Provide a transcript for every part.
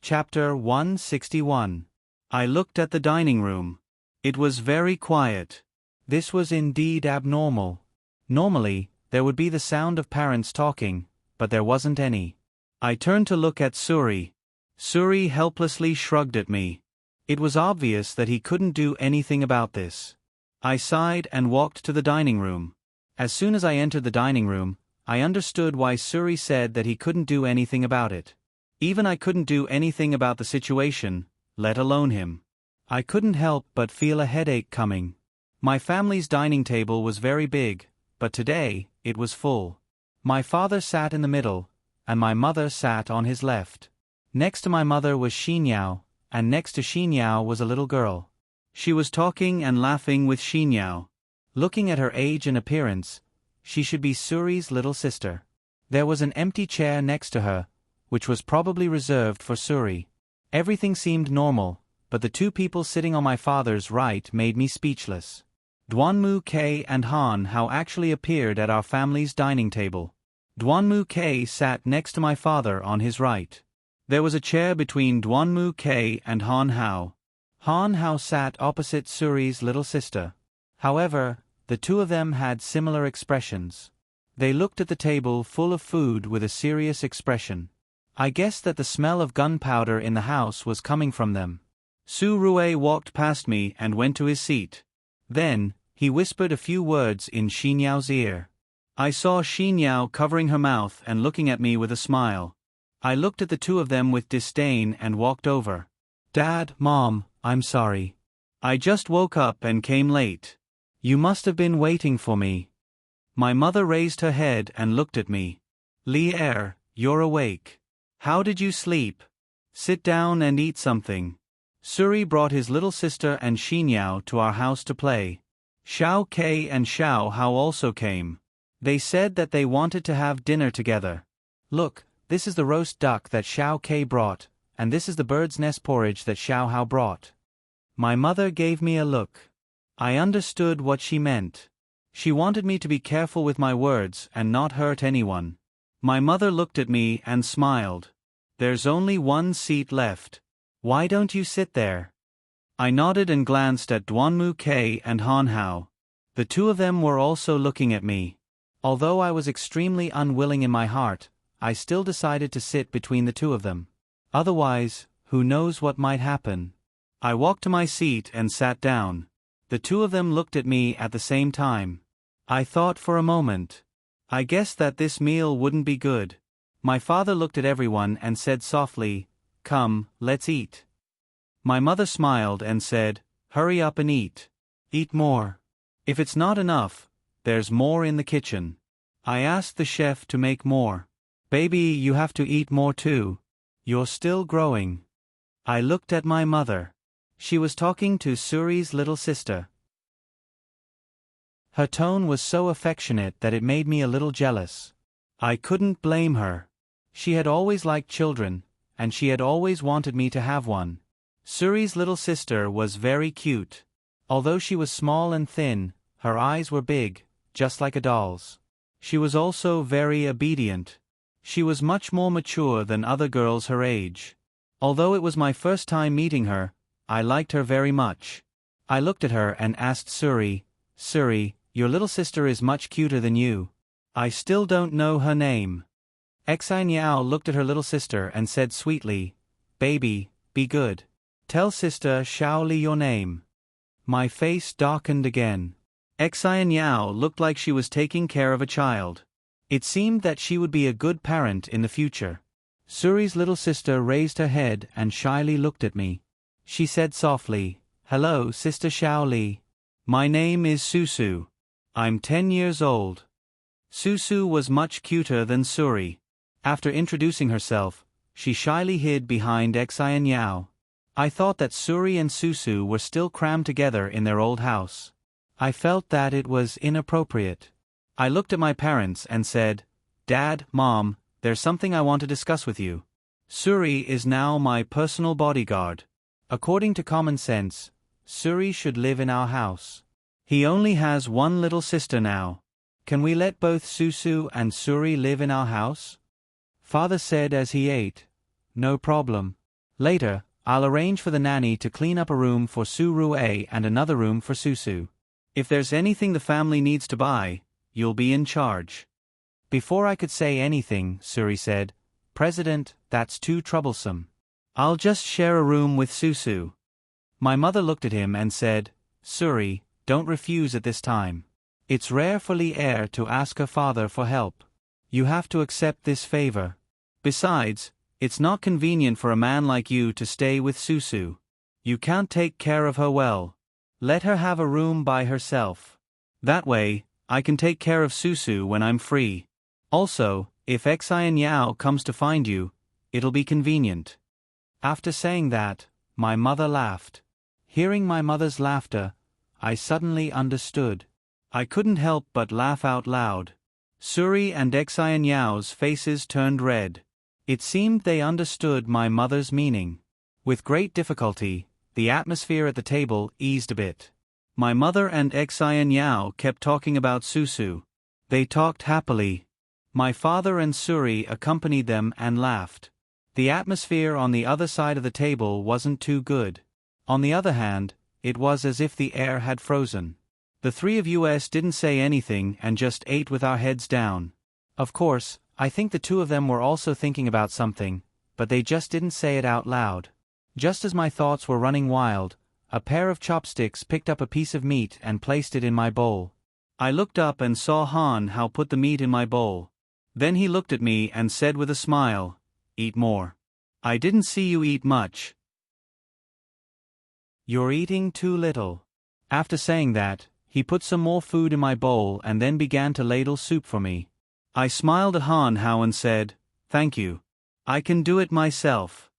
Chapter 161. I looked at the dining room. It was very quiet. This was indeed abnormal. Normally, there would be the sound of parents talking, but there wasn't any. I turned to look at Suri. Suri helplessly shrugged at me. It was obvious that he couldn't do anything about this. I sighed and walked to the dining room. As soon as I entered the dining room, I understood why Suri said that he couldn't do anything about it. Even I couldn't do anything about the situation, let alone him. I couldn't help but feel a headache coming. My family's dining table was very big, but today, it was full. My father sat in the middle, and my mother sat on his left. Next to my mother was Xinyao, and next to Xinyao was a little girl. She was talking and laughing with Xinyao. Looking at her age and appearance, she should be Suri's little sister. There was an empty chair next to her, which was probably reserved for Suri. Everything seemed normal, but the two people sitting on my father's right made me speechless. Duanmu K and Han Hao actually appeared at our family's dining table. Duanmu K sat next to my father on his right. There was a chair between Duanmu K and Han Hao. Han Hao sat opposite Suri's little sister. However, the two of them had similar expressions. They looked at the table full of food with a serious expression. I guessed that the smell of gunpowder in the house was coming from them. Su Rue walked past me and went to his seat. Then, he whispered a few words in Xinyao's ear. I saw Xinyao covering her mouth and looking at me with a smile. I looked at the two of them with disdain and walked over. Dad, Mom, I'm sorry. I just woke up and came late. You must have been waiting for me. My mother raised her head and looked at me. Li you're awake. How did you sleep? Sit down and eat something. Suri brought his little sister and Xinyao to our house to play. Xiao Ke and Xiao Hao also came. They said that they wanted to have dinner together. Look, this is the roast duck that Xiao Ke brought, and this is the bird's nest porridge that Xiao Hao brought. My mother gave me a look. I understood what she meant. She wanted me to be careful with my words and not hurt anyone. My mother looked at me and smiled. There's only one seat left. Why don't you sit there? I nodded and glanced at Duanmu K and Han Hao. The two of them were also looking at me. Although I was extremely unwilling in my heart, I still decided to sit between the two of them. Otherwise, who knows what might happen. I walked to my seat and sat down. The two of them looked at me at the same time. I thought for a moment. I guessed that this meal wouldn't be good. My father looked at everyone and said softly, "Come, let's eat." My mother smiled and said, "Hurry up and eat. Eat more. If it's not enough, there's more in the kitchen." I asked the chef to make more. "Baby, you have to eat more too. You're still growing." I looked at my mother. She was talking to Suri's little sister. Her tone was so affectionate that it made me a little jealous. I couldn't blame her. She had always liked children, and she had always wanted me to have one. Suri's little sister was very cute. Although she was small and thin, her eyes were big, just like a doll's. She was also very obedient. She was much more mature than other girls her age. Although it was my first time meeting her, I liked her very much. I looked at her and asked Suri, "Suri, your little sister is much cuter than you. I still don't know her name." Xinyao looked at her little sister and said sweetly, "Baby, be good. Tell sister Xiaoli your name." My face darkened again. Xinyao looked like she was taking care of a child. It seemed that she would be a good parent in the future. Suri's little sister raised her head and shyly looked at me. She said softly, "Hello, Sister Xiaoli. My name is Susu. I'm 10 years old." Susu was much cuter than Suri. After introducing herself, she shyly hid behind Xinyao. I thought that Suri and Susu were still crammed together in their old house. I felt that it was inappropriate. I looked at my parents and said, "Dad, Mom, there's something I want to discuss with you. Suri is now my personal bodyguard. According to common sense, Suri should live in our house. He only has one little sister now. Can we let both Susu and Suri live in our house?" Father said as he ate, "No problem. Later, I'll arrange for the nanny to clean up a room for Su Rue and another room for Susu. If there's anything the family needs to buy, you'll be in charge. Before I could say anything, Suri said, President, that's too troublesome. I'll just share a room with Susu. My mother looked at him and said, Suri, don't refuse at this time. It's rare for Li Er to ask her father for help. You have to accept this favor. Besides, it's not convenient for a man like you to stay with Susu. You can't take care of her well. Let her have a room by herself. That way, I can take care of Susu when I'm free. Also, if Xian Yao comes to find you, it'll be convenient. After saying that, my mother laughed. Hearing my mother's laughter, I suddenly understood. I couldn't help but laugh out loud. Suri and Xian Yao's faces turned red. It seemed they understood my mother's meaning. With great difficulty, the atmosphere at the table eased a bit. My mother and Xian Yao kept talking about Susu. They talked happily. My father and Suri accompanied them and laughed. The atmosphere on the other side of the table wasn't too good. On the other hand, it was as if the air had frozen. The three of us didn't say anything and just ate with our heads down. Of course, I think the two of them were also thinking about something, but they just didn't say it out loud. Just as my thoughts were running wild, a pair of chopsticks picked up a piece of meat and placed it in my bowl. I looked up and saw Han Hao put the meat in my bowl. Then he looked at me and said with a smile, "Eat more. I didn't see you eat much. You're eating too little." After saying that, he put some more food in my bowl and then began to ladle soup for me. I smiled at Han Hao and said, "Thank you. I can do it myself."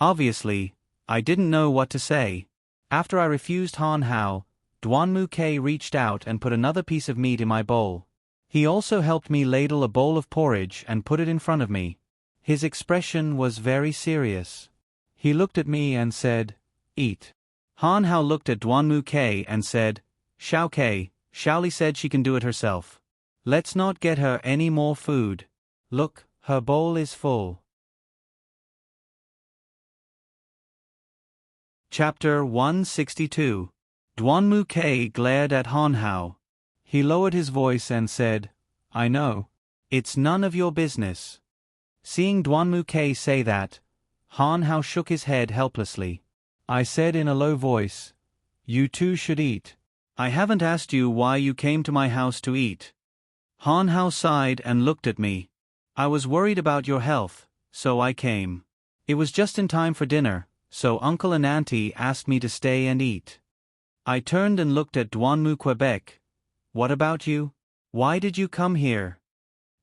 Obviously, I didn't know what to say. After I refused Han Hao, Duanmu K reached out and put another piece of meat in my bowl. He also helped me ladle a bowl of porridge and put it in front of me. His expression was very serious. He looked at me and said, "Eat." Han Hao looked at Duanmu K and said, "Xiao K, Xiaoli said she can do it herself. Let's not get her any more food. Look, her bowl is full." Chapter 162. Duanmu K glared at Han Hao. He lowered his voice and said, "I know. It's none of your business." Seeing Duanmu K say that, Han Hao shook his head helplessly. I said in a low voice, "You two should eat. I haven't asked you why you came to my house to eat." Han Hao sighed and looked at me. "I was worried about your health, so I came. It was just in time for dinner, so Uncle and Auntie asked me to stay and eat." I turned and looked at Duanmu Quebec. "What about you? Why did you come here?"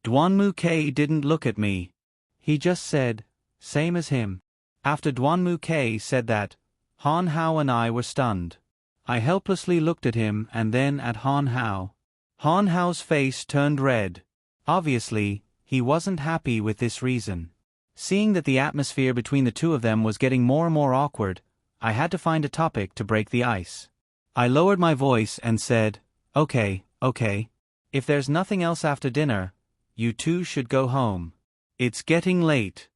Duanmu K didn't look at me. He just said, "Same as him." After Duanmu K said that, Han Hao and I were stunned. I helplessly looked at him and then at Han Hao. Han Hao's face turned red. Obviously, he wasn't happy with this reason. Seeing that the atmosphere between the two of them was getting more and more awkward, I had to find a topic to break the ice. I lowered my voice and said, Okay. If there's nothing else after dinner, you two should go home. It's getting late."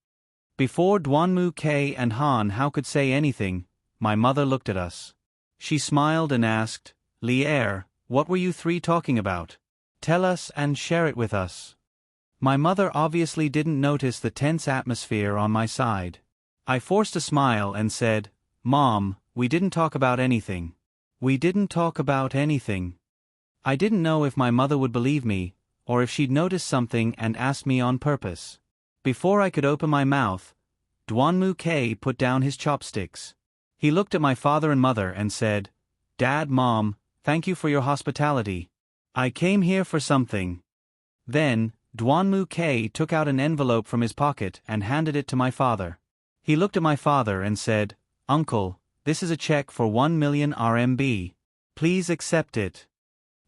Before Duanmu K and Han Hao could say anything, my mother looked at us. She smiled and asked, "Li Er, what were you three talking about? Tell us and share it with us." My mother obviously didn't notice the tense atmosphere on my side. I forced a smile and said, "Mom, we didn't talk about anything. We didn't talk about anything." I didn't know if my mother would believe me, or if she'd noticed something and asked me on purpose. Before I could open my mouth, Duanmu K put down his chopsticks. He looked at my father and mother and said, "Dad, Mom, thank you for your hospitality. I came here for something." Then, Duanmu K took out an envelope from his pocket and handed it to my father. He looked at my father and said, "Uncle, this is a check for 1 million RMB. Please accept it."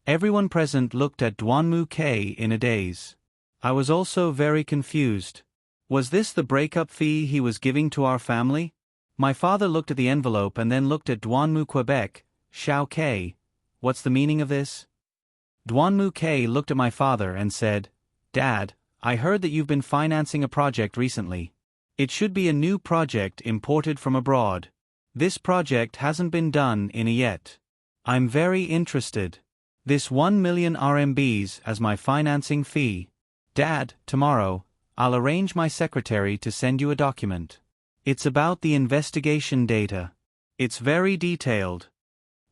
Everyone present looked at Duanmu K in a daze. I was also very confused. Was this the breakup fee he was giving to our family? My father looked at the envelope and then looked at Duanmu Quebec. "Xiao K, what's the meaning of this?" Duanmu K looked at my father and said, "Dad, I heard that you've been financing a project recently. It should be a new project imported from abroad. This project hasn't been done in a yet. I'm very interested. This 1 million RMBs as my financing fee. Dad, tomorrow, I'll arrange my secretary to send you a document. It's about the investigation data. It's very detailed.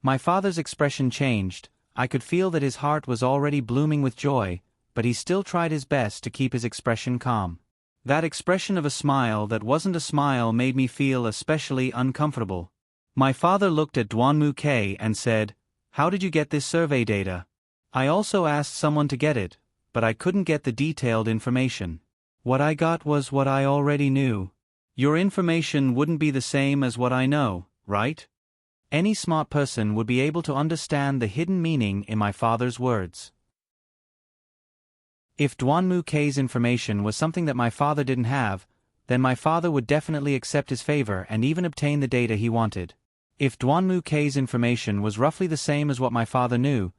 My father's expression changed. I could feel that his heart was already blooming with joy, but he still tried his best to keep his expression calm. That expression of a smile that wasn't a smile made me feel especially uncomfortable. My father looked at Duanmu K and said, "How did you get this survey data?" I also asked someone to get it, but I couldn't get the detailed information. What I got was what I already knew. Your information wouldn't be the same as what I know, right? Any smart person would be able to understand the hidden meaning in my father's words. If Duanmu K's information was something that my father didn't have, then my father would definitely accept his favor and even obtain the data he wanted. If Duanmu K's information was roughly the same as what my father knew,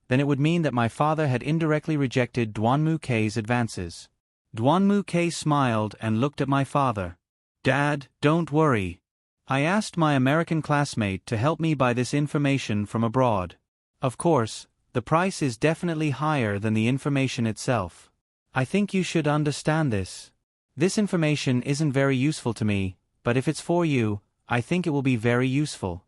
then it would mean that my father had indirectly rejected Duanmu K's advances. Duanmu K smiled and looked at my father. "Dad, don't worry. I asked my American classmate to help me buy this information from abroad. Of course, the price is definitely higher than the information itself. I think you should understand this. This information isn't very useful to me, but if it's for you, I think it will be very useful."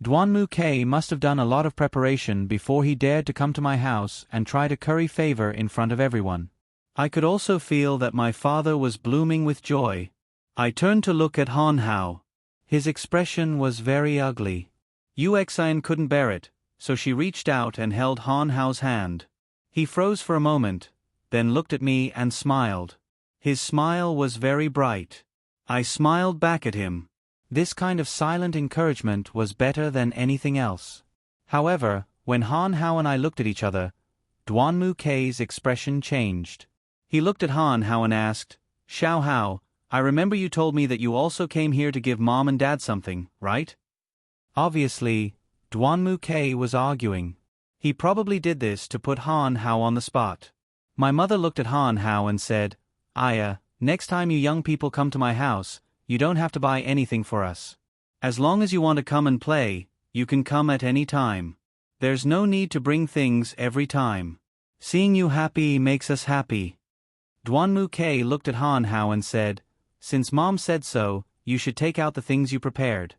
Duanmu K must have done a lot of preparation before he dared to come to my house and try to curry favor in front of everyone. I could also feel that my father was blooming with joy. I turned to look at Han Hao. His expression was very ugly. Yuxian couldn't bear it, so she reached out and held Han Hao's hand. He froze for a moment, then looked at me and smiled. His smile was very bright. I smiled back at him. This kind of silent encouragement was better than anything else. However, when Han Hao and I looked at each other, Duanmu K's expression changed. He looked at Han Hao and asked, "Xiao Hao, I remember you told me that you also came here to give Mom and Dad something, right?" Obviously, Duanmu K was arguing. He probably did this to put Han Hao on the spot. My mother looked at Han Hao and said, "Aya, next time you young people come to my house, you don't have to buy anything for us. As long as you want to come and play, you can come at any time. There's no need to bring things every time. Seeing you happy makes us happy." Duanmu K looked at Han Hao and said, "Since Mom said so, you should take out the things you prepared."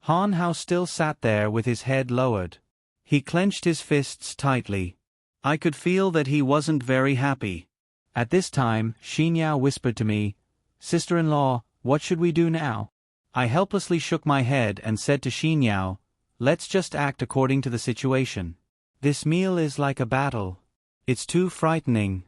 Han Hao still sat there with his head lowered. He clenched his fists tightly. I could feel that he wasn't very happy. At this time, Xinyao whispered to me, "Sister-in-law, what should we do now?" I helplessly shook my head and said to Xinyao, "Let's just act according to the situation. This meal is like a battle. It's too frightening."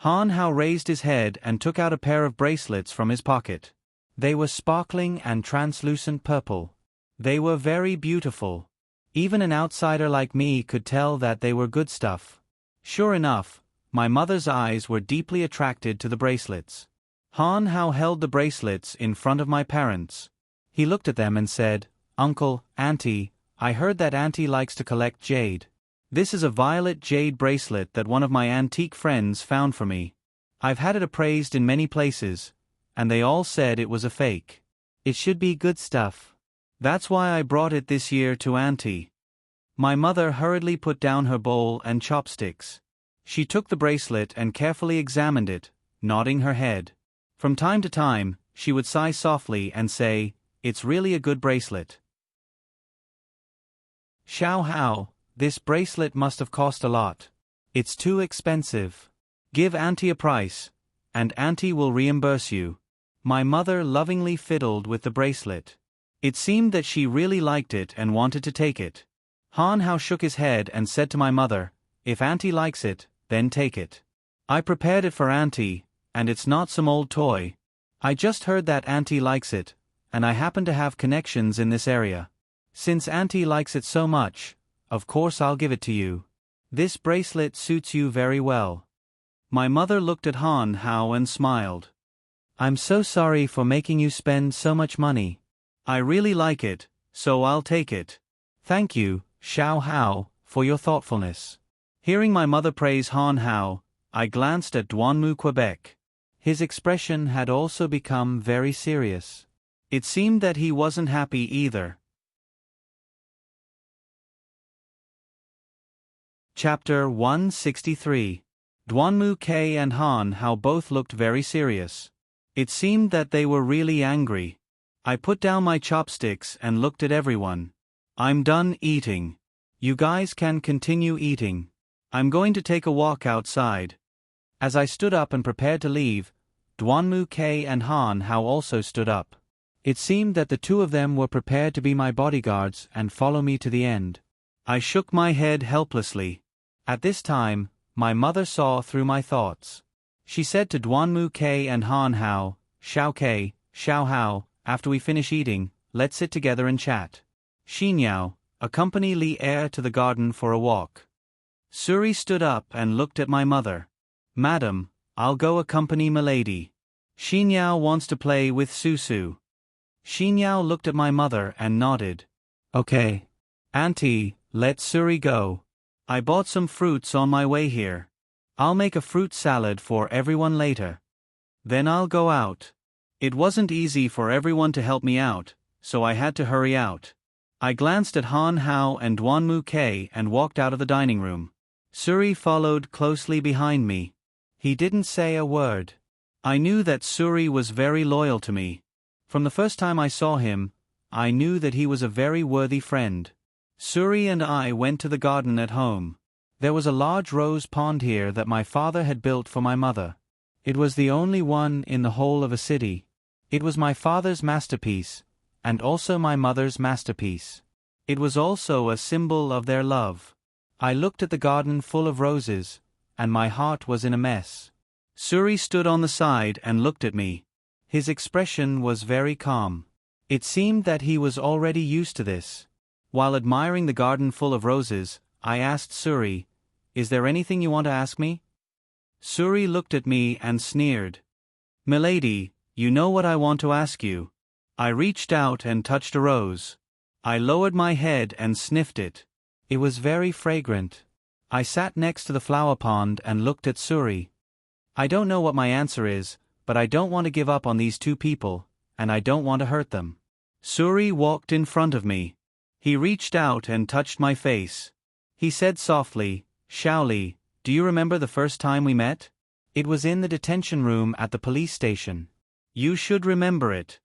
Han Hao raised his head and took out a pair of bracelets from his pocket. They were sparkling and translucent purple. They were very beautiful. Even an outsider like me could tell that they were good stuff. Sure enough, my mother's eyes were deeply attracted to the bracelets. Han Hao held the bracelets in front of my parents. He looked at them and said, "Uncle, Auntie, I heard that Auntie likes to collect jade. This is a violet jade bracelet that one of my antique friends found for me. I've had it appraised in many places, and they all said it was a fake. It should be good stuff. That's why I brought it this year to Auntie." My mother hurriedly put down her bowl and chopsticks. She took the bracelet and carefully examined it, nodding her head. From time to time, she would sigh softly and say, "It's really a good bracelet." "Xiao Hao, this bracelet must have cost a lot. It's too expensive. Give Auntie a price, and Auntie will reimburse you." My mother lovingly fiddled with the bracelet. It seemed that she really liked it and wanted to take it. Han Hao shook his head and said to my mother, "If Auntie likes it, then take it. I prepared it for Auntie, and it's not some old toy. I just heard that Auntie likes it, and I happen to have connections in this area. Since Auntie likes it so much, of course I'll give it to you. This bracelet suits you very well." My mother looked at Han Hao and smiled. "I'm so sorry for making you spend so much money. I really like it, so I'll take it. Thank you, Xiao Hao, for your thoughtfulness." Hearing my mother praise Han Hao, I glanced at Duanmu Quebec. His expression had also become very serious. It seemed that he wasn't happy either. Chapter 163. Duanmu K and Han Hao both looked very serious. It seemed that they were really angry. I put down my chopsticks and looked at everyone. I'm done eating. You guys can continue eating. I'm going to take a walk outside. As I stood up and prepared to leave, Duanmu K and Han Hao also stood up. It seemed that the two of them were prepared to be my bodyguards and follow me to the end. I shook my head helplessly. At this time, my mother saw through my thoughts. She said to Duanmu K and Han Hao, "Xiao K, Xiao Hao, after we finish eating, let's sit together and chat. Xinyao, accompany Li Er to the garden for a walk." Suri stood up and looked at my mother. "Madam, I'll go accompany Milady. Xinyao wants to play with Susu." Xinyao looked at my mother and nodded. "Okay. Auntie, let Suri go. I bought some fruits on my way here. I'll make a fruit salad for everyone later. Then I'll go out." It wasn't easy for everyone to help me out, so I had to hurry out. I glanced at Han Hao and Duanmu K and walked out of the dining room. Suri followed closely behind me. He didn't say a word. I knew that Suri was very loyal to me. From the first time I saw him, I knew that he was a very worthy friend. Suri and I went to the garden at home. There was a large rose pond here that my father had built for my mother. It was the only one in the whole of a city. It was my father's masterpiece, and also my mother's masterpiece. It was also a symbol of their love. I looked at the garden full of roses, and my heart was in a mess. Suri stood on the side and looked at me. His expression was very calm. It seemed that he was already used to this. While admiring the garden full of roses, I asked Suri, "Is there anything you want to ask me?" Suri looked at me and sneered. "Milady, you know what I want to ask you." I reached out and touched a rose. I lowered my head and sniffed it. It was very fragrant. I sat next to the flower pond and looked at Suri. I don't know what my answer is, but I don't want to give up on these two people, and I don't want to hurt them. Suri walked in front of me. He reached out and touched my face. He said softly, "Xiaoli, do you remember the first time we met? It was in the detention room at the police station. You should remember it."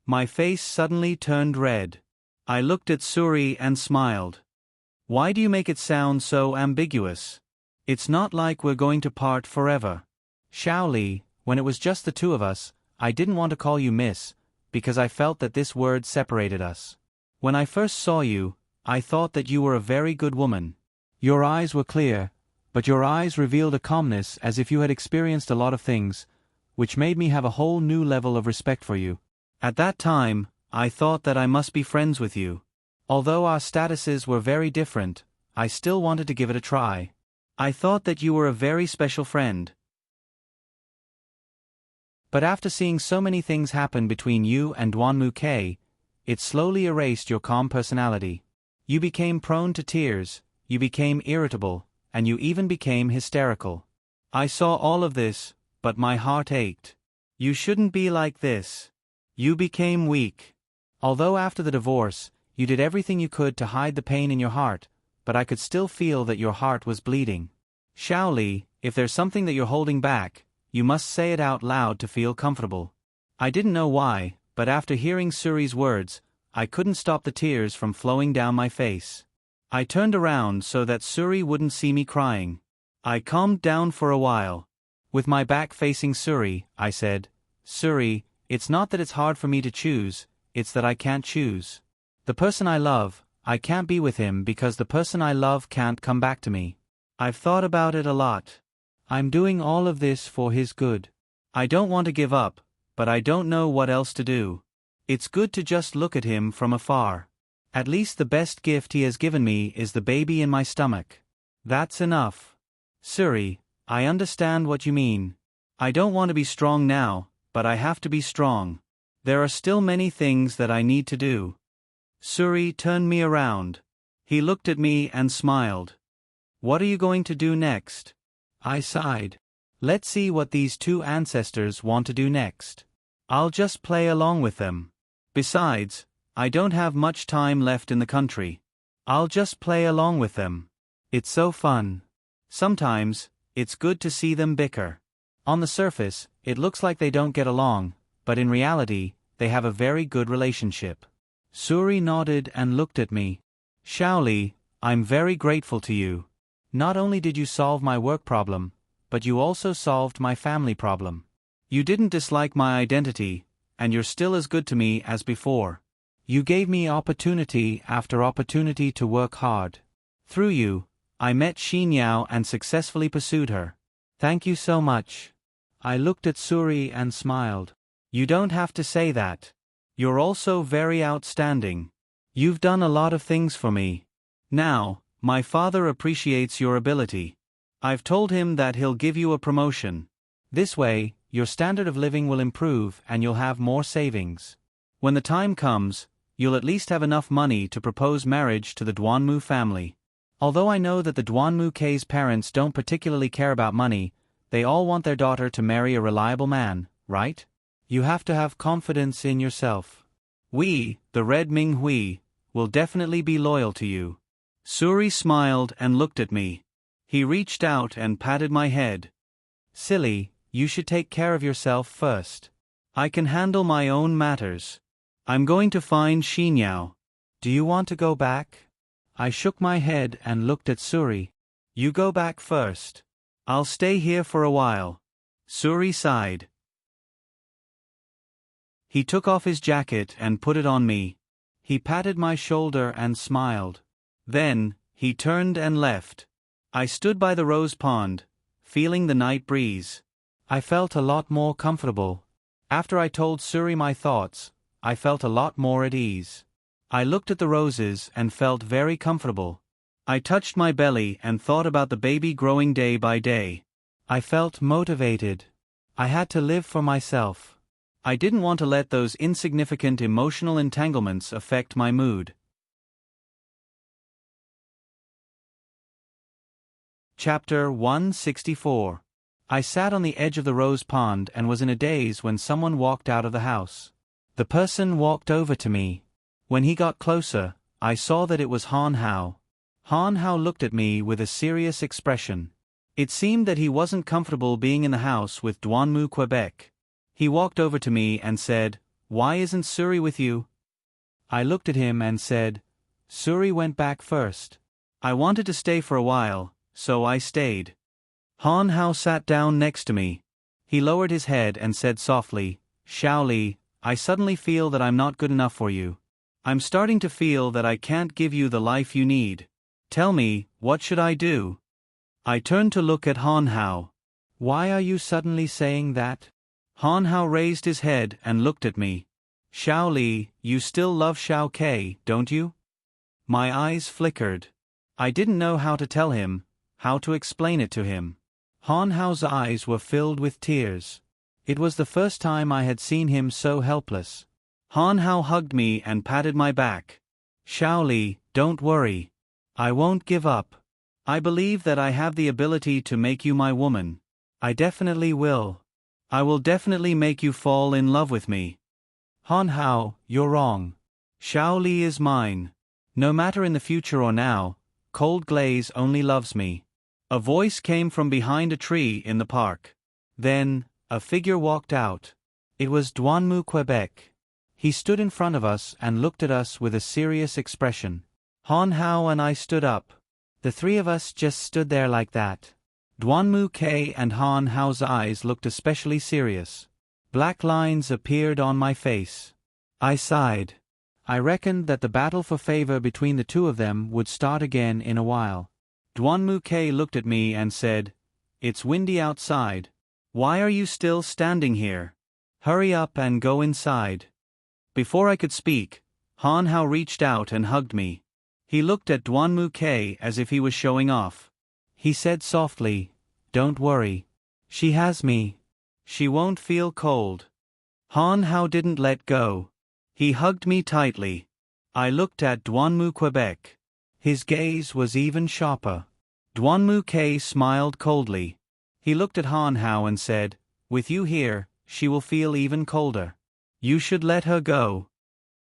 My face suddenly turned red. I looked at Suri and smiled. "Why do you make it sound so ambiguous? It's not like we're going to part forever." "Xiaoli, when it was just the two of us, I didn't want to call you miss, because I felt that this word separated us. When I first saw you, I thought that you were a very good woman. Your eyes were clear, but your eyes revealed a calmness as if you had experienced a lot of things, which made me have a whole new level of respect for you. At that time, I thought that I must be friends with you. Although our statuses were very different, I still wanted to give it a try. I thought that you were a very special friend. But after seeing so many things happen between you and Duanmu K, it slowly erased your calm personality. You became prone to tears, you became irritable, and you even became hysterical. I saw all of this, but my heart ached. You shouldn't be like this. You became weak. Although after the divorce, you did everything you could to hide the pain in your heart, but I could still feel that your heart was bleeding. Xiaoli, if there's something that you're holding back, you must say it out loud to feel comfortable. I didn't know why, but after hearing Suri's words, I couldn't stop the tears from flowing down my face. I turned around so that Suri wouldn't see me crying. I calmed down for a while. With my back facing Suri, I said, "Suri, it's not that it's hard for me to choose, it's that I can't choose. The person I love, I can't be with him because the person I love can't come back to me. I've thought about it a lot. I'm doing all of this for his good. I don't want to give up, but I don't know what else to do. It's good to just look at him from afar. At least the best gift he has given me is the baby in my stomach. That's enough. Suri, I understand what you mean. I don't want to be strong now, but I have to be strong. There are still many things that I need to do." Suri turned me around. He looked at me and smiled. "What are you going to do next?" I sighed. Let's see what these two ancestors want to do next. I'll just play along with them. Besides, I don't have much time left in the country. I'll just play along with them. It's so fun. Sometimes, it's good to see them bicker. On the surface, it looks like they don't get along, but in reality, they have a very good relationship. Suri nodded and looked at me. Shaoli, I'm very grateful to you. Not only did you solve my work problem, but you also solved my family problem. You didn't dislike my identity, and you're still as good to me as before. You gave me opportunity after opportunity to work hard. Through you, I met Xinyao and successfully pursued her. Thank you so much. I looked at Suri and smiled. You don't have to say that. You're also very outstanding. You've done a lot of things for me. Now, my father appreciates your ability. I've told him that he'll give you a promotion. This way, your standard of living will improve and you'll have more savings. When the time comes, you'll at least have enough money to propose marriage to the Duanmu family. Although I know that the Duanmu K's parents don't particularly care about money, they all want their daughter to marry a reliable man, right? You have to have confidence in yourself. We, the Red Ming Hui, will definitely be loyal to you. Suri smiled and looked at me. He reached out and patted my head. Silly, you should take care of yourself first. I can handle my own matters. I'm going to find Xinyao. Do you want to go back? I shook my head and looked at Suri. You go back first. I'll stay here for a while. Suri sighed. He took off his jacket and put it on me. He patted my shoulder and smiled. Then, he turned and left. I stood by the rose pond, feeling the night breeze. I felt a lot more comfortable. After I told Suri my thoughts, I felt a lot more at ease. I looked at the roses and felt very comfortable. I touched my belly and thought about the baby growing day by day. I felt motivated. I had to live for myself. I didn't want to let those insignificant emotional entanglements affect my mood. Chapter 164. I sat on the edge of the rose pond and was in a daze when someone walked out of the house. The person walked over to me. When he got closer, I saw that it was Han Hao. Han Hao looked at me with a serious expression. It seemed that he wasn't comfortable being in the house with Duanmu Quebec. He walked over to me and said, "Why isn't Suri with you?" I looked at him and said, "Suri went back first. I wanted to stay for a while, so I stayed." Han Hao sat down next to me. He lowered his head and said softly, "Shaoli, I suddenly feel that I'm not good enough for you. I'm starting to feel that I can't give you the life you need. Tell me, what should I do?" I turned to look at Han Hao. "Why are you suddenly saying that?" Han Hao raised his head and looked at me. "Shaoli, you still love Shao Ke, don't you?" My eyes flickered. I didn't know how to tell him, how to explain it to him. Han Hao's eyes were filled with tears. It was the first time I had seen him so helpless. Han Hao hugged me and patted my back. "Shaoli, don't worry. I won't give up. I believe that I have the ability to make you my woman. I definitely will. I will definitely make you fall in love with me." "Han Hao, you're wrong. Shaoli is mine. No matter in the future or now, Cold Glaze only loves me." A voice came from behind a tree in the park. Then, a figure walked out. It was Duanmu Quebec. He stood in front of us and looked at us with a serious expression. Han Hao and I stood up. The three of us just stood there like that. Duanmu K and Han Hao's eyes looked especially serious. Black lines appeared on my face. I sighed. I reckoned that the battle for favor between the two of them would start again in a while. Duanmu K looked at me and said, "It's windy outside. Why are you still standing here? Hurry up and go inside." Before I could speak, Han Hao reached out and hugged me. He looked at Duanmu K as if he was showing off. He said softly, "Don't worry. She has me. She won't feel cold." Han Hao didn't let go. He hugged me tightly. I looked at Duanmu Quebec. His gaze was even sharper. Duanmu K smiled coldly. He looked at Han Hao and said, "With you here, she will feel even colder. You should let her go."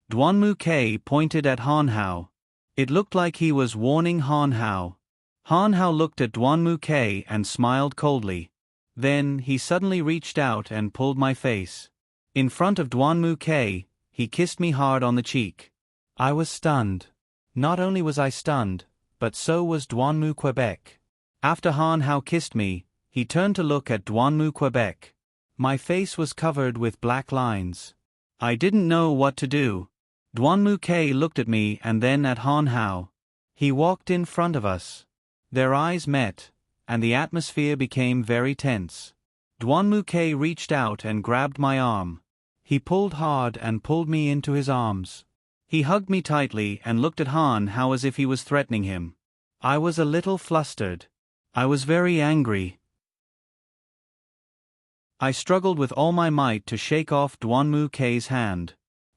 Duan Mu Ke pointed at Han Hao. It looked like he was warning Han Hao. Han Hao looked at Duan Mu Ke and smiled coldly. Then, he suddenly reached out and pulled my face. In front of Duan Mu Ke, he kissed me hard on the cheek. I was stunned. Not only was I stunned, but so was Duan Mu Quebec. After Han Hao kissed me, he turned to look at Duan Mu Quebec. My face was covered with black lines. I didn't know what to do. Duan Mu Ke looked at me and then at Han Hao. He walked in front of us. Their eyes met, and the atmosphere became very tense. Duan Mu Ke reached out and grabbed my arm. He pulled hard and pulled me into his arms. He hugged me tightly and looked at Han Hao as if he was threatening him. I was a little flustered. I was very angry. I struggled with all my might to shake off Duan Mu Ke's hand.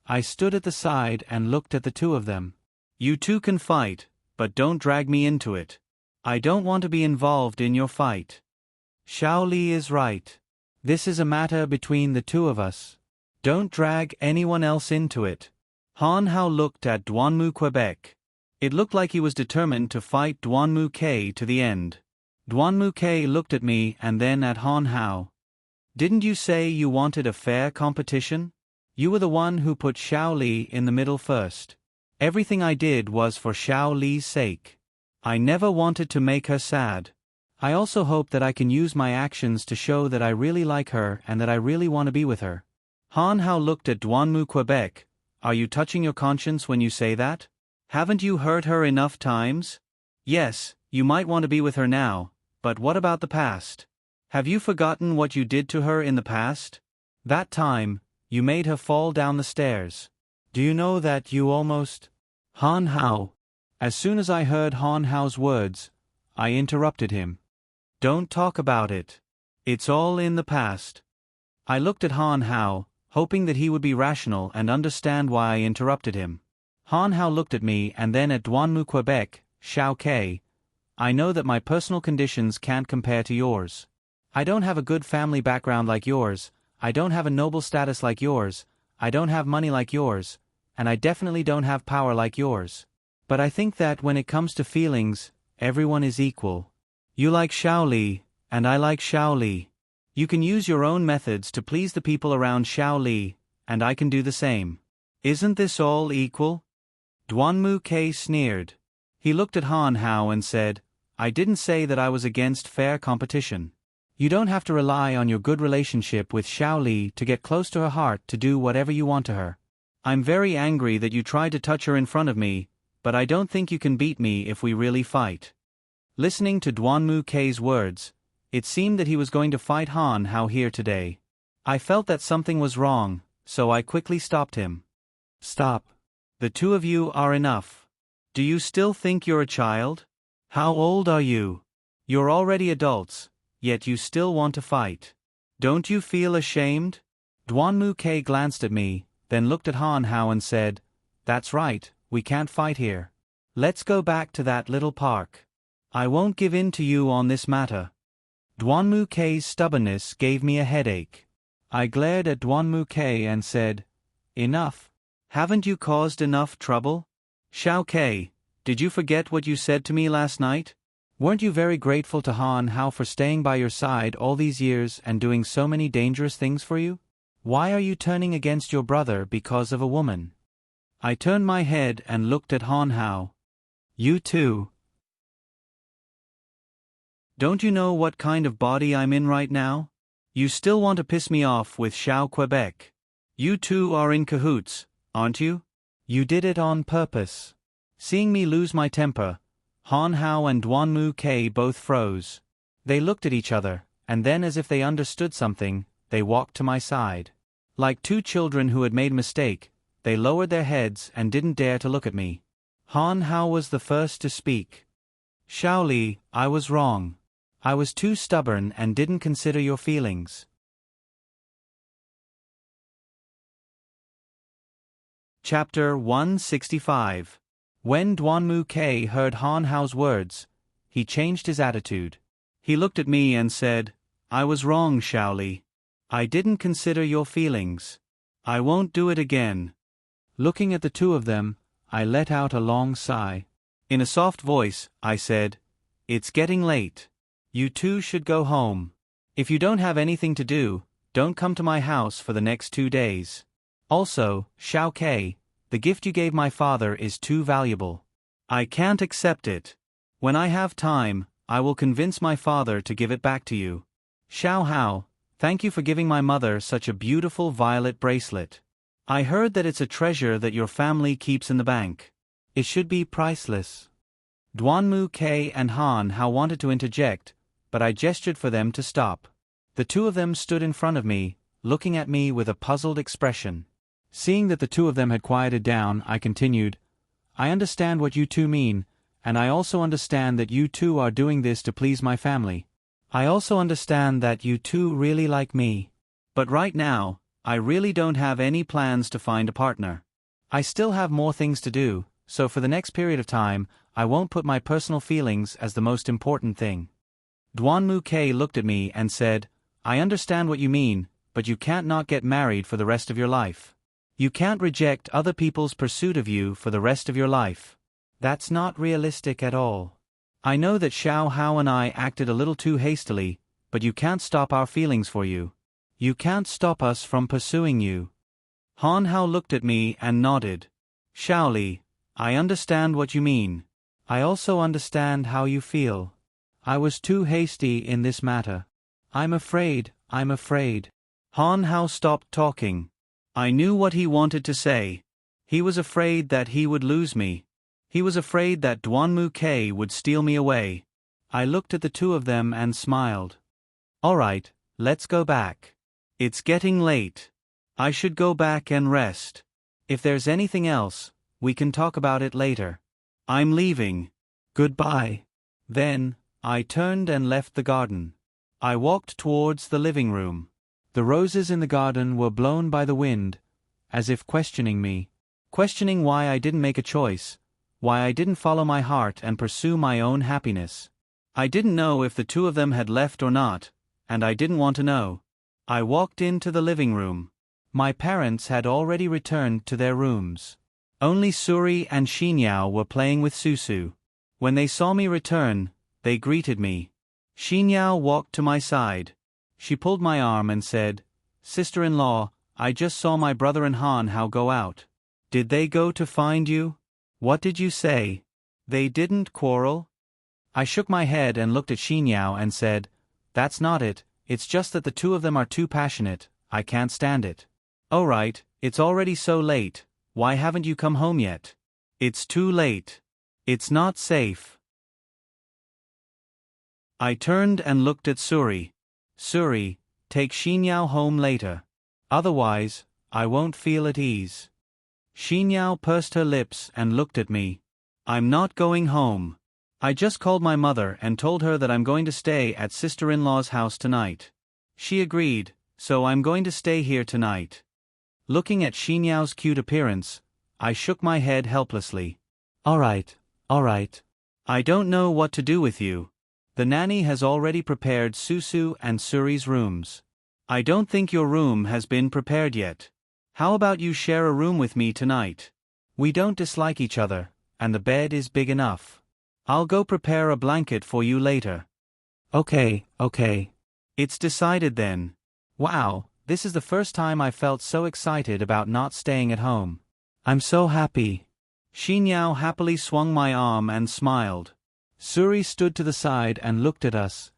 I stood at the side and looked at the two of them. You two can fight, but don't drag me into it. I don't want to be involved in your fight. Xiao Li is right. This is a matter between the two of us. Don't drag anyone else into it. Han Hao looked at Duan Mu Quebec. It looked like he was determined to fight Duan Mu Ke to the end. Duan Mu Ke looked at me and then at Han Hao. Didn't you say you wanted a fair competition? You were the one who put Xiao Li in the middle first. Everything I did was for Xiao Li's sake. I never wanted to make her sad. I also hope that I can use my actions to show that I really like her and that I really want to be with her. Han Hao looked at Duan Mu Quebec. Are you touching your conscience when you say that? Haven't you hurt her enough times? Yes, you might want to be with her now, but what about the past? Have you forgotten what you did to her in the past? That time, you made her fall down the stairs. Do you know that you almost... Han Hao. As soon as I heard Han Hao's words, I interrupted him. Don't talk about it. It's all in the past. I looked at Han Hao, hoping that he would be rational and understand why I interrupted him. Han Hao looked at me and then at Duan Mu Quebec. Xiao Ke. I know that my personal conditions can't compare to yours. I don't have a good family background like yours, I don't have a noble status like yours, I don't have money like yours, and I definitely don't have power like yours. But I think that when it comes to feelings, everyone is equal. You like Xiao Li, and I like Xiao Li. You can use your own methods to please the people around Xiao Li, and I can do the same. Isn't this all equal? Duan Mu Ke sneered. He looked at Han Hao and said, I didn't say that I was against fair competition. You don't have to rely on your good relationship with Xiao Li to get close to her heart to do whatever you want to her. I'm very angry that you tried to touch her in front of me, but I don't think you can beat me if we really fight. Listening to Duan Mu Ke's words, it seemed that he was going to fight Han Hao here today. I felt that something was wrong, so I quickly stopped him. Stop. The two of you are enough. Do you still think you're a child? How old are you? You're already adults, yet you still want to fight. Don't you feel ashamed? Duan Mu Ke glanced at me, then looked at Han Hao and said, That's right, we can't fight here. Let's go back to that little park. I won't give in to you on this matter. Duan Mu Ke's stubbornness gave me a headache. I glared at Duan Mu Ke and said, Enough. Haven't you caused enough trouble? Xiao Ke, did you forget what you said to me last night? Weren't you very grateful to Han Hao for staying by your side all these years and doing so many dangerous things for you? Why are you turning against your brother because of a woman? I turned my head and looked at Han Hao. You too. Don't you know what kind of body I'm in right now? You still want to piss me off with Xiao Quebec. You two are in cahoots, aren't you? You did it on purpose. Seeing me lose my temper, Han Hao and Duan Mu Ke both froze. They looked at each other, and then as if they understood something, they walked to my side. Like two children who had made a mistake, they lowered their heads and didn't dare to look at me. Han Hao was the first to speak. Xiao Li, I was wrong. I was too stubborn and didn't consider your feelings. Chapter 165. When Duan Mu Ke heard Han Hao's words, he changed his attitude. He looked at me and said, I was wrong, Shaoli. I didn't consider your feelings. I won't do it again. Looking at the two of them, I let out a long sigh. In a soft voice, I said, "It's getting late. You two should go home. If you don't have anything to do, don't come to my house for the next 2 days. Also, Xiao Kei, the gift you gave my father is too valuable. I can't accept it. When I have time, I will convince my father to give it back to you. Xiao Hao, thank you for giving my mother such a beautiful violet bracelet. I heard that it's a treasure that your family keeps in the bank. It should be priceless." Duanmu Kei and Han Hao wanted to interject, but I gestured for them to stop. The two of them stood in front of me, looking at me with a puzzled expression. Seeing that the two of them had quieted down, I continued, "I understand what you two mean, and I also understand that you two are doing this to please my family. I also understand that you two really like me. But right now, I really don't have any plans to find a partner. I still have more things to do, so for the next period of time, I won't put my personal feelings as the most important thing." Duanmu Kei looked at me and said, "I understand what you mean, but you can't not get married for the rest of your life. You can't reject other people's pursuit of you for the rest of your life. That's not realistic at all. I know that Xiao Hao and I acted a little too hastily, but you can't stop our feelings for you. You can't stop us from pursuing you." Han Hao looked at me and nodded. "Shaoli, I understand what you mean. I also understand how you feel. I was too hasty in this matter. I'm afraid. Han Hao stopped talking. I knew what he wanted to say. He was afraid that he would lose me. He was afraid that Duanmu Kei would steal me away. I looked at the two of them and smiled. "All right, let's go back. It's getting late. I should go back and rest. If there's anything else, we can talk about it later. I'm leaving. Goodbye." Then, I turned and left the garden. I walked towards the living room. The roses in the garden were blown by the wind, as if questioning me. Questioning why I didn't make a choice, why I didn't follow my heart and pursue my own happiness. I didn't know if the two of them had left or not, and I didn't want to know. I walked into the living room. My parents had already returned to their rooms. Only Suri and Xinyao were playing with Susu. When they saw me return, they greeted me. Xinyao walked to my side. She pulled my arm and said, "Sister-in-law, I just saw my brother and Han Hao go out. Did they go to find you? What did you say? They didn't quarrel?" I shook my head and looked at Xinyao and said, "That's not it, it's just that the two of them are too passionate, I can't stand it." "Oh right, it's already so late, why haven't you come home yet?" "It's too late. It's not safe." I turned and looked at Suri. "Suri, take Xinyao home later. Otherwise, I won't feel at ease." Xinyao pursed her lips and looked at me. "I'm not going home. I just called my mother and told her that I'm going to stay at sister-in-law's house tonight. She agreed, so I'm going to stay here tonight." Looking at Xinyao's cute appearance, I shook my head helplessly. All right. I don't know what to do with you. The nanny has already prepared Susu and Suri's rooms. I don't think your room has been prepared yet. How about you share a room with me tonight? We don't dislike each other, and the bed is big enough. I'll go prepare a blanket for you later." Okay. It's decided then. Wow, this is the first time I felt so excited about not staying at home. I'm so happy. Xinyao happily swung my arm and smiled. Suri stood to the side and looked at us,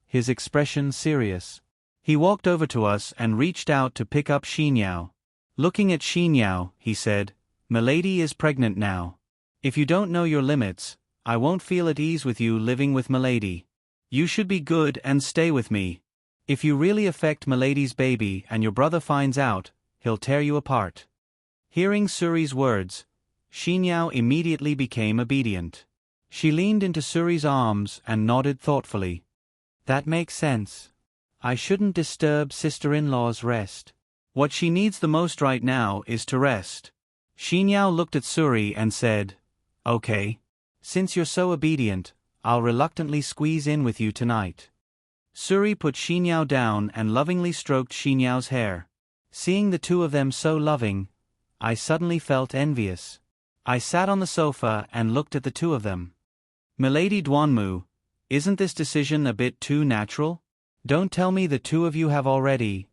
his expression serious. He walked over to us and reached out to pick up Xinyao. Looking at Xinyao, he said, "Milady is pregnant now. If you don't know your limits, I won't feel at ease with you living with Milady. You should be good and stay with me. If you really affect Milady's baby and your brother finds out, he'll tear you apart." Hearing Suri's words, Xinyao immediately became obedient. She leaned into Suri's arms and nodded thoughtfully. "That makes sense. I shouldn't disturb sister-in-law's rest. What she needs the most right now is to rest." Xinyao looked at Suri and said, "Okay. Since you're so obedient, I'll reluctantly squeeze in with you tonight." Suri put Xinyao down and lovingly stroked Xinyao's hair. Seeing the two of them so loving, I suddenly felt envious. I sat on the sofa and looked at the two of them. Milady Duanmu, isn't this decision a bit too natural? Don't tell me the two of you have already.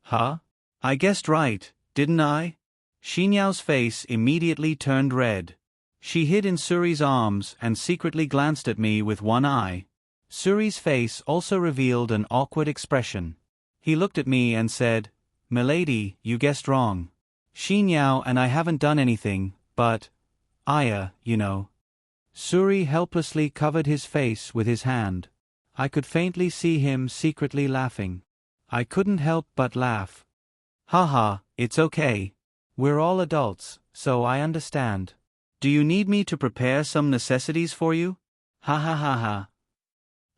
Huh? I guessed right, didn't I? Xinyao's face immediately turned red. She hid in Suri's arms and secretly glanced at me with one eye. Suri's face also revealed an awkward expression. He looked at me and said, "Milady, you guessed wrong. Xinyao and I haven't done anything, but Aya, you know." Suri helplessly covered his face with his hand. I could faintly see him secretly laughing. I couldn't help but laugh. Haha, it's okay. We're all adults, so I understand. Do you need me to prepare some necessities for you? Ha ha ha ha.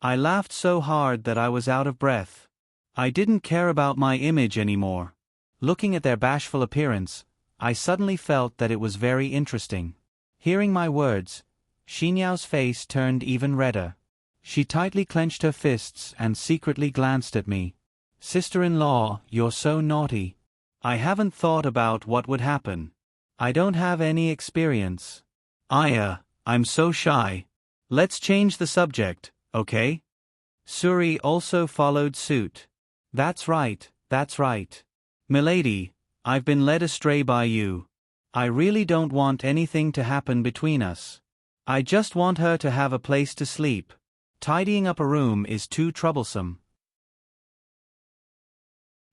I laughed so hard that I was out of breath. I didn't care about my image anymore. Looking at their bashful appearance, I suddenly felt that it was very interesting. Hearing my words, Xinyao's face turned even redder. She tightly clenched her fists and secretly glanced at me. "Sister-in-law, you're so naughty. I haven't thought about what would happen. I don't have any experience. Aya, I'm so shy. Let's change the subject, okay?" Suri also followed suit. That's right, that's right. Milady, I've been led astray by you. I really don't want anything to happen between us. I just want her to have a place to sleep. Tidying up a room is too troublesome.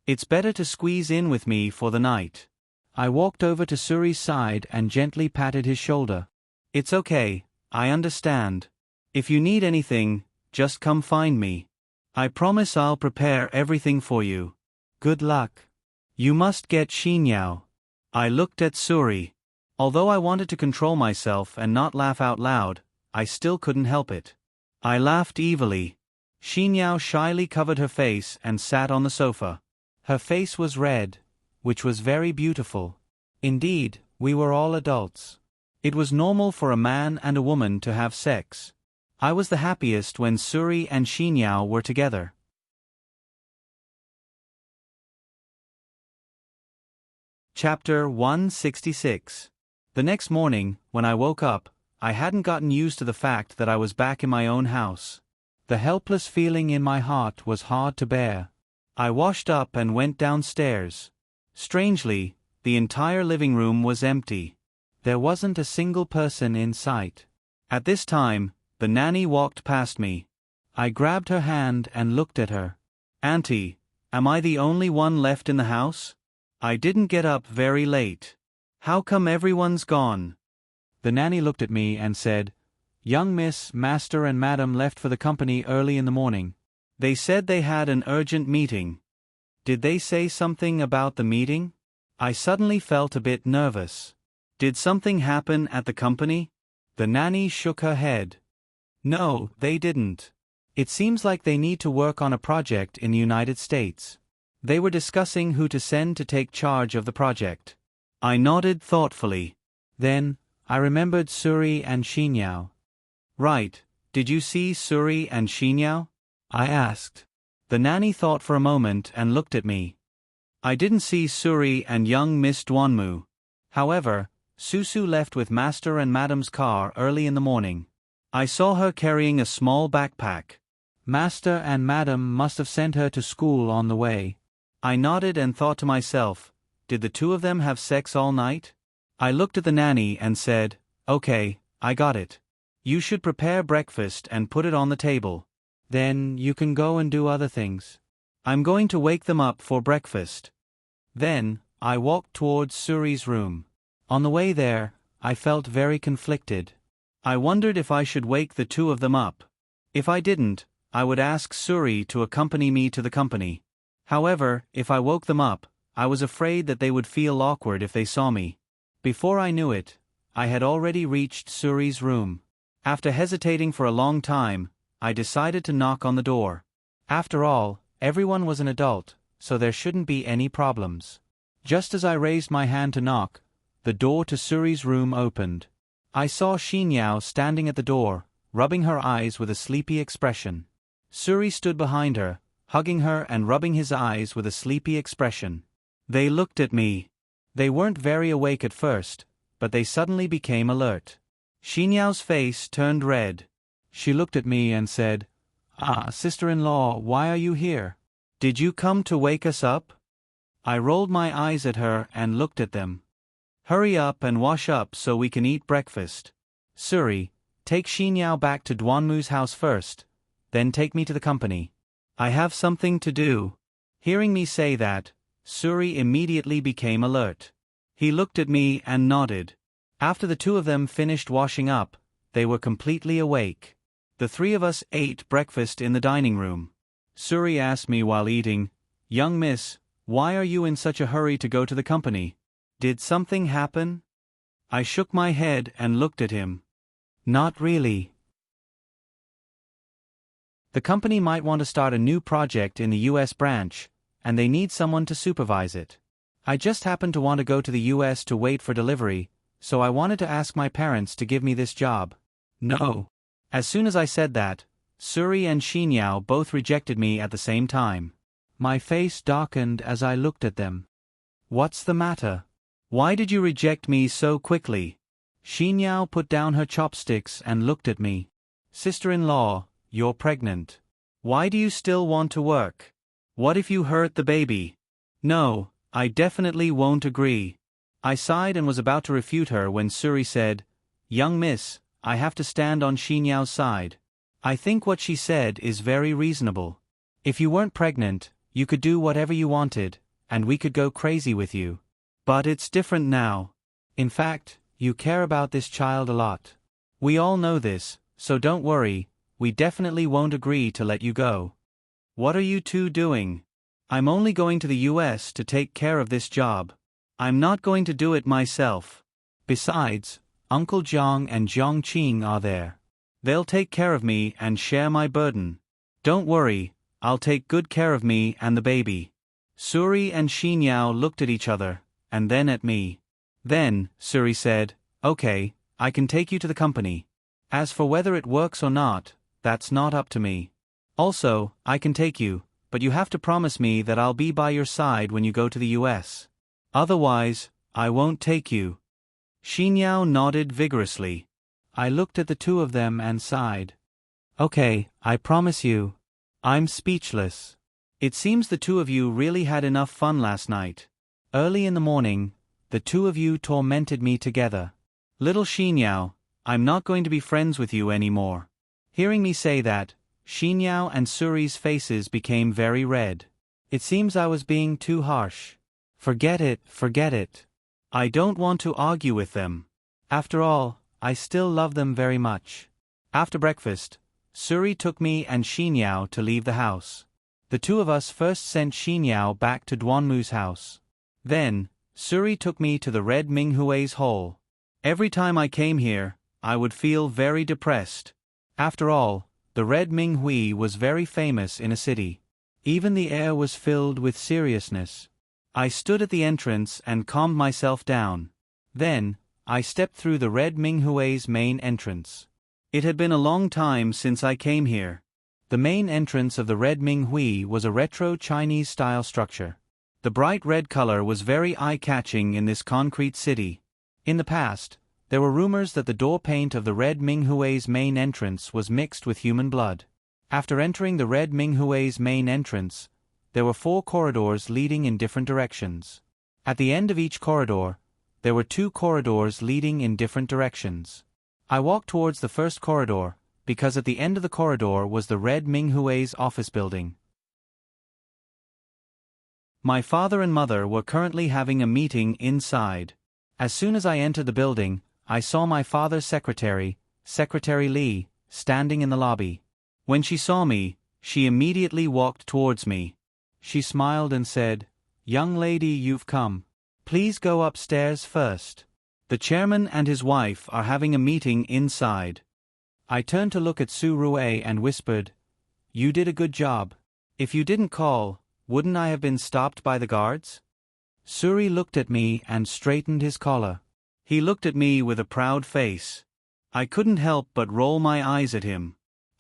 It's better to squeeze in with me for the night. I walked over to Suri's side and gently patted his shoulder. It's okay, I understand. If you need anything, just come find me. I promise I'll prepare everything for you. Good luck. You must get Xinyao. I looked at Suri. Although I wanted to control myself and not laugh out loud, I still couldn't help it. I laughed evilly. Xinyao shyly covered her face and sat on the sofa. Her face was red, which was very beautiful. Indeed, we were all adults. It was normal for a man and a woman to have sex. I was the happiest when Suri and Xinyao were together. Chapter 166. The next morning, when I woke up, I hadn't gotten used to the fact that I was back in my own house. The helpless feeling in my heart was hard to bear. I washed up and went downstairs. Strangely, the entire living room was empty. There wasn't a single person in sight. At this time, the nanny walked past me. I grabbed her hand and looked at her. "Auntie, am I the only one left in the house? I didn't get up very late. How come everyone's gone?" The nanny looked at me and said, "Young miss, master and madam left for the company early in the morning. They said they had an urgent meeting." Did they say something about the meeting? I suddenly felt a bit nervous. Did something happen at the company? The nanny shook her head. No, they didn't. It seems like they need to work on a project in the United States. They were discussing who to send to take charge of the project. I nodded thoughtfully. Then, I remembered Suri and Xinyao. Right, did you see Suri and Xinyao? I asked. The nanny thought for a moment and looked at me. I didn't see Suri and young Miss Duanmu. However, Susu left with Master and Madam's car early in the morning. I saw her carrying a small backpack. Master and Madam must have sent her to school on the way. I nodded and thought to myself, did the two of them have sex all night? I looked at the nanny and said, "Okay, I got it. You should prepare breakfast and put it on the table. Then you can go and do other things. I'm going to wake them up for breakfast." Then, I walked towards Suri's room. On the way there, I felt very conflicted. I wondered if I should wake the two of them up. If I didn't, I would ask Suri to accompany me to the company. However, if I woke them up, I was afraid that they would feel awkward if they saw me. Before I knew it, I had already reached Suri's room. After hesitating for a long time, I decided to knock on the door. After all, everyone was an adult, so there shouldn't be any problems. Just as I raised my hand to knock, the door to Suri's room opened. I saw Xinyao standing at the door, rubbing her eyes with a sleepy expression. Suri stood behind her, hugging her and rubbing his eyes with a sleepy expression. They looked at me. They weren't very awake at first, but they suddenly became alert. Xinyao's face turned red. She looked at me and said, "Ah, sister-in-law, why are you here? Did you come to wake us up?" I rolled my eyes at her and looked at them. "Hurry up and wash up so we can eat breakfast. Suri, take Xinyao back to Duanmu's house first, then take me to the company. I have something to do." Hearing me say that, Suri immediately became alert. He looked at me and nodded. After the two of them finished washing up, they were completely awake. The three of us ate breakfast in the dining room. Suri asked me while eating, "Young miss, why are you in such a hurry to go to the company? Did something happen?" I shook my head and looked at him. "Not really. The company might want to start a new project in the US branch, and they need someone to supervise it. I just happened to want to go to the US to wait for delivery, so I wanted to ask my parents to give me this job." "No." As soon as I said that, Suri and Xinyao both rejected me at the same time. My face darkened as I looked at them. "What's the matter? Why did you reject me so quickly?" Xinyao put down her chopsticks and looked at me. "Sister-in-law, you're pregnant. Why do you still want to work? What if you hurt the baby?" "No, I definitely won't agree." I sighed and was about to refute her when Suri said, "Young miss, I have to stand on Xinyao's side. I think what she said is very reasonable. If you weren't pregnant, you could do whatever you wanted, and we could go crazy with you. But it's different now. In fact, you care about this child a lot. We all know this, so don't worry, we definitely won't agree to let you go." "What are you two doing?" "I'm only going to the US to take care of this job. I'm not going to do it myself. Besides, Uncle Jiang and Jiang Qing are there. They'll take care of me and share my burden. Don't worry, I'll take good care of me and the baby." Suri and Xinyao looked at each other, and then at me. Then, Suri said, "Okay, I can take you to the company. As for whether it works or not, that's not up to me. Also, I can take you, but you have to promise me that I'll be by your side when you go to the US. Otherwise, I won't take you." Xinyao nodded vigorously. I looked at the two of them and sighed. "Okay, I promise you." I'm speechless. It seems the two of you really had enough fun last night. Early in the morning, the two of you tormented me together. Little Xinyao, I'm not going to be friends with you anymore." Hearing me say that, Xinyao and Suri's faces became very red. It seems I was being too harsh. Forget it, forget it. I don't want to argue with them. After all, I still love them very much. After breakfast, Suri took me and Xinyao to leave the house. The two of us first sent Xinyao back to Duanmu's house. Then, Suri took me to the Red Minghui's hole. Every time I came here, I would feel very depressed. After all, the Red Minghui was very famous in a city. Even the air was filled with seriousness. I stood at the entrance and calmed myself down. Then, I stepped through the Red Minghui's main entrance. It had been a long time since I came here. The main entrance of the Red Minghui was a retro Chinese-style structure. The bright red color was very eye-catching in this concrete city. In the past, there were rumors that the door paint of the Red Minghui's main entrance was mixed with human blood. After entering the Red Minghui's main entrance, there were 4 corridors leading in different directions. At the end of each corridor, there were 2 corridors leading in different directions. I walked towards the first corridor, because at the end of the corridor was the Red Minghui's office building. My father and mother were currently having a meeting inside. As soon as I entered the building, I saw my father's secretary, Secretary Li, standing in the lobby. When she saw me, she immediately walked towards me. She smiled and said, "Young lady, you've come. Please go upstairs first. The chairman and his wife are having a meeting inside." I turned to look at Su Rue and whispered, "You did a good job. If you didn't call, wouldn't I have been stopped by the guards?" Suri looked at me and straightened his collar. He looked at me with a proud face. I couldn't help but roll my eyes at him.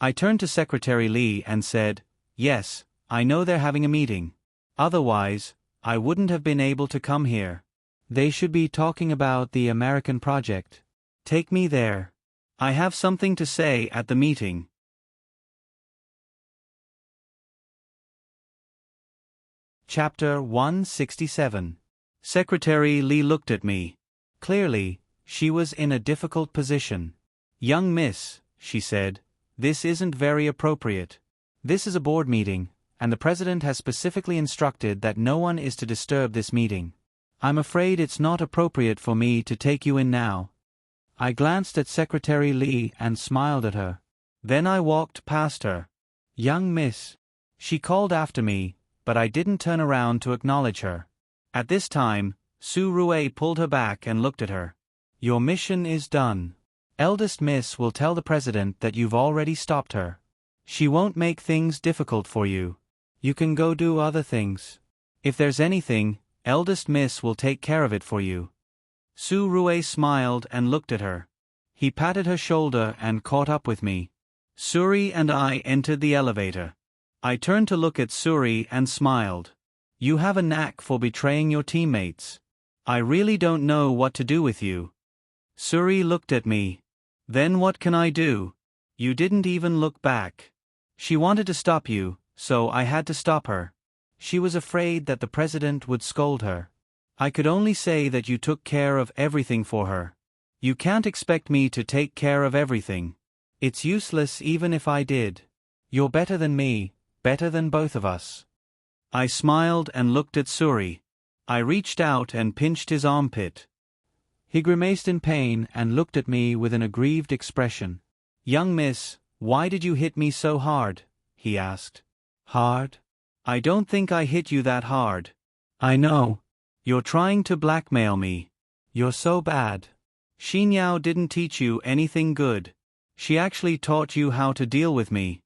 I turned to Secretary Lee and said, "Yes, I know they're having a meeting. Otherwise, I wouldn't have been able to come here. They should be talking about the American project. Take me there. I have something to say at the meeting." Chapter 167. Secretary Lee looked at me. Clearly, she was in a difficult position. "Young miss," she said, "this isn't very appropriate. This is a board meeting, and the president has specifically instructed that no one is to disturb this meeting. I'm afraid it's not appropriate for me to take you in now." I glanced at Secretary Lee and smiled at her. Then I walked past her. "Young miss," she called after me, but I didn't turn around to acknowledge her. At this time, Su Rue pulled her back and looked at her. "Your mission is done. Eldest miss will tell the president that you've already stopped her. She won't make things difficult for you. You can go do other things. If there's anything, eldest miss will take care of it for you." Su Rue smiled and looked at her. He patted her shoulder and caught up with me. Suri and I entered the elevator. I turned to look at Suri and smiled. "You have a knack for betraying your teammates. I really don't know what to do with you." Suri looked at me. "Then what can I do? You didn't even look back." "She wanted to stop you, so I had to stop her. She was afraid that the president would scold her. I could only say that you took care of everything for her. You can't expect me to take care of everything. It's useless even if I did. You're better than me, better than both of us." I smiled and looked at Suri. I reached out and pinched his armpit. He grimaced in pain and looked at me with an aggrieved expression. "Young miss, why did you hit me so hard?" he asked. "Hard? I don't think I hit you that hard." "I know. You're trying to blackmail me. You're so bad. Xinyao didn't teach you anything good. She actually taught you how to deal with me."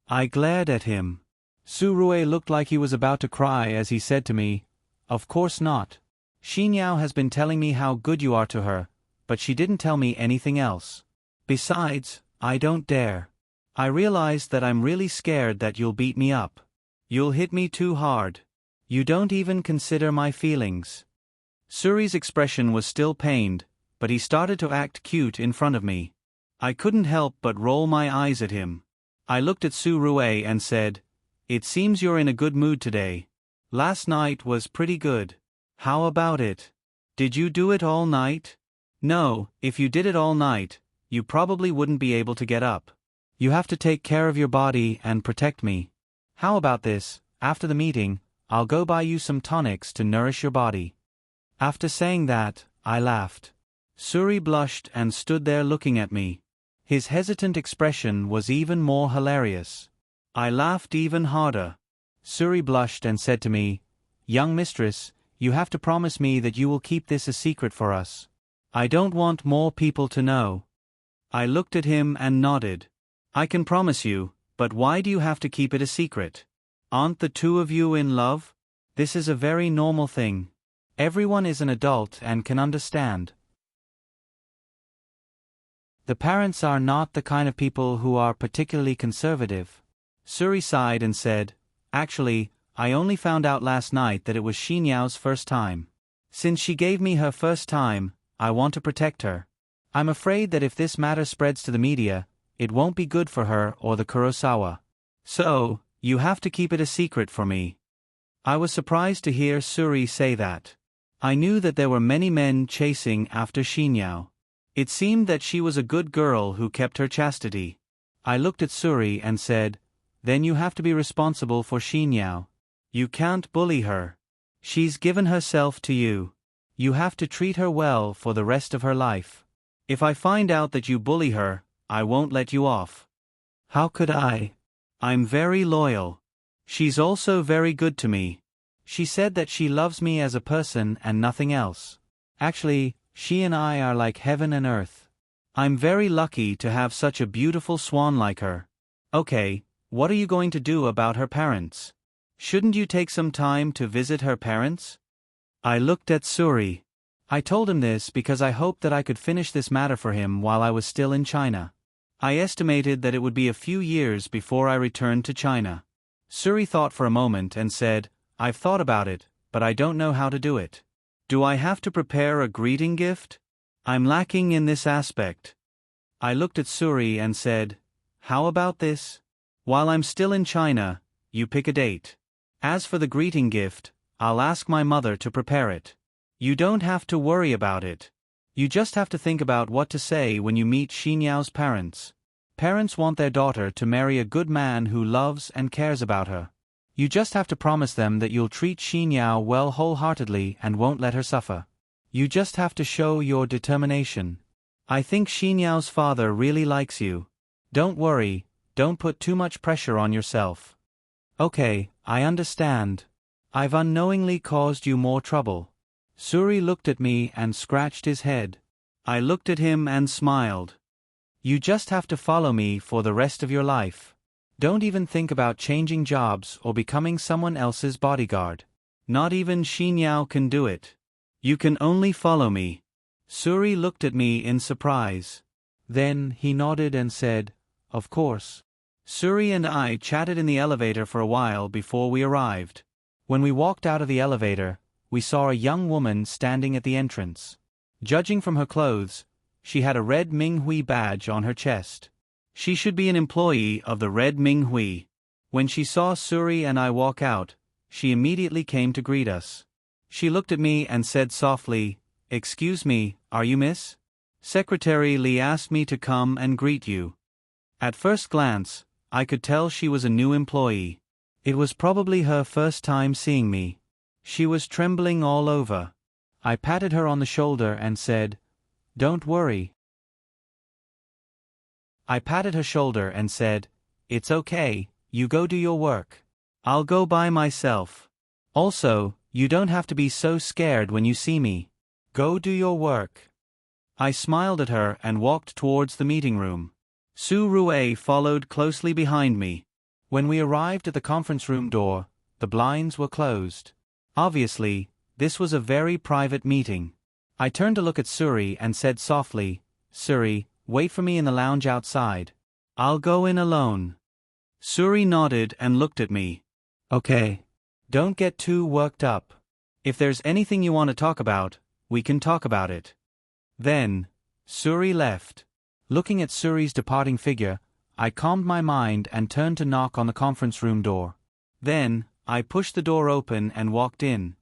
I glared at him. Su Rue looked like he was about to cry as he said to me, "Of course not. Xinyao has been telling me how good you are to her, but she didn't tell me anything else. Besides, I don't dare. I realize that I'm really scared that you'll beat me up. You'll hit me too hard. You don't even consider my feelings." Suri's expression was still pained, but he started to act cute in front of me. I couldn't help but roll my eyes at him. I looked at Su Rue and said, "It seems you're in a good mood today. Last night was pretty good. How about it? Did you do it all night?" "No, if you did it all night, you probably wouldn't be able to get up. You have to take care of your body and protect me. How about this, after the meeting, I'll go buy you some tonics to nourish your body." After saying that, I laughed. Suri blushed and stood there looking at me. His hesitant expression was even more hilarious. I laughed even harder. Suri blushed and said to me, "Young mistress, you have to promise me that you will keep this a secret for us. I don't want more people to know." I looked at him and nodded. "I can promise you, but why do you have to keep it a secret? Aren't the two of you in love? This is a very normal thing. Everyone is an adult and can understand." The parents are not the kind of people who are particularly conservative. Suri sighed and said, "Actually, I only found out last night that it was Xinyao's first time. Since she gave me her first time, I want to protect her. I'm afraid that if this matter spreads to the media, it won't be good for her or the Kurosawa. So, you have to keep it a secret for me." I was surprised to hear Suri say that. I knew that there were many men chasing after Xinyao. It seemed that she was a good girl who kept her chastity. I looked at Suri and said, "Then you have to be responsible for Xinyao. You can't bully her. She's given herself to you. You have to treat her well for the rest of her life. If I find out that you bully her, I won't let you off." "How could I? I'm very loyal. She's also very good to me. She said that she loves me as a person and nothing else. Actually, she and I are like heaven and earth. I'm very lucky to have such a beautiful swan like her." "Okay, what are you going to do about her parents? Shouldn't you take some time to visit her parents?" I looked at Suri. I told him this because I hoped that I could finish this matter for him while I was still in China. I estimated that it would be a few years before I returned to China. Suri thought for a moment and said, I've thought about it, but I don't know how to do it. Do I have to prepare a greeting gift? I'm lacking in this aspect. I looked at Suri and said, how about this? While I'm still in China, you pick a date. As for the greeting gift, I'll ask my mother to prepare it. You don't have to worry about it. You just have to think about what to say when you meet Xinyao's parents. Parents want their daughter to marry a good man who loves and cares about her. You just have to promise them that you'll treat Xinyao well wholeheartedly and won't let her suffer. You just have to show your determination. I think Xinyao's father really likes you. Don't worry, don't put too much pressure on yourself. Okay, I understand. I've unknowingly caused you more trouble. Suri looked at me and scratched his head. I looked at him and smiled. You just have to follow me for the rest of your life. Don't even think about changing jobs or becoming someone else's bodyguard. Not even Xinyao can do it. You can only follow me. Suri looked at me in surprise. Then he nodded and said, of course. Suri and I chatted in the elevator for a while before we arrived. When we walked out of the elevator, we saw a young woman standing at the entrance. Judging from her clothes, she had a red Minghui badge on her chest. She should be an employee of the red Minghui. When she saw Suri and I walk out, she immediately came to greet us. She looked at me and said softly, excuse me, are you Miss? Secretary Li asked me to come and greet you. At first glance, I could tell she was a new employee. It was probably her first time seeing me. She was trembling all over. I patted her on the shoulder and said, don't worry. I patted her shoulder and said, it's okay, you go do your work. I'll go by myself. Also, you don't have to be so scared when you see me. Go do your work. I smiled at her and walked towards the meeting room. Su Rue followed closely behind me. When we arrived at the conference room door, the blinds were closed. Obviously, this was a very private meeting. I turned to look at Suri and said softly, Suri, wait for me in the lounge outside. I'll go in alone. Suri nodded and looked at me. Okay. Don't get too worked up. If there's anything you want to talk about, we can talk about it. Then, Suri left. Looking at Suri's departing figure, I calmed my mind and turned to knock on the conference room door. Then, I pushed the door open and walked in.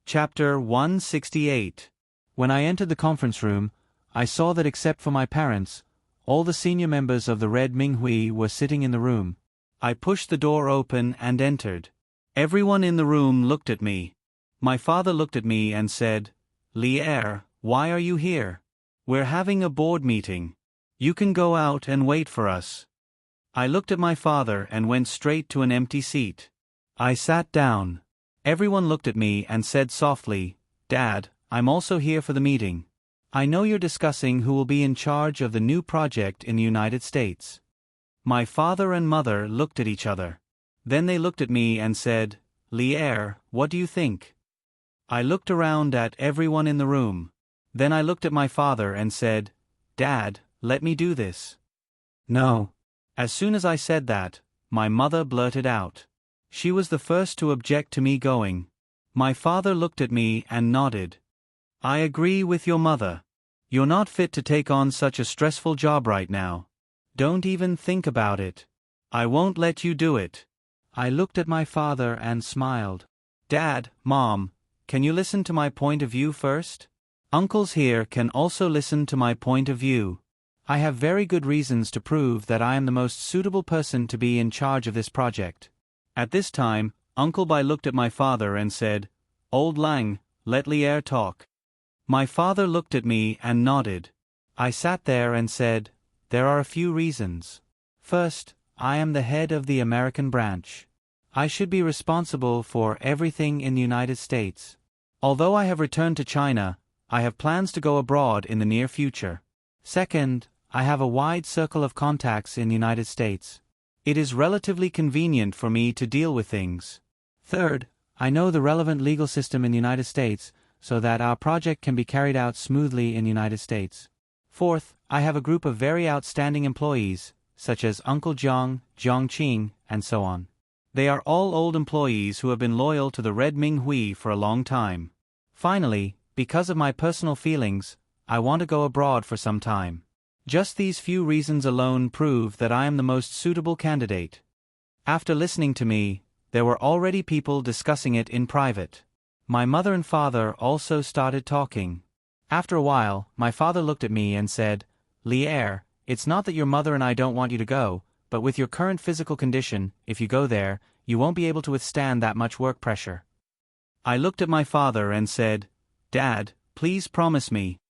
Chapter 168. When I entered the conference room, I saw that except for my parents, all the senior members of the Red Minghui were sitting in the room. I pushed the door open and entered. Everyone in the room looked at me. My father looked at me and said, Li Er, why are you here? We're having a board meeting. You can go out and wait for us. I looked at my father and went straight to an empty seat. I sat down. Everyone looked at me and said softly, Dad, I'm also here for the meeting. I know you're discussing who will be in charge of the new project in the United States. My father and mother looked at each other. Then they looked at me and said, Li Er, what do you think? I looked around at everyone in the room. Then I looked at my father and said, Dad, let me do this. No. As soon as I said that, my mother blurted out. She was the first to object to me going. My father looked at me and nodded. I agree with your mother. You're not fit to take on such a stressful job right now. Don't even think about it. I won't let you do it. I looked at my father and smiled. Dad, Mom, can you listen to my point of view first? Uncles here can also listen to my point of view. I have very good reasons to prove that I am the most suitable person to be in charge of this project. At this time, Uncle Bai looked at my father and said, Old Lang, let Li Er talk. My father looked at me and nodded. I sat there and said, there are a few reasons. First, I am the head of the American branch. I should be responsible for everything in the United States. Although I have returned to China, I have plans to go abroad in the near future. Second, I have a wide circle of contacts in the United States. It is relatively convenient for me to deal with things. Third, I know the relevant legal system in the United States, so that our project can be carried out smoothly in the United States. Fourth, I have a group of very outstanding employees, such as Uncle Jiang, Jiang Qing, and so on. They are all old employees who have been loyal to the Red Ming Hui for a long time. Finally, because of my personal feelings, I want to go abroad for some time. Just these few reasons alone prove that I am the most suitable candidate. After listening to me, there were already people discussing it in private. My mother and father also started talking. After a while, my father looked at me and said, "Lier, it's not that your mother and I don't want you to go, but with your current physical condition, if you go there, you won't be able to withstand that much work pressure." I looked at my father and said, "Dad, please promise me."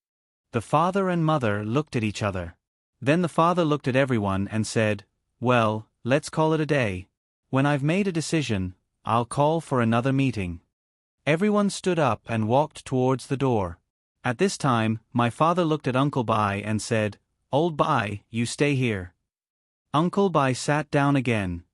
The father and mother looked at each other. Then the father looked at everyone and said, "Well, let's call it a day. When I've made a decision, I'll call for another meeting." Everyone stood up and walked towards the door. At this time, my father looked at Uncle Bai and said, "Old Bai, you stay here." Uncle Bai sat down again.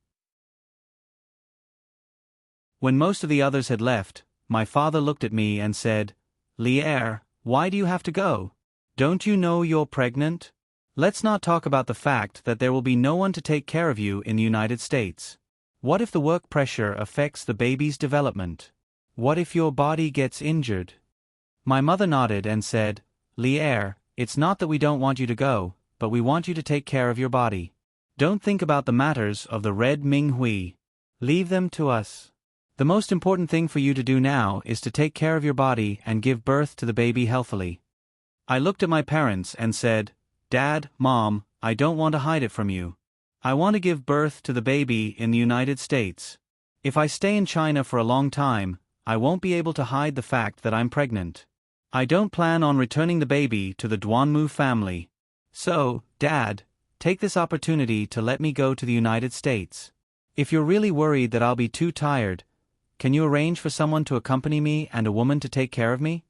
When most of the others had left, my father looked at me and said, "Lier, why do you have to go? Don't you know you're pregnant? Let's not talk about the fact that there will be no one to take care of you in the United States. What if the work pressure affects the baby's development? What if your body gets injured?" My mother nodded and said, "Lier, it's not that we don't want you to go, but we want you to take care of your body. Don't think about the matters of the Red Ming Hui. Leave them to us. The most important thing for you to do now is to take care of your body and give birth to the baby healthily." I looked at my parents and said, "Dad, Mom, I don't want to hide it from you. I want to give birth to the baby in the United States. If I stay in China for a long time, I won't be able to hide the fact that I'm pregnant. I don't plan on returning the baby to the Duanmu family. So, Dad, take this opportunity to let me go to the United States. If you're really worried that I'll be too tired, can you arrange for someone to accompany me and a woman to take care of me?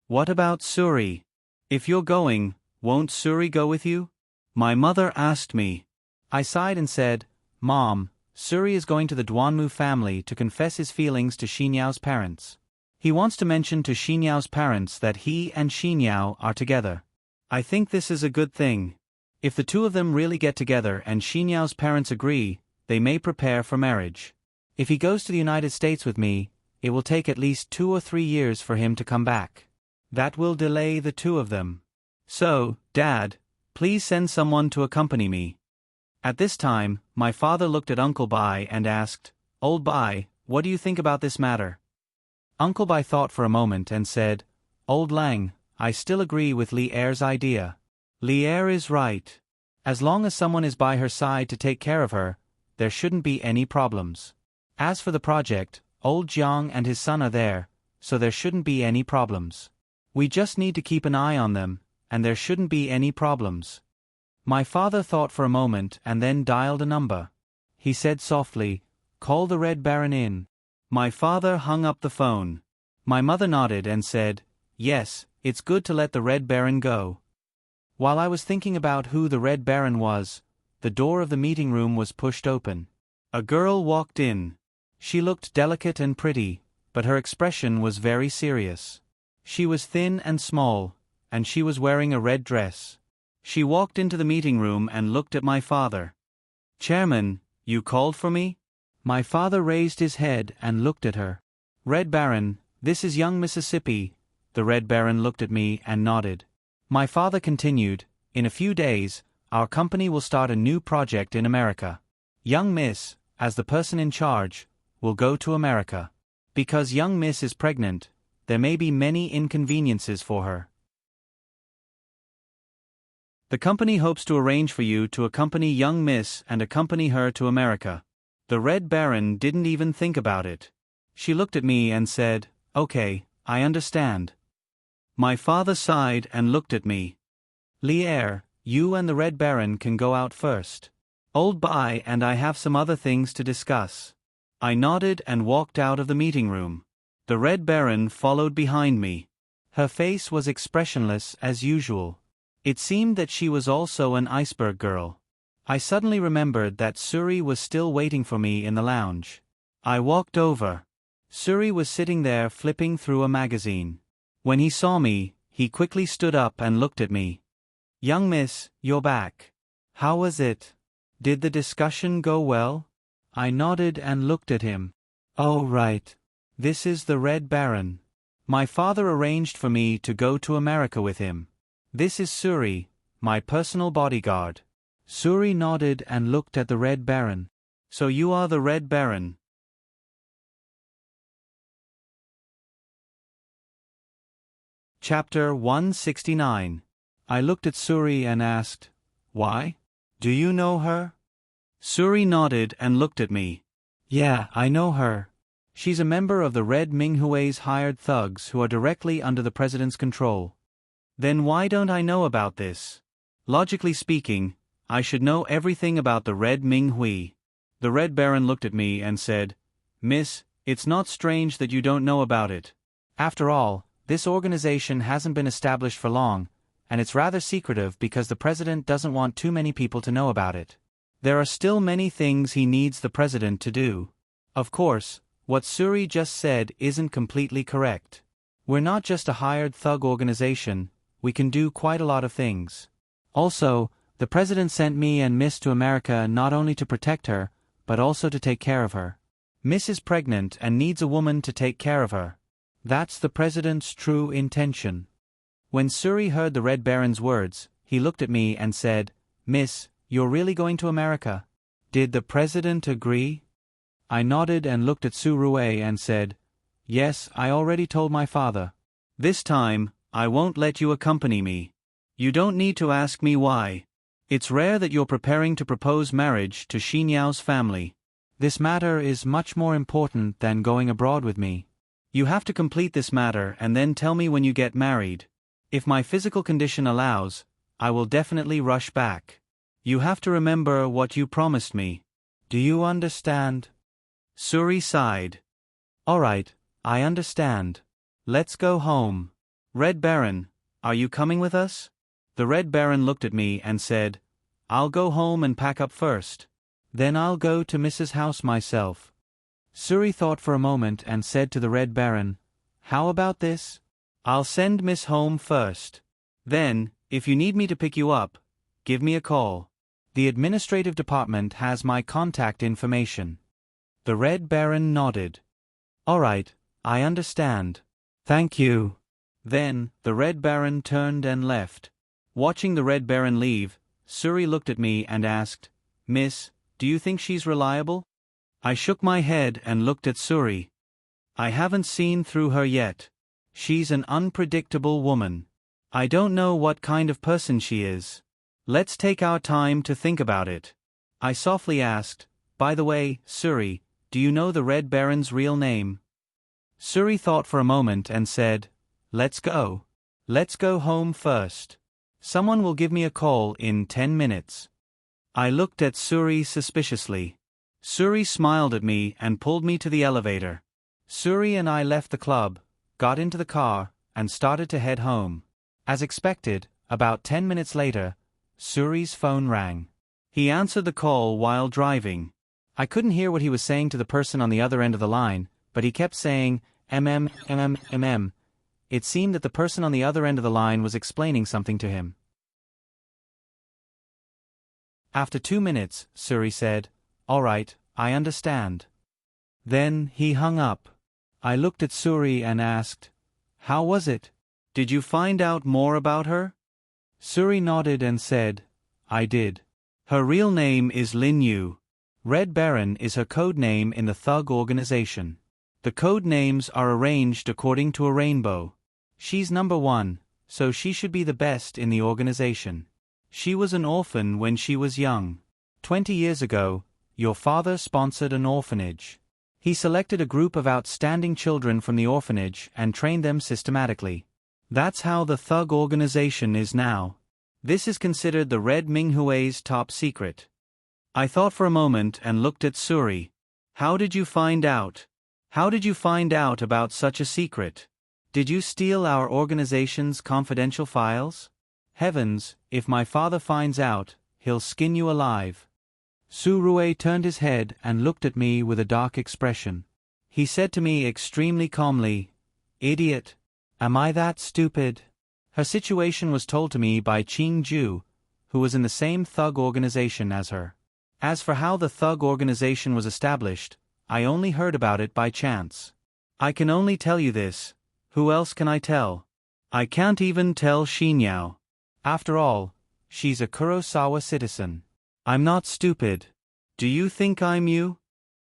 What about Suri? If you're going, won't Suri go with you?" My mother asked me. I sighed and said, "Mom, Suri is going to the Duanmu family to confess his feelings to Xinyao's parents. He wants to mention to Xinyao's parents that he and Xinyao are together. I think this is a good thing. If the two of them really get together and Xinyao's parents agree, they may prepare for marriage. If he goes to the United States with me, it will take at least 2 or 3 years for him to come back. That will delay the two of them. So, Dad, please send someone to accompany me." At this time, my father looked at Uncle Bai and asked, "Old Bai, what do you think about this matter?" Uncle Bai thought for a moment and said, "Old Lang, I still agree with Lier's idea. Lier is right. As long as someone is by her side to take care of her, there shouldn't be any problems. As for the project, old Jiang and his son are there, so there shouldn't be any problems. We just need to keep an eye on them, and there shouldn't be any problems." My father thought for a moment and then dialed a number. He said softly, "Call the Red Baron in." My father hung up the phone. My mother nodded and said, "Yes, it's good to let the Red Baron go." While I was thinking about who the Red Baron was, the door of the meeting room was pushed open. A girl walked in. She looked delicate and pretty, but her expression was very serious. She was thin and small, and she was wearing a red dress. She walked into the meeting room and looked at my father. "Chairman, you called for me?" My father raised his head and looked at her. "Red Baron, this is young Mississippi." The Red Baron looked at me and nodded. My father continued, "In a few days, our company will start a new project in America. Young Miss, as the person in charge, will go to America. Because young Miss is pregnant, there may be many inconveniences for her. The company hopes to arrange for you to accompany young Miss and accompany her to America." The Red Baron didn't even think about it. She looked at me and said, "Okay, I understand." My father sighed and looked at me. "Lier, you and the Red Baron can go out first. Old Bai and I have some other things to discuss." I nodded and walked out of the meeting room. The Red Baron followed behind me. Her face was expressionless as usual. It seemed that she was also an iceberg girl. I suddenly remembered that Suri was still waiting for me in the lounge. I walked over. Suri was sitting there flipping through a magazine. When he saw me, he quickly stood up and looked at me. "Young miss, you're back. How was it? Did the discussion go well?" I nodded and looked at him. "Oh, right. This is the Red Baron. My father arranged for me to go to America with him. This is Suri, my personal bodyguard." Suri nodded and looked at the Red Baron. "So you are the Red Baron." Chapter 169. I looked at Suri and asked, "Why? Do you know her?" Suri nodded and looked at me. "Yeah, I know her. She's a member of the Red Minghue's hired thugs who are directly under the president's control." "Then why don't I know about this? Logically speaking, I should know everything about the Red Minghui." The Red Baron looked at me and said, "Miss, it's not strange that you don't know about it. After all, this organization hasn't been established for long, and it's rather secretive because the president doesn't want too many people to know about it. There are still many things he needs the president to do. Of course, what Suri just said isn't completely correct. We're not just a hired thug organization, we can do quite a lot of things. Also, the president sent me and Miss to America not only to protect her, but also to take care of her. Miss is pregnant and needs a woman to take care of her. That's the president's true intention." When Suri heard the Red Baron's words, he looked at me and said, "Miss, you're really going to America? Did the president agree?" I nodded and looked at Surue and said, "Yes, I already told my father. This time, I won't let you accompany me. You don't need to ask me why. It's rare that you're preparing to propose marriage to Xinyao's family. This matter is much more important than going abroad with me. You have to complete this matter and then tell me when you get married. If my physical condition allows, I will definitely rush back. You have to remember what you promised me. Do you understand?" Suri sighed. "All right, I understand. Let's go home." "Red Baron, are you coming with us?" The Red Baron looked at me and said, "I'll go home and pack up first. Then I'll go to Mrs. House myself." Suri thought for a moment and said to the Red Baron, "How about this? I'll send Miss home first. Then, if you need me to pick you up, give me a call. The administrative department has my contact information." The Red Baron nodded. "All right, I understand. Thank you." Then, the Red Baron turned and left. Watching the Red Baron leave, Suri looked at me and asked, "Miss, do you think she's reliable?" I shook my head and looked at Suri. "I haven't seen through her yet. She's an unpredictable woman. I don't know what kind of person she is. Let's take our time to think about it." I softly asked, "By the way, Suri, do you know the Red Baron's real name?" Suri thought for a moment and said, "Let's go. Let's go home first. Someone will give me a call in 10 minutes. I looked at Suri suspiciously. Suri smiled at me and pulled me to the elevator. Suri and I left the club, got into the car, and started to head home. As expected, about 10 minutes later, Suri's phone rang. He answered the call while driving. I couldn't hear what he was saying to the person on the other end of the line, but he kept saying, "Mm. It seemed that the person on the other end of the line was explaining something to him. After 2 minutes, Suri said, "All right, I understand." Then he hung up. I looked at Suri and asked, "How was it? Did you find out more about her?" Suri nodded and said, "I did. Her real name is Lin Yu. Red Baron is her code name in the thug organization. The code names are arranged according to a rainbow. She's number 1, so she should be the best in the organization. She was an orphan when she was young. 20 years ago, your father sponsored an orphanage. He selected a group of outstanding children from the orphanage and trained them systematically. That's how the thug organization is now. This is considered the Red Minghue's top secret." I thought for a moment and looked at Suri. "How did you find out? How did you find out about such a secret? Did you steal our organization's confidential files? Heavens, if my father finds out, he'll skin you alive." Surue turned his head and looked at me with a dark expression. He said to me extremely calmly, "Idiot. Am I that stupid? Her situation was told to me by Ching Ju, who was in the same thug organization as her. As for how the thug organization was established, I only heard about it by chance. I can only tell you this. Who else can I tell? I can't even tell Shinyao. After all, she's a Kurosawa citizen. I'm not stupid. Do you think I'm you?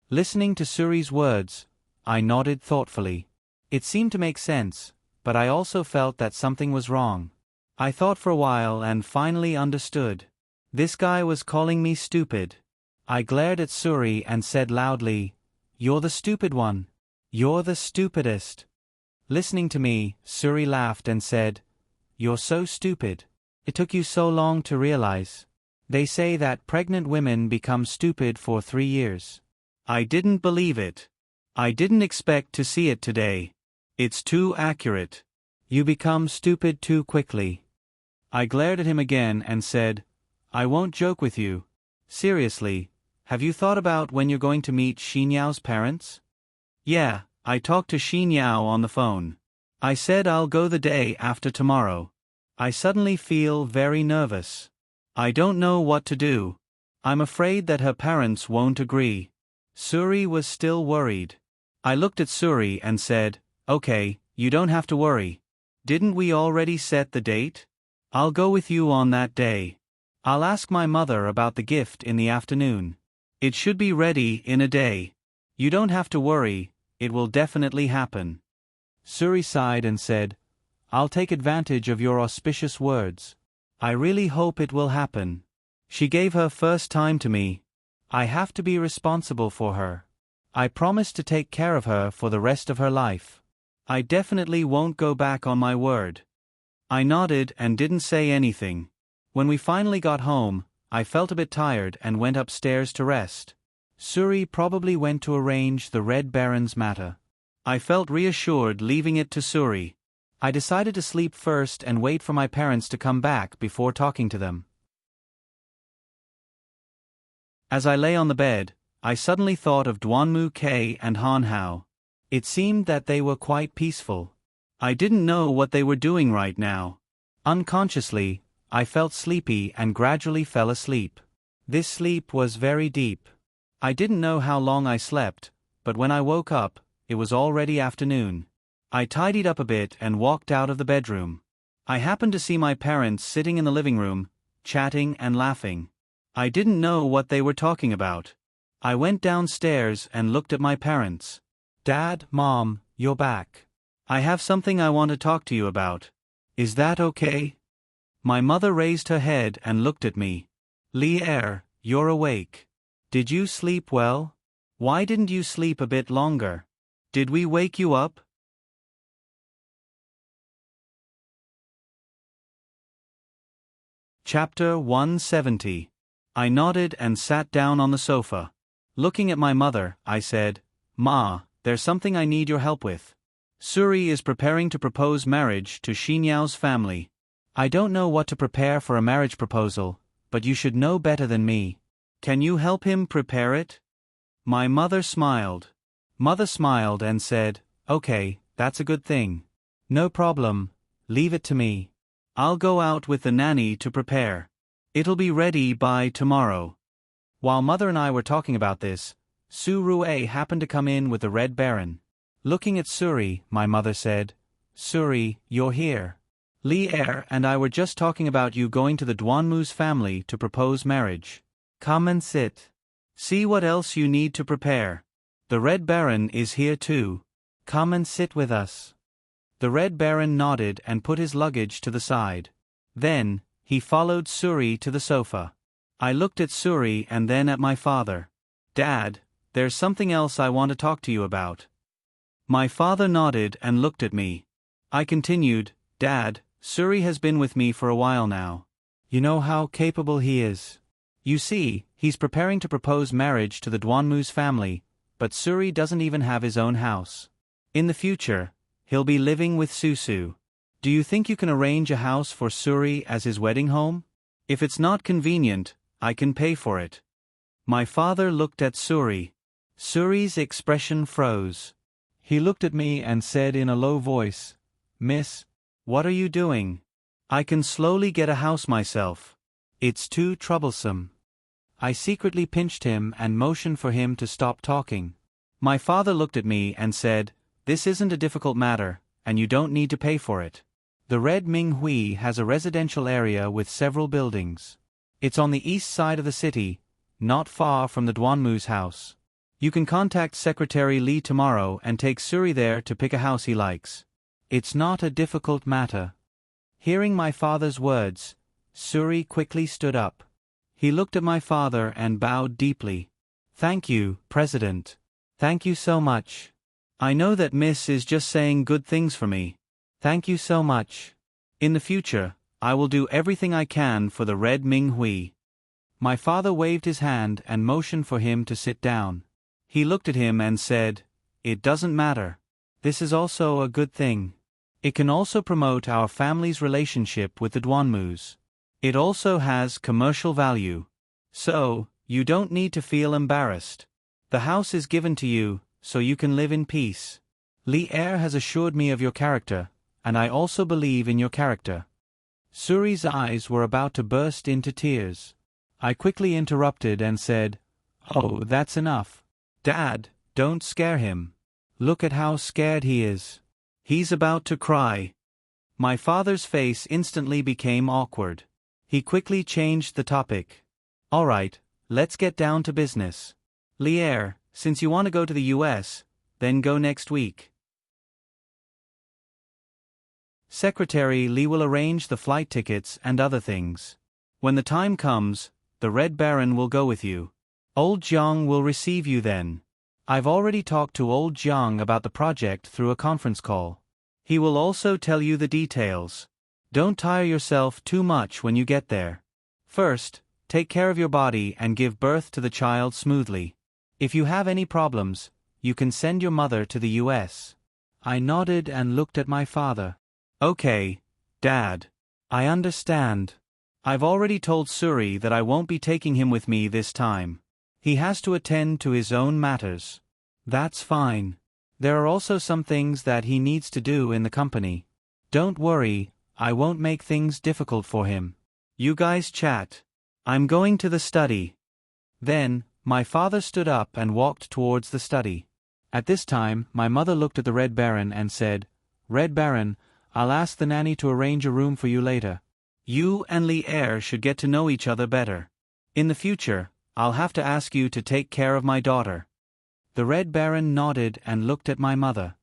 Listening to Suri's words, I nodded thoughtfully. It seemed to make sense, but I also felt that something was wrong. I thought for a while and finally understood. This guy was calling me stupid. I glared at Suri and said loudly, "You're the stupid one. You're the stupidest." Listening to me, Suri laughed and said, "You're so stupid. It took you so long to realize. They say that pregnant women become stupid for 3 years. I didn't believe it. I didn't expect to see it today. It's too accurate. You become stupid too quickly." I glared at him again and said, "I won't joke with you. Seriously, have you thought about when you're going to meet Xinyao's parents?" "Yeah, I talked to Xinyao on the phone. I said I'll go the day after tomorrow. I suddenly feel very nervous. I don't know what to do. I'm afraid that her parents won't agree." Suri was still worried. I looked at Suri and said, "Okay, you don't have to worry. Didn't we already set the date? I'll go with you on that day. I'll ask my mother about the gift in the afternoon. It should be ready in a day. You don't have to worry, it will definitely happen." Suri sighed and said, "I'll take advantage of your auspicious words. I really hope it will happen. She gave her first time to me. I have to be responsible for her. I promise to take care of her for the rest of her life. I definitely won't go back on my word." I nodded and didn't say anything. When we finally got home, I felt a bit tired and went upstairs to rest. Suri probably went to arrange the Red Baron's matter. I felt reassured leaving it to Suri. I decided to sleep first and wait for my parents to come back before talking to them. As I lay on the bed, I suddenly thought of Duanmu Kei and Han Hao. It seemed that they were quite peaceful. I didn't know what they were doing right now. Unconsciously, I felt sleepy and gradually fell asleep. This sleep was very deep. I didn't know how long I slept, but when I woke up, it was already afternoon. I tidied up a bit and walked out of the bedroom. I happened to see my parents sitting in the living room, chatting and laughing. I didn't know what they were talking about. I went downstairs and looked at my parents. "Dad, Mom, you're back. I have something I want to talk to you about. Is that okay?" My mother raised her head and looked at me. "Li-er, you're awake. Did you sleep well? Why didn't you sleep a bit longer? Did we wake you up?" Chapter 170. I nodded and sat down on the sofa. Looking at my mother, I said, "Ma, there's something I need your help with. Suri is preparing to propose marriage to Xinyao's family. I don't know what to prepare for a marriage proposal, but you should know better than me. Can you help him prepare it?" My mother smiled. Mother smiled and said, "Okay, that's a good thing. No problem, leave it to me. I'll go out with the nanny to prepare. It'll be ready by tomorrow." While Mother and I were talking about this, Su Rue happened to come in with the Red Baron. Looking at Suri, my mother said, "Suri, you're here. Li-er and I were just talking about you going to the Duanmu's family to propose marriage. Come and sit. See what else you need to prepare. The Red Baron is here too. Come and sit with us." The Red Baron nodded and put his luggage to the side. Then, he followed Suri to the sofa. I looked at Suri and then at my father. "Dad, there's something else I want to talk to you about." My father nodded and looked at me. I continued, "Dad, Suri has been with me for a while now. You know how capable he is. You see, he's preparing to propose marriage to the Duanmu's family, but Suri doesn't even have his own house. In the future, he'll be living with Susu. Do you think you can arrange a house for Suri as his wedding home? If it's not convenient, I can pay for it." My father looked at Suri. Suri's expression froze. He looked at me and said in a low voice, Miss, what are you doing? I can slowly get a house myself. It's too troublesome. I secretly pinched him and motioned for him to stop talking. My father looked at me and said, "This isn't a difficult matter, and you don't need to pay for it. The Red Ming Hui has a residential area with several buildings. It's on the east side of the city, not far from the Duanmu's house. You can contact Secretary Li tomorrow and take Suri there to pick a house he likes. It's not a difficult matter." Hearing my father's words, Suri quickly stood up. He looked at my father and bowed deeply. "Thank you, President. Thank you so much. I know that Miss is just saying good things for me. Thank you so much. In the future, I will do everything I can for the Red Ming Hui." My father waved his hand and motioned for him to sit down. He looked at him and said, "It doesn't matter. This is also a good thing. It can also promote our family's relationship with the Duanmus. It also has commercial value. So, you don't need to feel embarrassed. The house is given to you, so you can live in peace. Li Er has assured me of your character, and I also believe in your character." Suri's eyes were about to burst into tears. I quickly interrupted and said, "Oh, that's enough. Dad, don't scare him. Look at how scared he is. He's about to cry." My father's face instantly became awkward. He quickly changed the topic. "All right, let's get down to business. Li Er, since you want to go to the US, then go next week. Secretary Li will arrange the flight tickets and other things. When the time comes, the Red Baron will go with you. Old Jiang will receive you then. I've already talked to Old Jiang about the project through a conference call. He will also tell you the details. Don't tire yourself too much when you get there. First, take care of your body and give birth to the child smoothly. If you have any problems, you can send your mother to the US." I nodded and looked at my father. "Okay, Dad. I understand. I've already told Suri that I won't be taking him with me this time. He has to attend to his own matters." "That's fine. There are also some things that he needs to do in the company. Don't worry, I won't make things difficult for him. You guys chat. I'm going to the study." Then, my father stood up and walked towards the study. At this time, my mother looked at the Red Baron and said, "Red Baron, I'll ask the nanny to arrange a room for you later. You and Li Er should get to know each other better. In the future, I'll have to ask you to take care of my daughter." The Red Baron nodded and looked at my mother.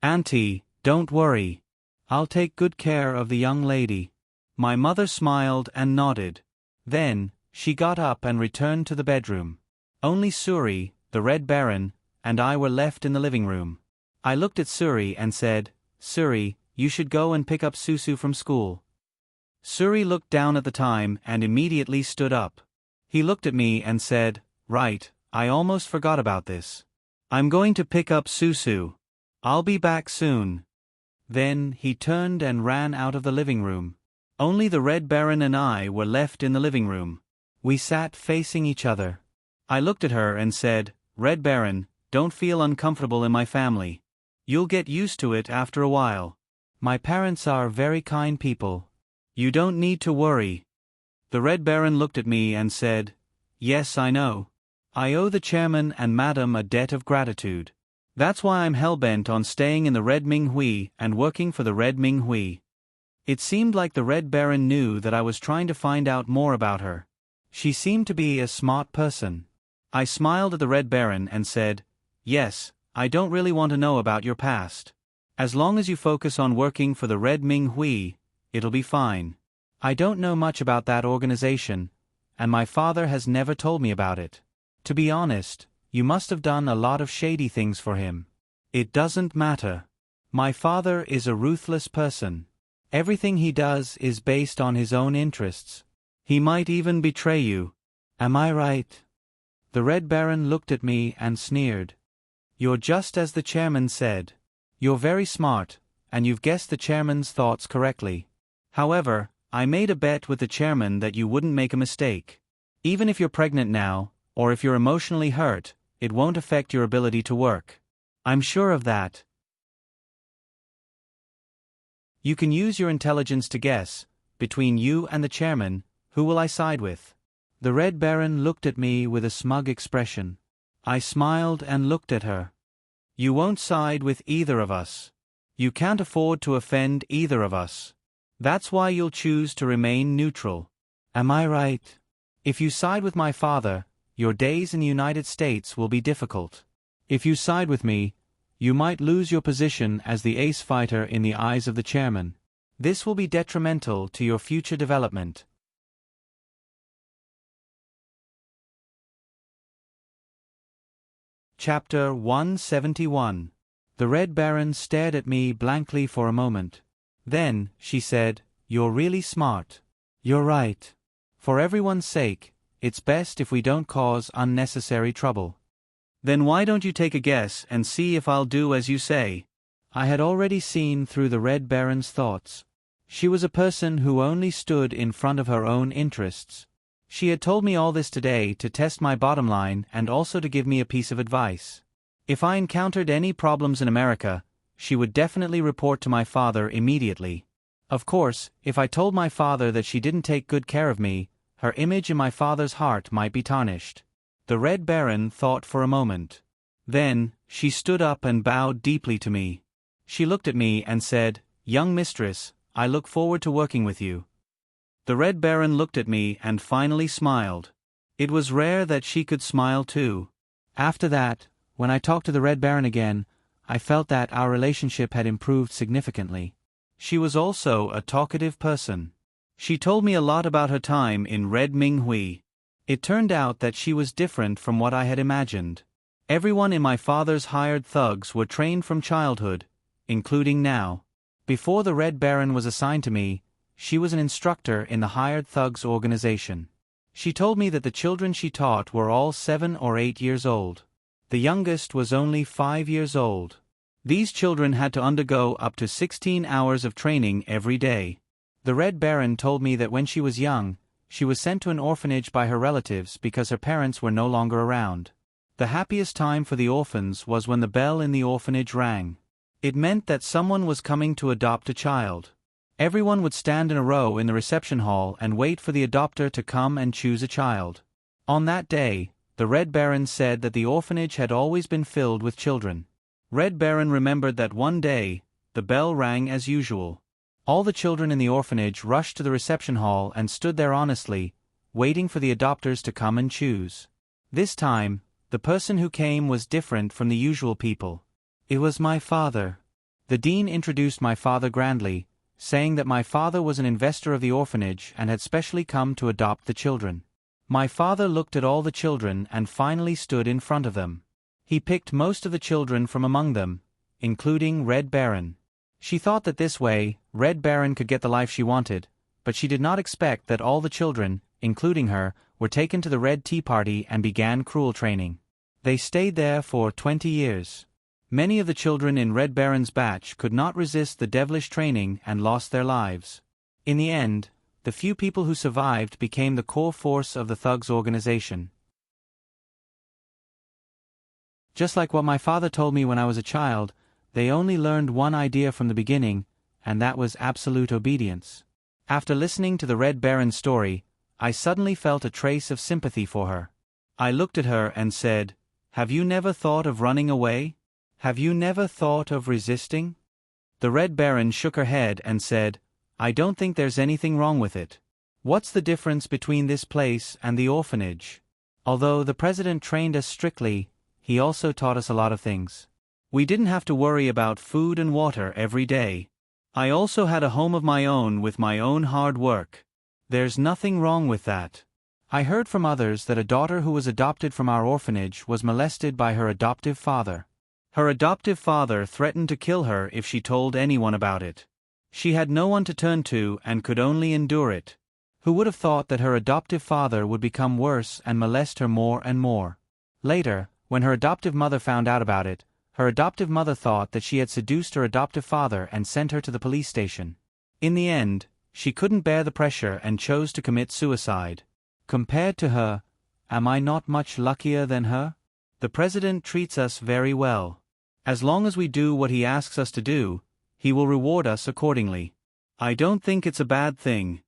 "Auntie, don't worry. I'll take good care of the young lady." My mother smiled and nodded. Then, she got up and returned to the bedroom. Only Suri, the Red Baron, and I were left in the living room. I looked at Suri and said, "Suri, you should go and pick up Susu from school." Suri looked down at the time and immediately stood up. He looked at me and said, "Right, I almost forgot about this. I'm going to pick up Susu. I'll be back soon." Then he turned and ran out of the living room. Only the Red Baron and I were left in the living room. We sat facing each other. I looked at her and said, "Red Baron, don't feel uncomfortable in my family. You'll get used to it after a while. My parents are very kind people. You don't need to worry." The Red Baron looked at me and said, "Yes, I know. I owe the chairman and madam a debt of gratitude. That's why I'm hell-bent on staying in the Red Ming Hui and working for the Red Ming Hui." It seemed like the Red Baron knew that I was trying to find out more about her. She seemed to be a smart person. I smiled at the Red Baron and said, "Yes, I don't really want to know about your past. As long as you focus on working for the Red Ming Hui, it'll be fine. I don't know much about that organization, and my father has never told me about it. To be honest, you must have done a lot of shady things for him. It doesn't matter. My father is a ruthless person. Everything he does is based on his own interests. He might even betray you. Am I right?" The Red Baron looked at me and sneered. "You're just as the chairman said. You're very smart, and you've guessed the chairman's thoughts correctly. However, I made a bet with the chairman that you wouldn't make a mistake. Even if you're pregnant now, or if you're emotionally hurt, it won't affect your ability to work. I'm sure of that." You can use your intelligence to guess, between you and the chairman, who will I side with? The Red Baron looked at me with a smug expression. I smiled and looked at her. You won't side with either of us. You can't afford to offend either of us. That's why you'll choose to remain neutral. Am I right? If you side with my father, your days in the United States will be difficult. If you side with me, you might lose your position as the ace fighter in the eyes of the chairman. This will be detrimental to your future development. Chapter 171. The Red Baron stared at me blankly for a moment. Then, she said, "You're really smart. You're right. For everyone's sake, it's best if we don't cause unnecessary trouble." "Then why don't you take a guess and see if I'll do as you say?" I had already seen through the Red Baron's thoughts. She was a person who only stood in front of her own interests. She had told me all this today to test my bottom line and also to give me a piece of advice. If I encountered any problems in America, she would definitely report to my father immediately. Of course, if I told my father that she didn't take good care of me, her image in my father's heart might be tarnished. The Red Baron thought for a moment. Then, she stood up and bowed deeply to me. She looked at me and said, "Young mistress, I look forward to working with you." The Red Baron looked at me and finally smiled. It was rare that she could smile too. After that, when I talked to the Red Baron again, I felt that our relationship had improved significantly. She was also a talkative person. She told me a lot about her time in Red Minghui. It turned out that she was different from what I had imagined. Everyone in my father's hired thugs were trained from childhood, including now. Before the Red Baron was assigned to me, she was an instructor in the hired thugs organization. She told me that the children she taught were all 7 or 8 years old. The youngest was only 5 years old. These children had to undergo up to 16 hours of training every day. The Red Baron told me that when she was young, she was sent to an orphanage by her relatives because her parents were no longer around. The happiest time for the orphans was when the bell in the orphanage rang. It meant that someone was coming to adopt a child. Everyone would stand in a row in the reception hall and wait for the adopter to come and choose a child. On that day, the Red Baron said that the orphanage had always been filled with children. Red Baron remembered that one day, the bell rang as usual. All the children in the orphanage rushed to the reception hall and stood there honestly, waiting for the adopters to come and choose. This time, the person who came was different from the usual people. It was my father. The dean introduced my father grandly, saying that my father was an investor of the orphanage and had specially come to adopt the children. My father looked at all the children and finally stood in front of them. He picked most of the children from among them, including Red Baron. She thought that this way, Red Baron could get the life she wanted, but she did not expect that all the children, including her, were taken to the Red Tea Party and began cruel training. They stayed there for 20 years. Many of the children in Red Baron's batch could not resist the devilish training and lost their lives. In the end, the few people who survived became the core force of the thugs organization. Just like what my father told me when I was a child, they only learned one idea from the beginning, and that was absolute obedience. After listening to the Red Baron's story, I suddenly felt a trace of sympathy for her. I looked at her and said, "Have you never thought of running away? Have you never thought of resisting?" The Red Baron shook her head and said, "I don't think there's anything wrong with it. What's the difference between this place and the orphanage? Although the president trained us strictly, he also taught us a lot of things. We didn't have to worry about food and water every day. I also had a home of my own with my own hard work. There's nothing wrong with that." I heard from others that a daughter who was adopted from our orphanage was molested by her adoptive father. Her adoptive father threatened to kill her if she told anyone about it. She had no one to turn to and could only endure it. Who would have thought that her adoptive father would become worse and molest her more and more? Later, when her adoptive mother found out about it, her adoptive mother thought that she had seduced her adoptive father and sent her to the police station. In the end, she couldn't bear the pressure and chose to commit suicide. Compared to her, am I not much luckier than her? The president treats us very well. As long as we do what he asks us to do, he will reward us accordingly. I don't think it's a bad thing.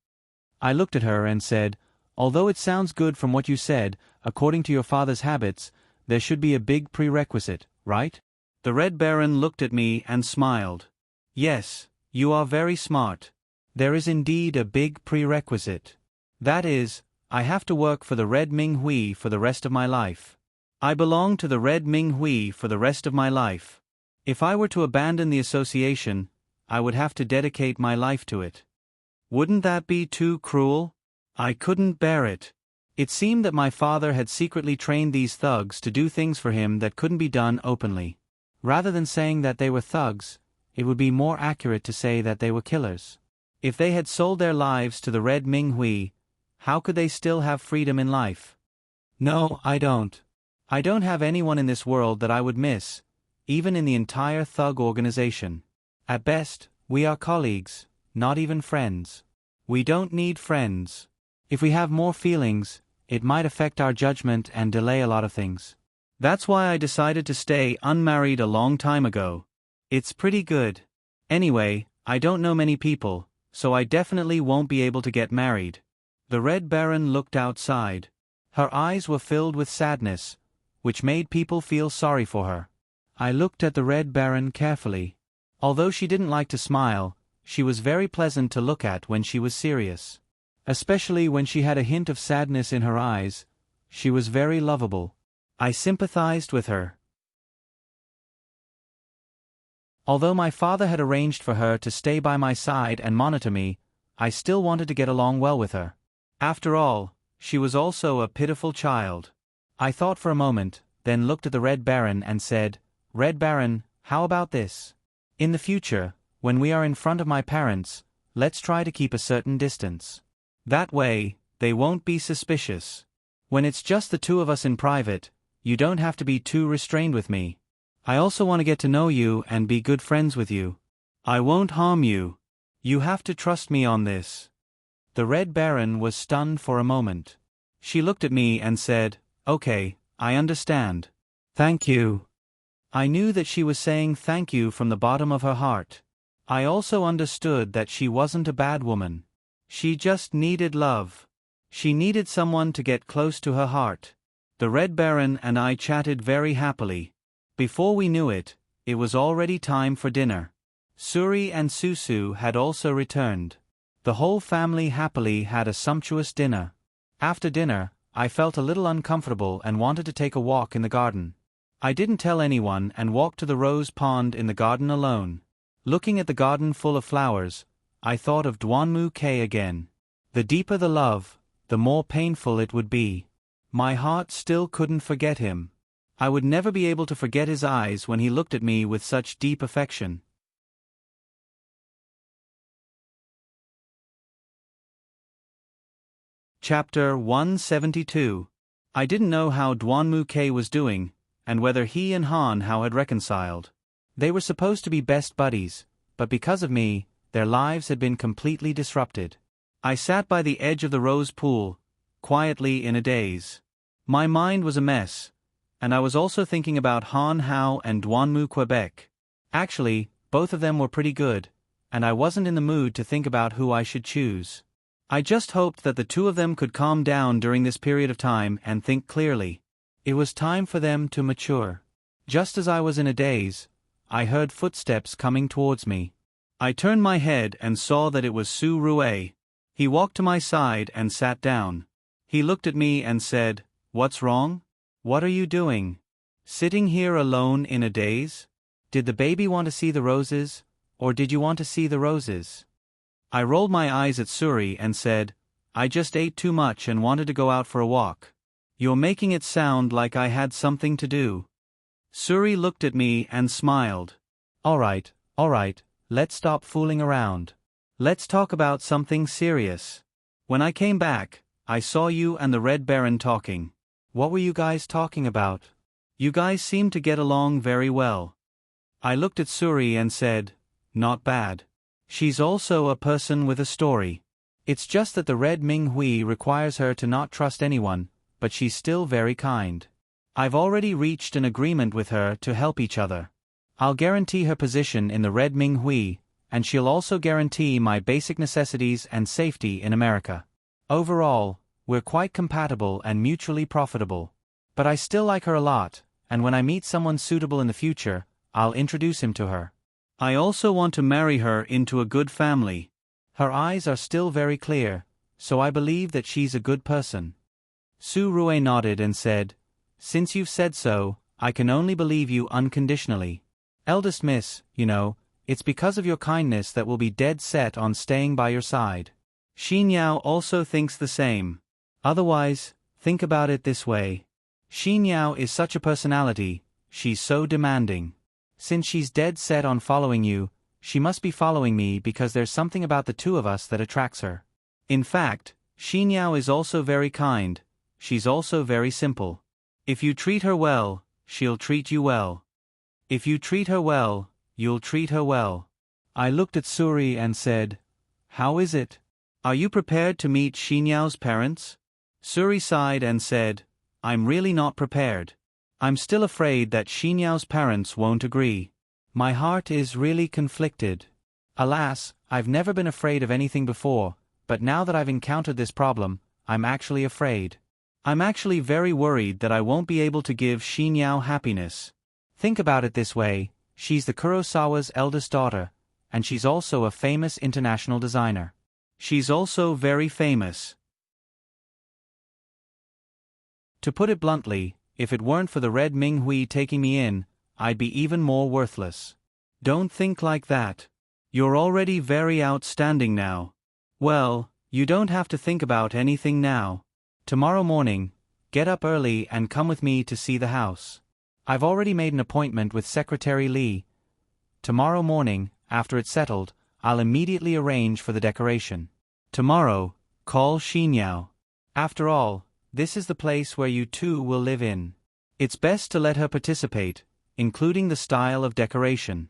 I looked at her and said, although it sounds good from what you said, according to your father's habits, there should be a big prerequisite, right? The Red Baron looked at me and smiled. Yes, you are very smart. There is indeed a big prerequisite. That is, I have to work for the Red Ming Hui for the rest of my life. I belong to the Red Ming Hui for the rest of my life. If I were to abandon the association, I would have to dedicate my life to it. Wouldn't that be too cruel? I couldn't bear it. It seemed that my father had secretly trained these thugs to do things for him that couldn't be done openly. Rather than saying that they were thugs, it would be more accurate to say that they were killers. If they had sold their lives to the Red Ming Hui, how could they still have freedom in life? No, I don't. I don't have anyone in this world that I would miss, even in the entire thug organization. At best, we are colleagues, not even friends. We don't need friends. If we have more feelings, it might affect our judgment and delay a lot of things. That's why I decided to stay unmarried a long time ago. It's pretty good. Anyway, I don't know many people, so I definitely won't be able to get married. The Red Baron looked outside. Her eyes were filled with sadness, which made people feel sorry for her. I looked at the Red Baron carefully. Although she didn't like to smile, she was very pleasant to look at when she was serious. Especially when she had a hint of sadness in her eyes, she was very lovable. I sympathized with her. Although my father had arranged for her to stay by my side and monitor me, I still wanted to get along well with her. After all, she was also a pitiful child. I thought for a moment, then looked at the Red Baron and said, Red Baron, how about this? In the future, when we are in front of my parents, let's try to keep a certain distance. That way, they won't be suspicious. When it's just the two of us in private, you don't have to be too restrained with me. I also want to get to know you and be good friends with you. I won't harm you. You have to trust me on this. The Red Baron was stunned for a moment. She looked at me and said, Okay, I understand. Thank you. I knew that she was saying thank you from the bottom of her heart. I also understood that she wasn't a bad woman. She just needed love. She needed someone to get close to her heart. The Red Baron and I chatted very happily. Before we knew it, it was already time for dinner. Suri and Susu had also returned. The whole family happily had a sumptuous dinner. After dinner, I felt a little uncomfortable and wanted to take a walk in the garden. I didn't tell anyone and walked to the rose pond in the garden alone. Looking at the garden full of flowers, I thought of Duanmu K again. The deeper the love, the more painful it would be. My heart still couldn't forget him. I would never be able to forget his eyes when he looked at me with such deep affection. Chapter 172. I didn't know how Duanmu K was doing, and whether he and Han Hao had reconciled. They were supposed to be best buddies, but because of me, their lives had been completely disrupted. I sat by the edge of the rose pool, quietly in a daze. My mind was a mess, and I was also thinking about Han Hao and Duanmu Quebec. Actually, both of them were pretty good, and I wasn't in the mood to think about who I should choose. I just hoped that the two of them could calm down during this period of time and think clearly. It was time for them to mature. Just as I was in a daze, I heard footsteps coming towards me. I turned my head and saw that it was Su Rue. He walked to my side and sat down. He looked at me and said, "What's wrong? What are you doing? Sitting here alone in a daze? Did the baby want to see the roses, or did you want to see the roses?" I rolled my eyes at Suri and said, "I just ate too much and wanted to go out for a walk." "You're making it sound like I had something to do." Suri looked at me and smiled. All right, let's stop fooling around. Let's talk about something serious. When I came back, I saw you and the Red Baron talking. What were you guys talking about? You guys seemed to get along very well." I looked at Suri and said, "Not bad. She's also a person with a story. It's just that the Red Ming Hui requires her to not trust anyone, but she's still very kind. I've already reached an agreement with her to help each other. I'll guarantee her position in the Red Ming Hui, and she'll also guarantee my basic necessities and safety in America. Overall, we're quite compatible and mutually profitable. But I still like her a lot, and when I meet someone suitable in the future, I'll introduce him to her. I also want to marry her into a good family. Her eyes are still very clear, so I believe that she's a good person. Su Rue nodded and said, "Since you've said so, I can only believe you unconditionally. Eldest miss, you know, it's because of your kindness that we'll be dead set on staying by your side." Xin Yao also thinks the same. Otherwise, think about it this way. Xin Yao is such a personality, she's so demanding. Since she's dead set on following you, she must be following me because there's something about the two of us that attracts her. In fact, Xin Yao is also very kind, she's also very simple. If you treat her well, she'll treat you well. If you treat her well, you'll treat her well. I looked at Suri and said, "How is it? Are you prepared to meet Xin Yao's parents?" Suri sighed and said, "I'm really not prepared. I'm still afraid that Xin Yao's parents won't agree. My heart is really conflicted. Alas, I've never been afraid of anything before, but now that I've encountered this problem, I'm actually afraid. I'm actually very worried that I won't be able to give Xin Yao happiness. Think about it this way, she's the Kurosawa's eldest daughter, and she's also a famous international designer. She's also very famous. To put it bluntly, if it weren't for the Red Ming Hui taking me in, I'd be even more worthless. Don't think like that. You're already very outstanding now. Well, you don't have to think about anything now. Tomorrow morning, get up early and come with me to see the house. I've already made an appointment with Secretary Li. Tomorrow morning, after it's settled, I'll immediately arrange for the decoration. Tomorrow, call Xin Yao. After all, this is the place where you two will live in. It's best to let her participate, including the style of decoration."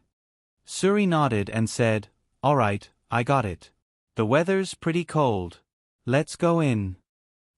Suri nodded and said, "All right, I got it. The weather's pretty cold. Let's go in."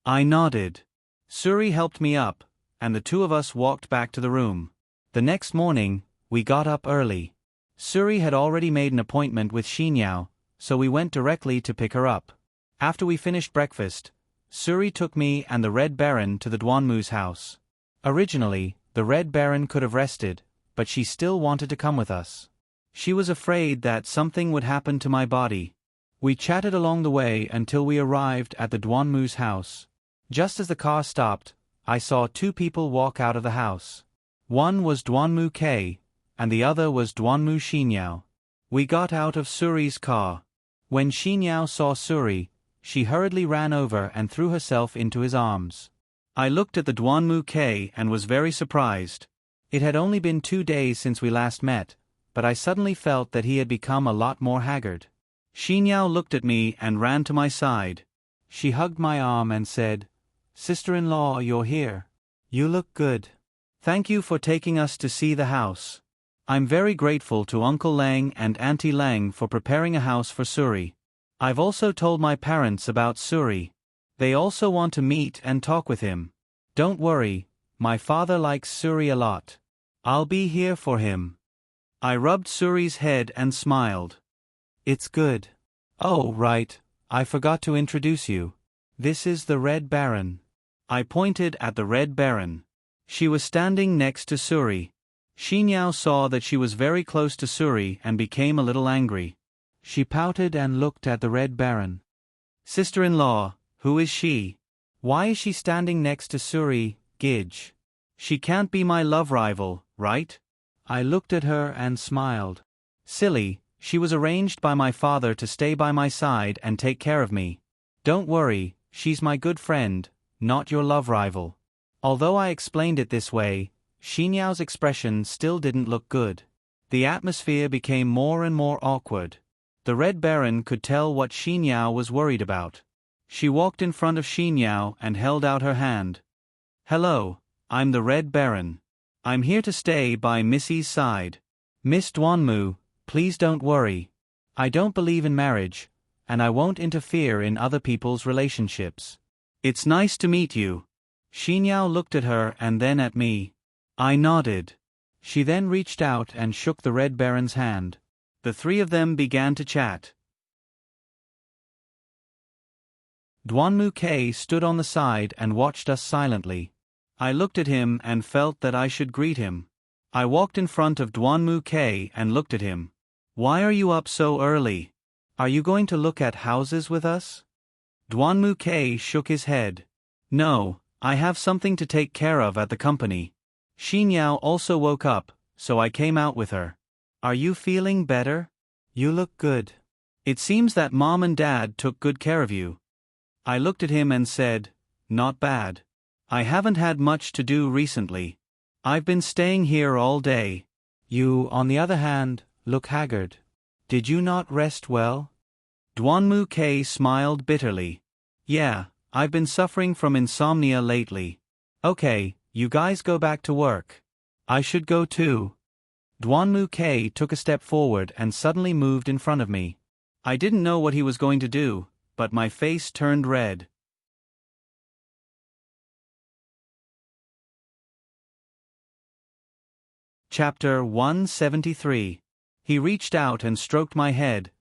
I nodded. Suri helped me up, and the two of us walked back to the room. The next morning, we got up early. Suri had already made an appointment with Xin Yao, so we went directly to pick her up. After we finished breakfast, Suri took me and the Red Baron to the Duanmu's house. Originally, the Red Baron could have rested, but she still wanted to come with us. She was afraid that something would happen to my body. We chatted along the way until we arrived at the Duanmu's house. Just as the car stopped, I saw two people walk out of the house. One was Duanmu K, and the other was Duanmu Xin Yao. We got out of Suri's car. When Xin Yao saw Suri, she hurriedly ran over and threw herself into his arms. I looked at the Duanmu K and was very surprised. It had only been 2 days since we last met, but I suddenly felt that he had become a lot more haggard. Xin Yao looked at me and ran to my side. She hugged my arm and said, "Sister-in-law, you're here. You look good. Thank you for taking us to see the house. I'm very grateful to Uncle Lang and Auntie Lang for preparing a house for Suri. I've also told my parents about Suri. They also want to meet and talk with him. Don't worry, my father likes Suri a lot. I'll be here for him." I rubbed Suri's head and smiled. "It's good. Oh, right, I forgot to introduce you. This is the Red Baron." I pointed at the Red Baron. She was standing next to Suri. Xin Yao saw that she was very close to Suri and became a little angry. She pouted and looked at the Red Baron. "Sister-in-law, who is she? Why is she standing next to Suri, Gidge? She can't be my love rival, right?" I looked at her and smiled. "Silly, she was arranged by my father to stay by my side and take care of me. Don't worry, she's my good friend, not your love rival." Although I explained it this way, Xin Yao's expression still didn't look good. The atmosphere became more and more awkward. The Red Baron could tell what Xin Yao was worried about. She walked in front of Xin Yao and held out her hand. "Hello, I'm the Red Baron. I'm here to stay by Missy's side. Miss Duanmu, please don't worry. I don't believe in marriage, and I won't interfere in other people's relationships. It's nice to meet you." Xin Yao looked at her and then at me. I nodded. She then reached out and shook the Red Baron's hand. The three of them began to chat. Duanmu-K stood on the side and watched us silently. I looked at him and felt that I should greet him. I walked in front of Duanmu-K and looked at him. Why are you up so early? Are you going to look at houses with us? Duanmu-K shook his head. No, I have something to take care of at the company. Xinyao also woke up, so I came out with her. Are you feeling better? You look good. It seems that Mom and Dad took good care of you. I looked at him and said, not bad. I haven't had much to do recently. I've been staying here all day. You, on the other hand, look haggard. Did you not rest well? Duanmu-K smiled bitterly. Yeah, I've been suffering from insomnia lately. Okay, you guys go back to work. I should go too. Duanmu-K took a step forward and suddenly moved in front of me. I didn't know what he was going to do, but my face turned red. Chapter 173. He reached out and stroked my head,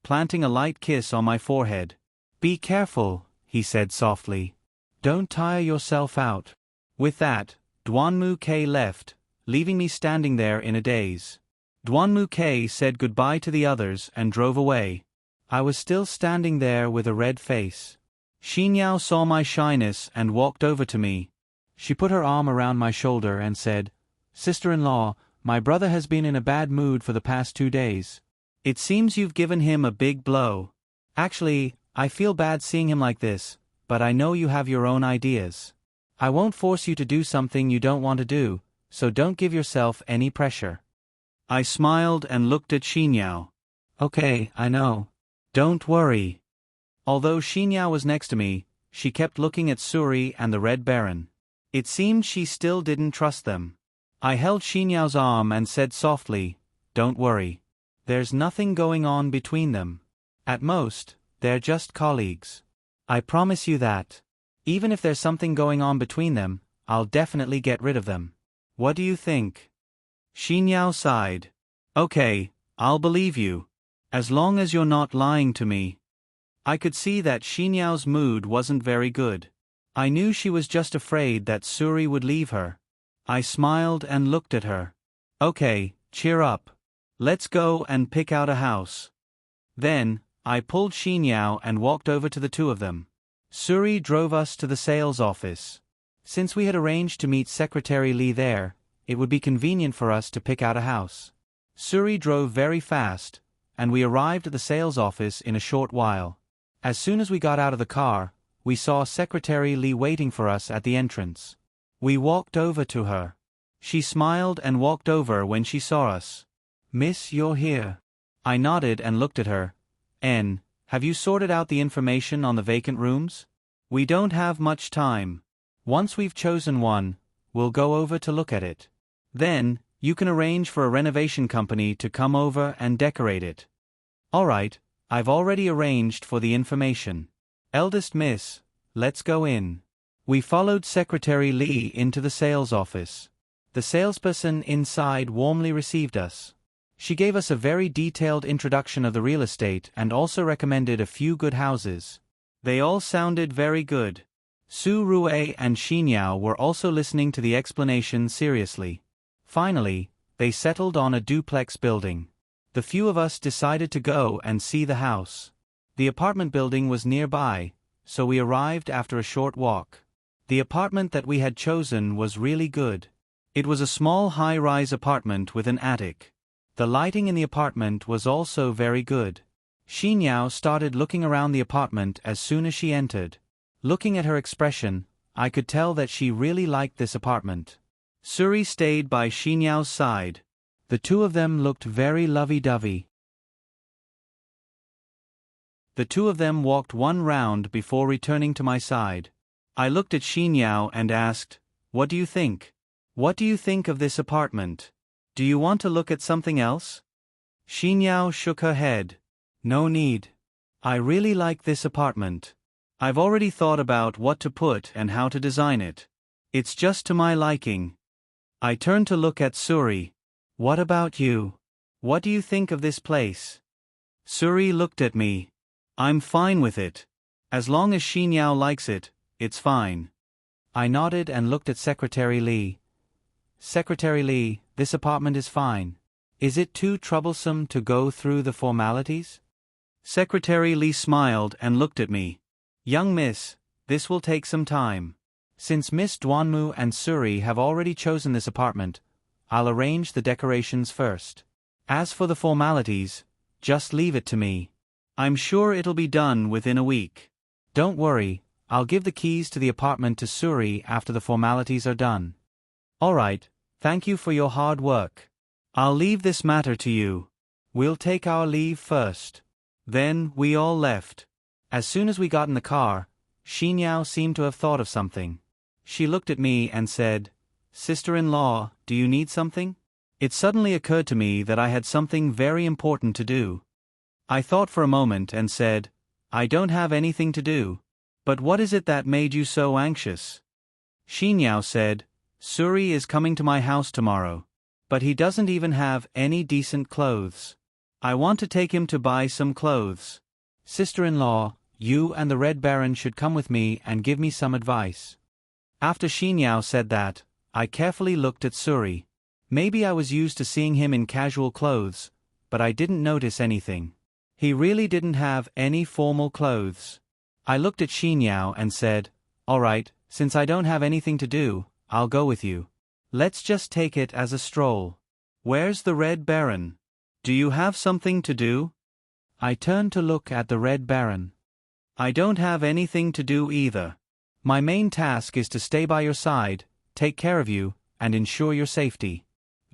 planting a light kiss on my forehead. Be careful, he said softly. Don't tire yourself out. With that, Duanmu-K left, leaving me standing there in a daze. Duanmu-K said goodbye to the others and drove away. I was still standing there with a red face. Xinyao saw my shyness and walked over to me. She put her arm around my shoulder and said, Sister-in-law, my brother has been in a bad mood for the past 2 days. It seems you've given him a big blow. Actually, I feel bad seeing him like this, but I know you have your own ideas. I won't force you to do something you don't want to do, so don't give yourself any pressure. I smiled and looked at Xinyao. Okay, I know. Don't worry. Although Xinyao was next to me, she kept looking at Suri and the Red Baron. It seemed she still didn't trust them. I held Xinyao's arm and said softly, Don't worry. There's nothing going on between them. At most, they're just colleagues. I promise you that. Even if there's something going on between them, I'll definitely get rid of them. What do you think? Xinyao sighed. Okay, I'll believe you. As long as you're not lying to me. I could see that Xinyao's mood wasn't very good. I knew she was just afraid that Suri would leave her. I smiled and looked at her. Okay, cheer up. Let's go and pick out a house. Then, I pulled Xinyao and walked over to the two of them. Suri drove us to the sales office. Since we had arranged to meet Secretary Li there, it would be convenient for us to pick out a house. Suri drove very fast, and we arrived at the sales office in a short while. As soon as we got out of the car, we saw Secretary Li waiting for us at the entrance. We walked over to her. She smiled and walked over when she saw us. Miss, you're here. I nodded and looked at her. Have you sorted out the information on the vacant rooms? We don't have much time. Once we've chosen one, we'll go over to look at it. Then, you can arrange for a renovation company to come over and decorate it. All right, I've already arranged for the information. Eldest miss, let's go in. We followed Secretary Li into the sales office. The salesperson inside warmly received us. She gave us a very detailed introduction of the real estate and also recommended a few good houses. They all sounded very good. Su Rue and Xinyao were also listening to the explanation seriously. Finally, they settled on a duplex building. The few of us decided to go and see the house. The apartment building was nearby, so we arrived after a short walk. The apartment that we had chosen was really good. It was a small high-rise apartment with an attic. The lighting in the apartment was also very good. Xinyao started looking around the apartment as soon as she entered. Looking at her expression, I could tell that she really liked this apartment. Suri stayed by Xinyao's side. The two of them looked very lovey-dovey. The two of them walked one round before returning to my side. I looked at Xinyao and asked, What do you think? What do you think of this apartment? Do you want to look at something else? Xinyao shook her head. No need. I really like this apartment. I've already thought about what to put and how to design it. It's just to my liking. I turned to look at Suri. What about you? What do you think of this place? Suri looked at me. I'm fine with it. As long as Xinyao likes it, it's fine. I nodded and looked at Secretary Li. Secretary Li, this apartment is fine. Is it too troublesome to go through the formalities? Secretary Li smiled and looked at me. Young miss, this will take some time. Since Miss Duanmu and Suri have already chosen this apartment, I'll arrange the decorations first. As for the formalities, just leave it to me. I'm sure it'll be done within a week. Don't worry, I'll give the keys to the apartment to Suri after the formalities are done. Alright, thank you for your hard work. I'll leave this matter to you. We'll take our leave first. Then we all left. As soon as we got in the car, Xinyao seemed to have thought of something. She looked at me and said, Sister-in-law, do you need something? It suddenly occurred to me that I had something very important to do. I thought for a moment and said, I don't have anything to do. But what is it that made you so anxious? Xinyao said, Suri is coming to my house tomorrow. But he doesn't even have any decent clothes. I want to take him to buy some clothes. Sister-in-law, you and the Red Baron should come with me and give me some advice. After Xinyao said that, I carefully looked at Suri. Maybe I was used to seeing him in casual clothes, but I didn't notice anything. He really didn't have any formal clothes. I looked at Xinyao and said, Alright, since I don't have anything to do, I'll go with you. Let's just take it as a stroll. Where's the Red Baron? Do you have something to do? I turned to look at the Red Baron. I don't have anything to do either. My main task is to stay by your side, take care of you, and ensure your safety.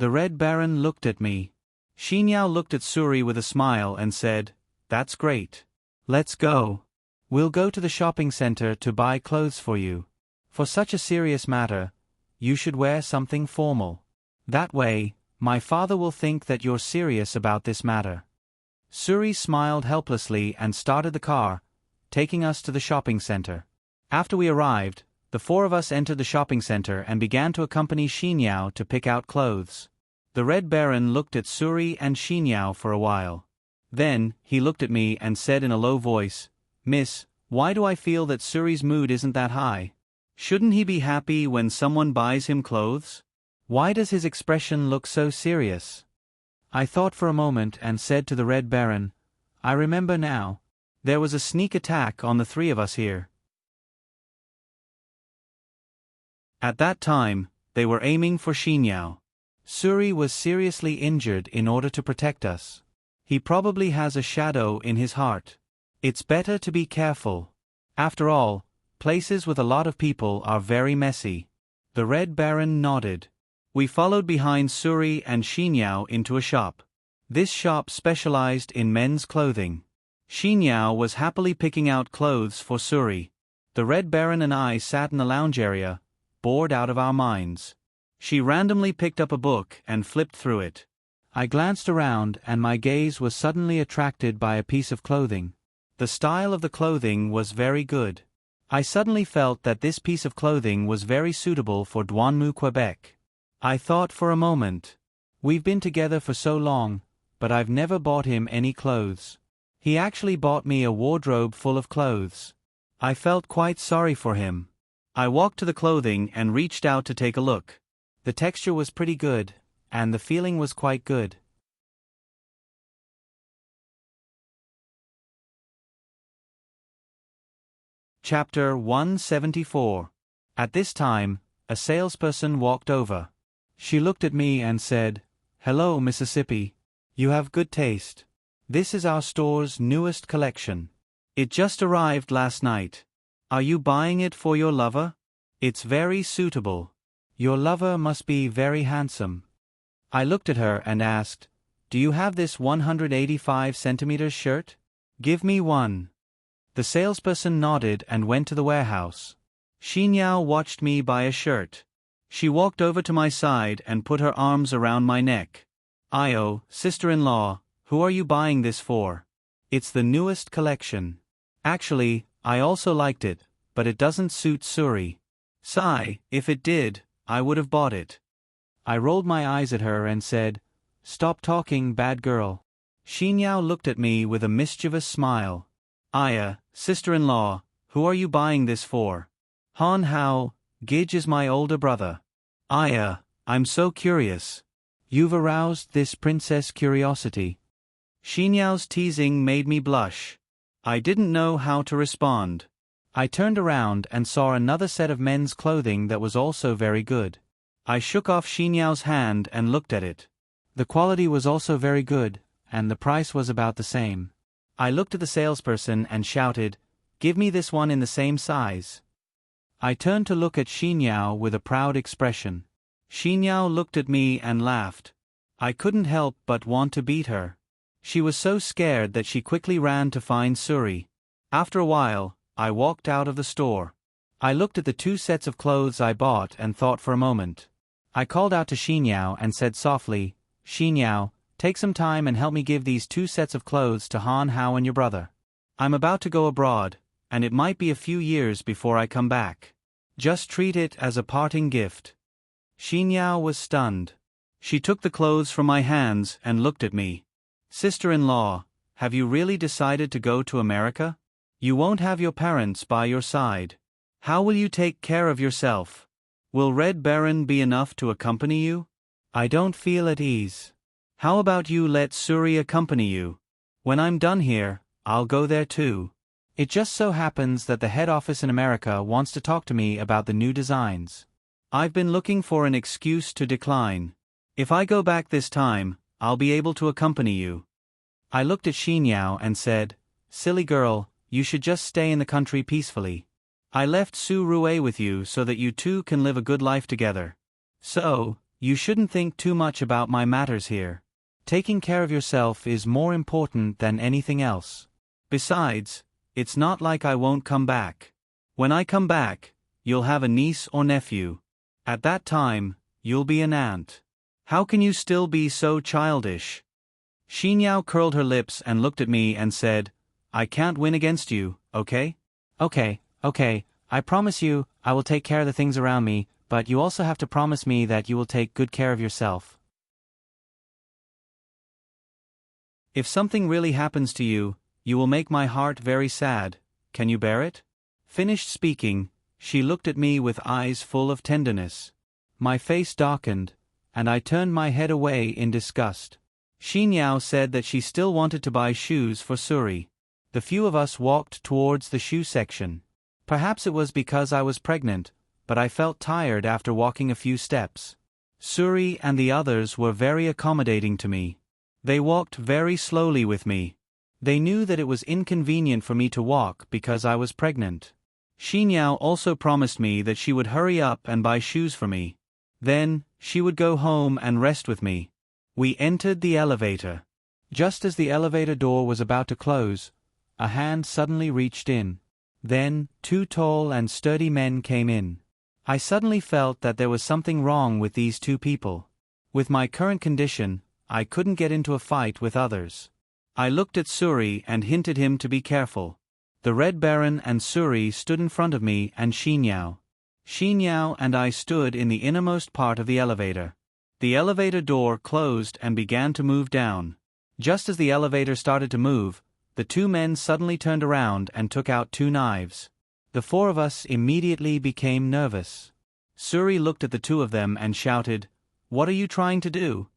The Red Baron looked at me. Xinyao looked at Suri with a smile and said, That's great. Let's go. We'll go to the shopping center to buy clothes for you. For such a serious matter, you should wear something formal. That way, my father will think that you're serious about this matter. Suri smiled helplessly and started the car, taking us to the shopping center. After we arrived, the four of us entered the shopping center and began to accompany Xinyao to pick out clothes. The Red Baron looked at Suri and Xinyao for a while. Then, he looked at me and said in a low voice, Miss, why do I feel that Suri's mood isn't that high? Shouldn't he be happy when someone buys him clothes? Why does his expression look so serious? I thought for a moment and said to the Red Baron, I remember now. There was a sneak attack on the three of us here. At that time, they were aiming for Xinyao. Suri was seriously injured in order to protect us. He probably has a shadow in his heart. It's better to be careful. After all, places with a lot of people are very messy. The Red Baron nodded. We followed behind Suri and Xinyao into a shop. This shop specialized in men's clothing. Xinyao was happily picking out clothes for Suri. The Red Baron and I sat in the lounge area, bored out of our minds. She randomly picked up a book and flipped through it. I glanced around and my gaze was suddenly attracted by a piece of clothing. The style of the clothing was very good. I suddenly felt that this piece of clothing was very suitable for Duanmu, Quebec. I thought for a moment. We've been together for so long, but I've never bought him any clothes. He actually bought me a wardrobe full of clothes. I felt quite sorry for him. I walked to the clothing and reached out to take a look. The texture was pretty good, and the feeling was quite good. Chapter 174. At this time, a salesperson walked over. She looked at me and said, Hello, Mississippi. You have good taste. This is our store's newest collection. It just arrived last night. Are you buying it for your lover? It's very suitable. Your lover must be very handsome. I looked at her and asked, Do you have this 185 centimeters shirt? Give me one. The salesperson nodded and went to the warehouse. Xinyao watched me buy a shirt. She walked over to my side and put her arms around my neck. Io, sister-in-law, who are you buying this for? It's the newest collection. Actually, I also liked it, but it doesn't suit Suri. Sigh, if it did, I would have bought it. I rolled my eyes at her and said, Stop talking, bad girl. Xinyao looked at me with a mischievous smile. Aya, sister-in-law, who are you buying this for? Han Hao, Gij is my older brother. Aya, I'm so curious. You've aroused this princess curiosity. Xinyao's teasing made me blush. I didn't know how to respond. I turned around and saw another set of men's clothing that was also very good. I shook off Xinyao's hand and looked at it. The quality was also very good, and the price was about the same. I looked at the salesperson and shouted, "Give me this one in the same size." I turned to look at Xinyao with a proud expression. Xinyao looked at me and laughed. I couldn't help but want to beat her. She was so scared that she quickly ran to find Suri. After a while, I walked out of the store. I looked at the 2 sets of clothes I bought and thought for a moment. I called out to Xinyao and said softly, "Xinyao, take some time and help me give these 2 sets of clothes to Han Hao and your brother. I'm about to go abroad, and it might be a few years before I come back. Just treat it as a parting gift." Xinyao was stunned. She took the clothes from my hands and looked at me. "Sister-in-law, have you really decided to go to America? You won't have your parents by your side. How will you take care of yourself? Will Red Baron be enough to accompany you? I don't feel at ease. How about you let Suri accompany you? When I'm done here, I'll go there too. It just so happens that the head office in America wants to talk to me about the new designs. I've been looking for an excuse to decline. If I go back this time, I'll be able to accompany you." I looked at Xinyao and said, "Silly girl, you should just stay in the country peacefully. I left Su Rue with you so that you two can live a good life together. So, you shouldn't think too much about my matters here. Taking care of yourself is more important than anything else. Besides, it's not like I won't come back. When I come back, you'll have a niece or nephew. At that time, you'll be an aunt. How can you still be so childish?" Xinyao curled her lips and looked at me and said, "I can't win against you, okay?" Okay, I promise you, I will take care of the things around me, but you also have to promise me that you will take good care of yourself. If something really happens to you, you will make my heart very sad. Can you bear it?" Finished speaking, she looked at me with eyes full of tenderness. My face darkened, and I turned my head away in disgust. Xinyao said that she still wanted to buy shoes for Suri. The few of us walked towards the shoe section. Perhaps it was because I was pregnant, but I felt tired after walking a few steps. Suri and the others were very accommodating to me. They walked very slowly with me. They knew that it was inconvenient for me to walk because I was pregnant. Xinyao also promised me that she would hurry up and buy shoes for me. Then, she would go home and rest with me. We entered the elevator. Just as the elevator door was about to close, a hand suddenly reached in. Then, 2 tall and sturdy men came in. I suddenly felt that there was something wrong with these 2 people. With my current condition, I couldn't get into a fight with others. I looked at Suri and hinted him to be careful. The Red Baron and Suri stood in front of me and Xinyao. Xinyao and I stood in the innermost part of the elevator. The elevator door closed and began to move down. Just as the elevator started to move, the 2 men suddenly turned around and took out 2 knives. The 4 of us immediately became nervous. Suri looked at the 2 of them and shouted, "What are you trying to do?"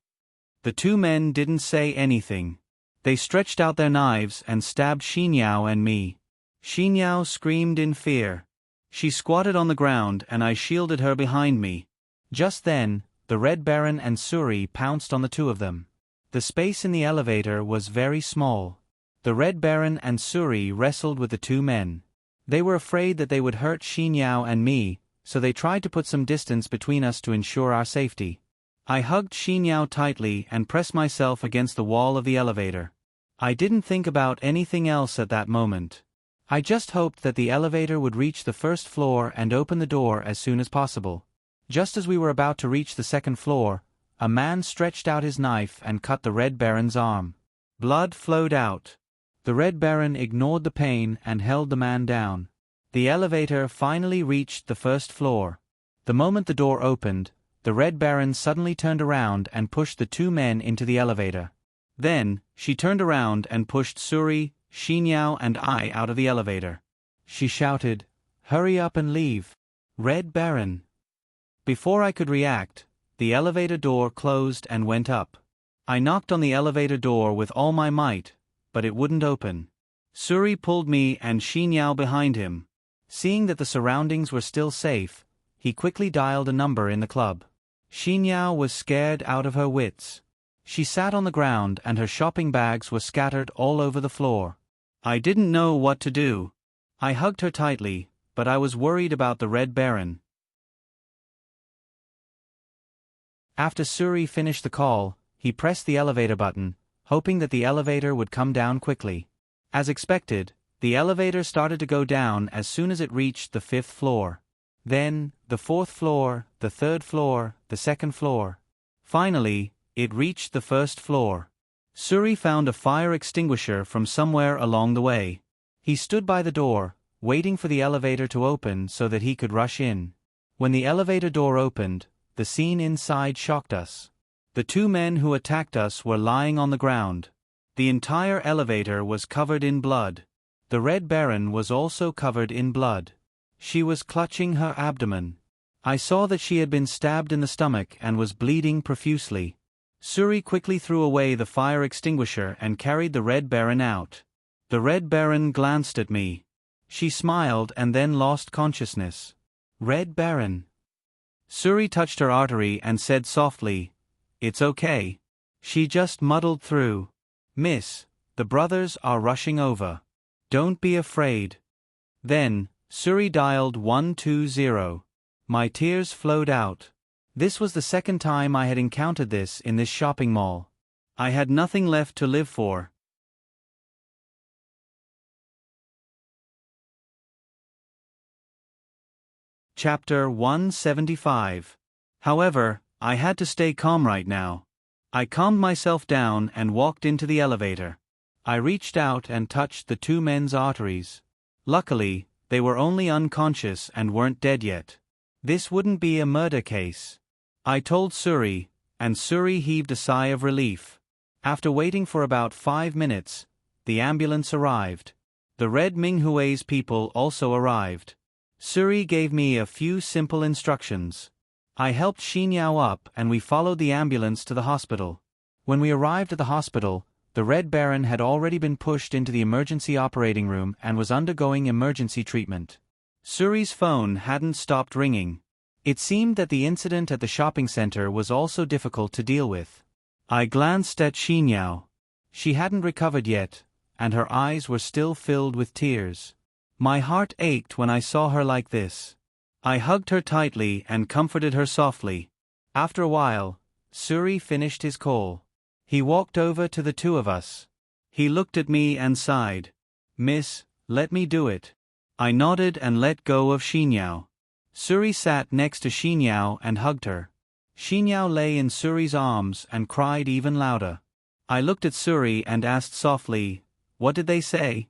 The 2 men didn't say anything. They stretched out their knives and stabbed Xinyao and me. Xinyao screamed in fear. She squatted on the ground and I shielded her behind me. Just then, the Red Baron and Suri pounced on the 2 of them. The space in the elevator was very small. The Red Baron and Suri wrestled with the 2 men. They were afraid that they would hurt Xinyao and me, so they tried to put some distance between us to ensure our safety. I hugged Xinyao tightly and pressed myself against the wall of the elevator. I didn't think about anything else at that moment. I just hoped that the elevator would reach the 1st floor and open the door as soon as possible. Just as we were about to reach the 2nd floor, a man stretched out his knife and cut the Red Baron's arm. Blood flowed out. The Red Baron ignored the pain and held the man down. The elevator finally reached the 1st floor. The moment the door opened, the Red Baron suddenly turned around and pushed the two men into the elevator. Then, she turned around and pushed Suri, Xinyao and I out of the elevator. She shouted, "Hurry up and leave, Red Baron." Before I could react, the elevator door closed and went up. I knocked on the elevator door with all my might, but it wouldn't open. Suri pulled me and Xinyao behind him. Seeing that the surroundings were still safe, he quickly dialed a number in the club. Xinyao was scared out of her wits. She sat on the ground and her shopping bags were scattered all over the floor. I didn't know what to do. I hugged her tightly, but I was worried about the Red Baron. After Suri finished the call, he pressed the elevator button, hoping that the elevator would come down quickly. As expected, the elevator started to go down as soon as it reached the 5th floor. Then, the 4th floor, the 3rd floor, the 2nd floor. Finally, it reached the 1st floor. Suri found a fire extinguisher from somewhere along the way. He stood by the door, waiting for the elevator to open so that he could rush in. When the elevator door opened, the scene inside shocked us. The two men who attacked us were lying on the ground. The entire elevator was covered in blood. The Red Baron was also covered in blood. She was clutching her abdomen. I saw that she had been stabbed in the stomach and was bleeding profusely. Suri quickly threw away the fire extinguisher and carried the Red Baron out. The Red Baron glanced at me. She smiled and then lost consciousness. "Red Baron." Suri touched her artery and said softly, "It's okay." She just muddled through. "Miss, the brothers are rushing over. Don't be afraid." Then, Suri dialed 120. My tears flowed out. This was the second time I had encountered this in this shopping mall. I had nothing left to live for. Chapter 175. However, I had to stay calm right now. I calmed myself down and walked into the elevator. I reached out and touched the two men's arteries. Luckily, they were only unconscious and weren't dead yet. This wouldn't be a murder case. I told Suri, and Suri heaved a sigh of relief. After waiting for about 5 minutes, the ambulance arrived. The Red Minghue's people also arrived. Suri gave me a few simple instructions. I helped Xinyao up and we followed the ambulance to the hospital. When we arrived at the hospital, the Red Baron had already been pushed into the emergency operating room and was undergoing emergency treatment. Suri's phone hadn't stopped ringing. It seemed that the incident at the shopping center was also difficult to deal with. I glanced at Xinyao. She hadn't recovered yet, and her eyes were still filled with tears. My heart ached when I saw her like this. I hugged her tightly and comforted her softly. After a while, Suri finished his call. He walked over to the two of us. He looked at me and sighed. "Miss, let me do it." I nodded and let go of Xinyao. Suri sat next to Xinyao and hugged her. Xinyao lay in Suri's arms and cried even louder. I looked at Suri and asked softly, "What did they say?"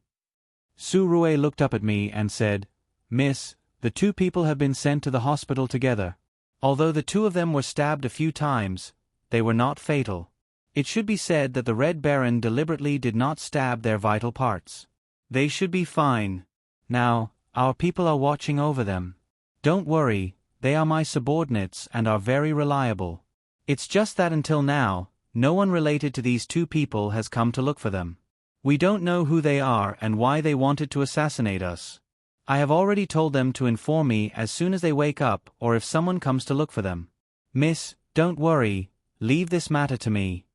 Su Rue looked up at me and said, "Miss, the two people have been sent to the hospital together. Although the two of them were stabbed a few times, they were not fatal. It should be said that the Red Baron deliberately did not stab their vital parts. They should be fine. Now, our people are watching over them. Don't worry, they are my subordinates and are very reliable. It's just that until now, no one related to these two people has come to look for them. We don't know who they are and why they wanted to assassinate us. I have already told them to inform me as soon as they wake up or if someone comes to look for them. Miss, don't worry, leave this matter to me."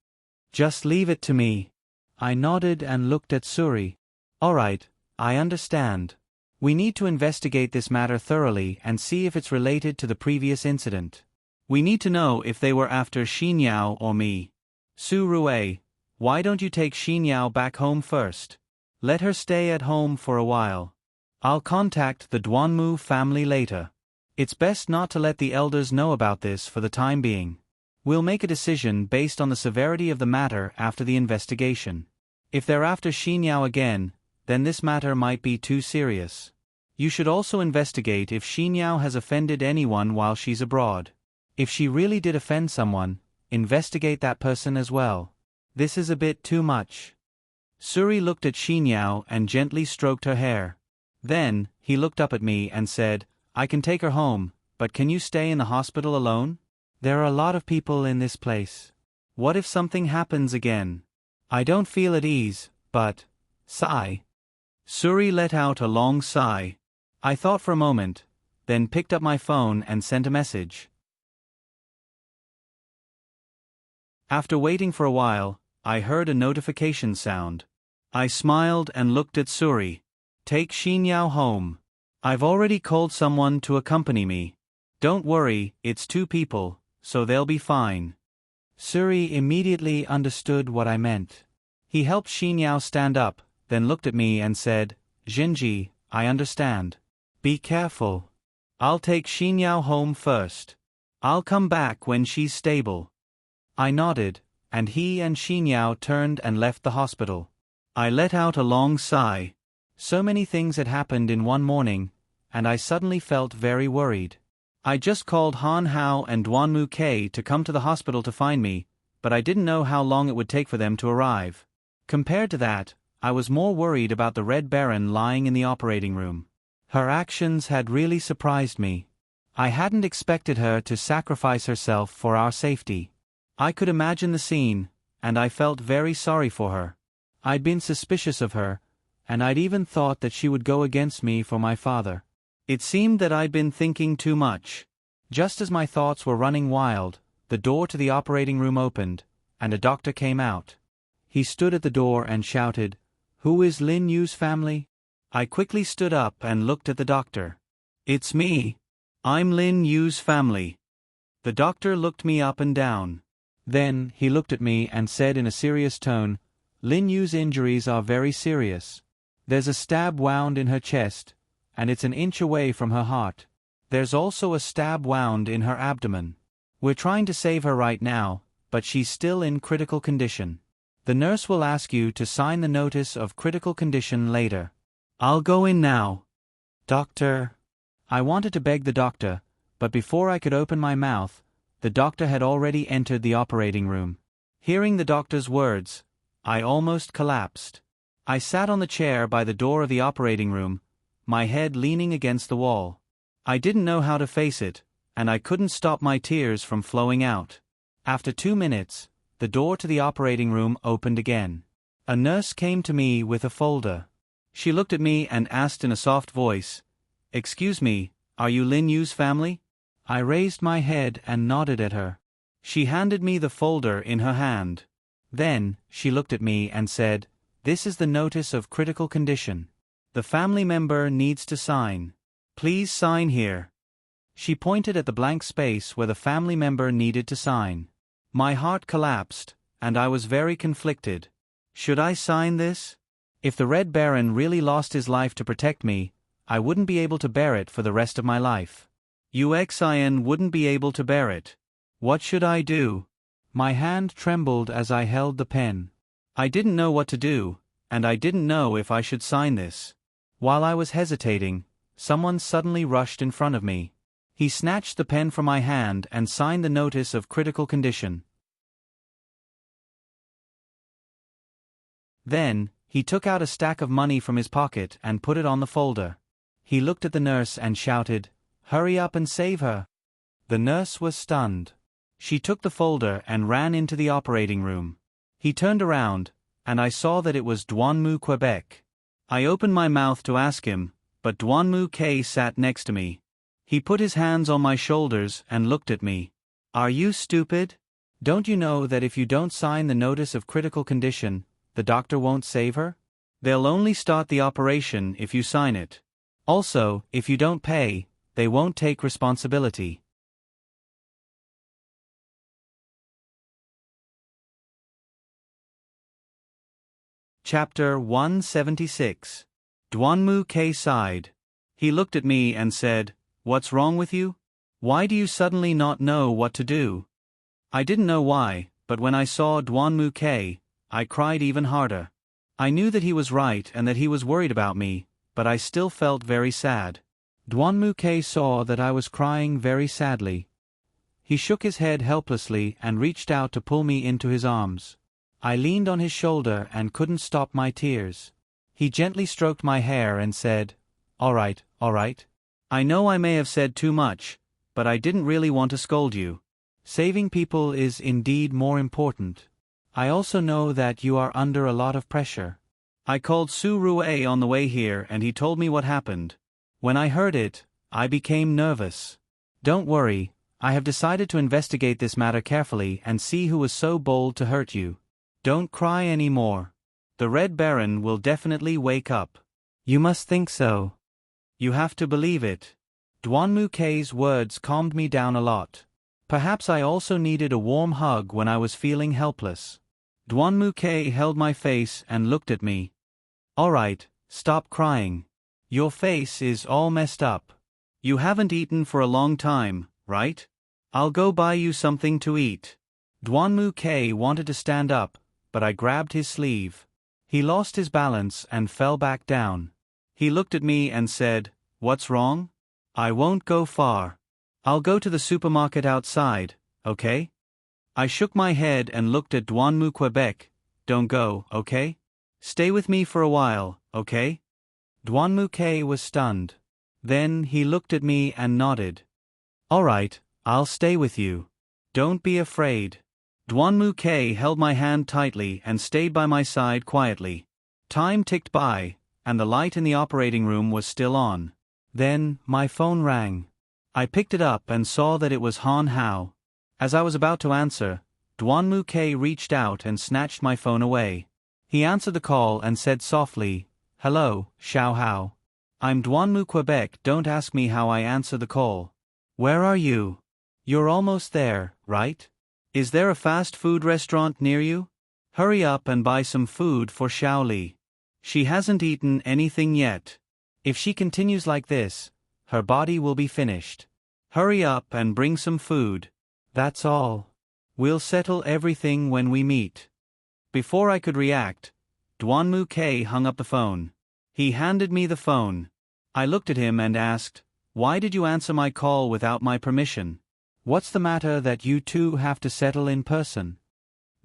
"Just leave it to me." I nodded and looked at Suri. "All right, I understand. We need to investigate this matter thoroughly and see if it's related to the previous incident. We need to know if they were after Xinyao or me. Su Rue, why don't you take Xinyao back home first? Let her stay at home for a while. I'll contact the Duanmu family later. It's best not to let the elders know about this for the time being. We'll make a decision based on the severity of the matter after the investigation. If they're after Xinyao again, then this matter might be too serious. You should also investigate if Xinyao has offended anyone while she's abroad. If she really did offend someone, investigate that person as well. This is a bit too much. Suri looked at Xinyao and gently stroked her hair. Then, he looked up at me and said, I can take her home, but can you stay in the hospital alone? There are a lot of people in this place. What if something happens again? I don't feel at ease, but... Sigh. Suri let out a long sigh. I thought for a moment, then picked up my phone and sent a message. After waiting for a while, I heard a notification sound. I smiled and looked at Suri. Take Xinyao home. I've already called someone to accompany me. Don't worry, it's 2 people, so they'll be fine. Suri immediately understood what I meant. He helped Xinyao stand up, then looked at me and said, Jinji, I understand. Be careful. I'll take Xinyao home first. I'll come back when she's stable. I nodded, and he and Xinyao turned and left the hospital. I let out a long sigh. So many things had happened in one morning, and I suddenly felt very worried. I just called Han Hao and Duanmu K to come to the hospital to find me, but I didn't know how long it would take for them to arrive. Compared to that, I was more worried about the Red Baron lying in the operating room. Her actions had really surprised me. I hadn't expected her to sacrifice herself for our safety. I could imagine the scene, and I felt very sorry for her. I'd been suspicious of her, and I'd even thought that she would go against me for my father. It seemed that I'd been thinking too much. Just as my thoughts were running wild, the door to the operating room opened, and a doctor came out. He stood at the door and shouted, Who is Lin Yu's family? I quickly stood up and looked at the doctor. It's me. I'm Lin Yu's family. The doctor looked me up and down. Then, he looked at me and said in a serious tone, Lin Yu's injuries are very serious. There's a stab wound in her chest, and it's an inch away from her heart. There's also a stab wound in her abdomen. We're trying to save her right now, but she's still in critical condition. The nurse will ask you to sign the notice of critical condition later. I'll go in now. Doctor. I wanted to beg the doctor, but before I could open my mouth, the doctor had already entered the operating room. Hearing the doctor's words, I almost collapsed. I sat on the chair by the door of the operating room, my head leaning against the wall. I didn't know how to face it, and I couldn't stop my tears from flowing out. After 2 minutes, the door to the operating room opened again. A nurse came to me with a folder. She looked at me and asked in a soft voice, Excuse me, are you Lin Yu's family? I raised my head and nodded at her. She handed me the folder in her hand. Then, she looked at me and said, This is the notice of critical condition. The family member needs to sign. Please sign here. She pointed at the blank space where the family member needed to sign. My heart collapsed, and I was very conflicted. Should I sign this? If the Red Baron really lost his life to protect me, I wouldn't be able to bear it for the rest of my life. Uxian wouldn't be able to bear it. What should I do? My hand trembled as I held the pen. I didn't know what to do, and I didn't know if I should sign this. While I was hesitating, someone suddenly rushed in front of me. He snatched the pen from my hand and signed the notice of critical condition. Then, he took out a stack of money from his pocket and put it on the folder. He looked at the nurse and shouted, Hurry up and save her. The nurse was stunned. She took the folder and ran into the operating room. He turned around, and I saw that it was Duanmu Quebec. I opened my mouth to ask him, but Duanmu K sat next to me. He put his hands on my shoulders and looked at me. Are you stupid? Don't you know that if you don't sign the notice of critical condition, the doctor won't save her? They'll only start the operation if you sign it. Also, if you don't pay, they won't take responsibility. Chapter 176. Duanmu K sighed. He looked at me and said, What's wrong with you? Why do you suddenly not know what to do? I didn't know why, but when I saw Duanmu K, I cried even harder. I knew that he was right and that he was worried about me, but I still felt very sad. Duanmu K saw that I was crying very sadly. He shook his head helplessly and reached out to pull me into his arms. I leaned on his shoulder and couldn't stop my tears. He gently stroked my hair and said, "All right, all right. I know I may have said too much, but I didn't really want to scold you. Saving people is indeed more important. I also know that you are under a lot of pressure." I called Su-Rue on the way here and he told me what happened. When I heard it, I became nervous. "Don't worry, I have decided to investigate this matter carefully and see who was so bold to hurt you. Don't cry anymore. The Red Baron will definitely wake up." "You must think so. You have to believe it." Duanmu-K's words calmed me down a lot. Perhaps I also needed a warm hug when I was feeling helpless. Duanmu-K held my face and looked at me. "All right, stop crying. Your face is all messed up. You haven't eaten for a long time, right? I'll go buy you something to eat." Duanmu-K wanted to stand up, but I grabbed his sleeve. He lost his balance and fell back down. He looked at me and said, "What's wrong?" "I won't go far. I'll go to the supermarket outside, okay?" I shook my head and looked at Duanmu-Quebec. "Don't go, okay? Stay with me for a while, okay?" Duanmu-K was stunned. Then he looked at me and nodded. "All right, I'll stay with you. Don't be afraid." Duanmu-K held my hand tightly and stayed by my side quietly. Time ticked by, and the light in the operating room was still on. Then, my phone rang. I picked it up and saw that it was Han Hao. As I was about to answer, Duanmu-K reached out and snatched my phone away. He answered the call and said softly, "Hello, Xiao Hao. I'm Duanmu-Quebec. Don't ask me how I answer the call. Where are you? You're almost there, right? Is there a fast food restaurant near you? Hurry up and buy some food for Xiaoli. She hasn't eaten anything yet. If she continues like this, her body will be finished. Hurry up and bring some food. That's all. We'll settle everything when we meet." Before I could react, Duanmu-K hung up the phone. He handed me the phone. I looked at him and asked, "Why did you answer my call without my permission? What's the matter that you two have to settle in person?"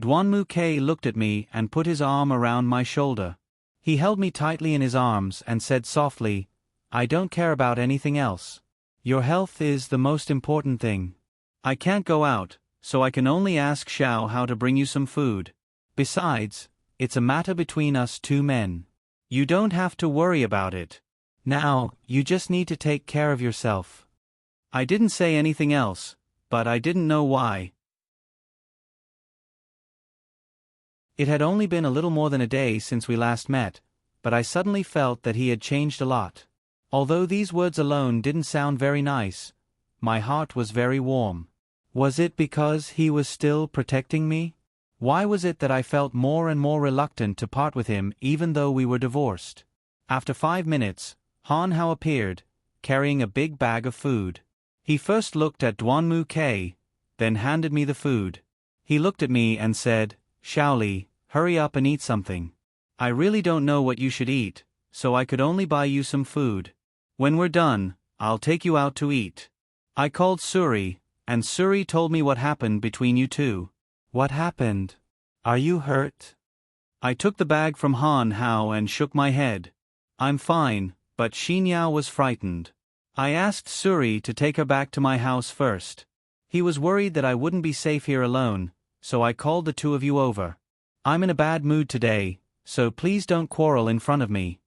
Duanmu-K looked at me and put his arm around my shoulder. He held me tightly in his arms and said softly, "I don't care about anything else. Your health is the most important thing. I can't go out, so I can only ask Xiao how to bring you some food. Besides, it's a matter between us two men. You don't have to worry about it. Now, you just need to take care of yourself." I didn't say anything else, but I didn't know why. It had only been a little more than a day since we last met, but I suddenly felt that he had changed a lot. Although these words alone didn't sound very nice, my heart was very warm. Was it because he was still protecting me? Why was it that I felt more and more reluctant to part with him even though we were divorced? After 5 minutes, Han Hao appeared, carrying a big bag of food. He first looked at Duanmu-K, then handed me the food. He looked at me and said, "Xiaoli, hurry up and eat something. I really don't know what you should eat, so I could only buy you some food. When we're done, I'll take you out to eat." I called Suri, and Suri told me what happened between you two. "What happened? Are you hurt?" I took the bag from Han Hao and shook my head. "I'm fine, but Xinyao was frightened. I asked Suri to take her back to my house first. He was worried that I wouldn't be safe here alone, so I called the two of you over. I'm in a bad mood today, so please don't quarrel in front of me."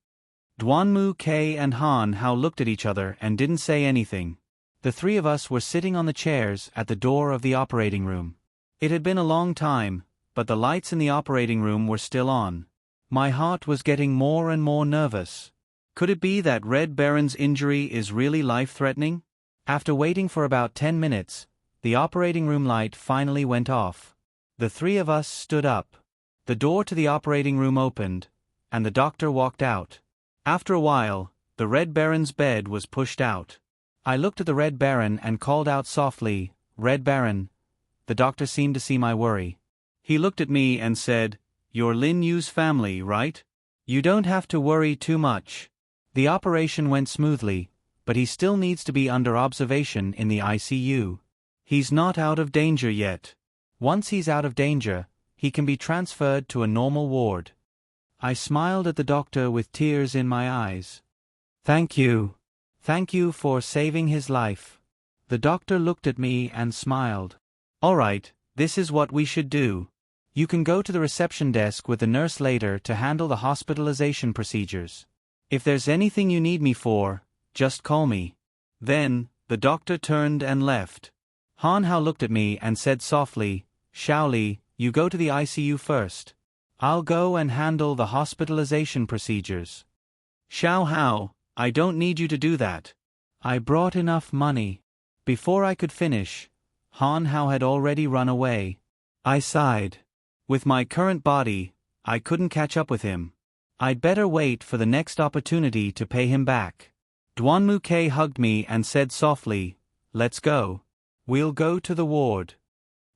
Duanmu-K and Han Hao looked at each other and didn't say anything. The three of us were sitting on the chairs at the door of the operating room. It had been a long time, but the lights in the operating room were still on. My heart was getting more and more nervous. Could it be that Red Baron's injury is really life-threatening? After waiting for about 10 minutes, the operating room light finally went off. The three of us stood up. The door to the operating room opened, and the doctor walked out. After a while, the Red Baron's bed was pushed out. I looked at the Red Baron and called out softly, "Red Baron." The doctor seemed to see my worry. He looked at me and said, "You're Lin Yu's family, right? You don't have to worry too much. The operation went smoothly, but he still needs to be under observation in the ICU. He's not out of danger yet. Once he's out of danger, he can be transferred to a normal ward. I smiled at the doctor with tears in my eyes. Thank you. Thank you for saving his life. The doctor looked at me and smiled. All right, this is what we should do. You can go to the reception desk with the nurse later to handle the hospitalization procedures. If there's anything you need me for, just call me. Then, the doctor turned and left. Han Hao looked at me and said softly, Xiaoli, you go to the ICU first. I'll go and handle the hospitalization procedures. Xiao Hao, I don't need you to do that. I brought enough money. Before I could finish, Han Hao had already run away. I sighed. With my current body, I couldn't catch up with him. I'd better wait for the next opportunity to pay him back. Duanmu Ke hugged me and said softly, Let's go. We'll go to the ward.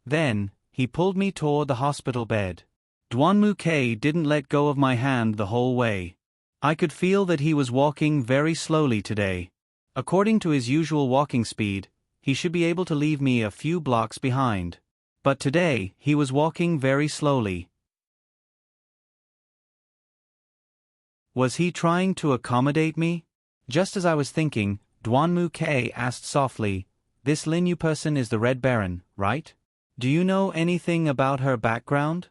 Then, he pulled me toward the hospital bed. Duanmu Ke didn't let go of my hand the whole way. I could feel that he was walking very slowly today. According to his usual walking speed, he should be able to leave me a few blocks behind. But today, he was walking very slowly. Was he trying to accommodate me? Just as I was thinking, Duanmu Ke asked softly, This Lin Yu person is the Red Baron, right? Do you know anything about her background?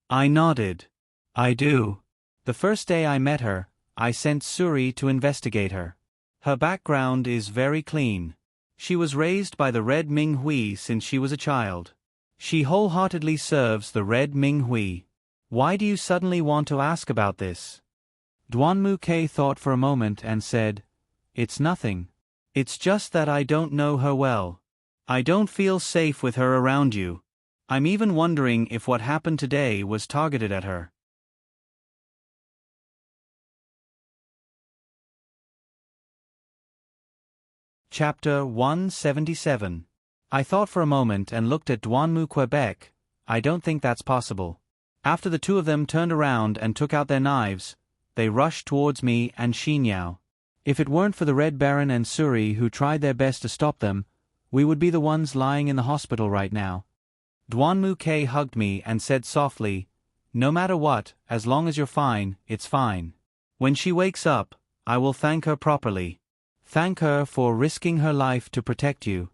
I nodded. I do. The first day I met her, I sent Suri to investigate her. Her background is very clean. She was raised by the Red Ming Hui since she was a child. She wholeheartedly serves the Red Ming Hui. Why do you suddenly want to ask about this? Duanmu Ke thought for a moment and said, It's nothing. It's just that I don't know her well. I don't feel safe with her around you. I'm even wondering if what happened today was targeted at her. Chapter 177. I thought for a moment and looked at Duanmu Quebec. I don't think that's possible. After the two of them turned around and took out their knives, they rushed towards me and Xinyao. If it weren't for the Red Baron and Suri who tried their best to stop them, we would be the ones lying in the hospital right now. Duanmu Ke hugged me and said softly, No matter what, as long as you're fine, it's fine. When she wakes up, I will thank her properly. Thank her for risking her life to protect you.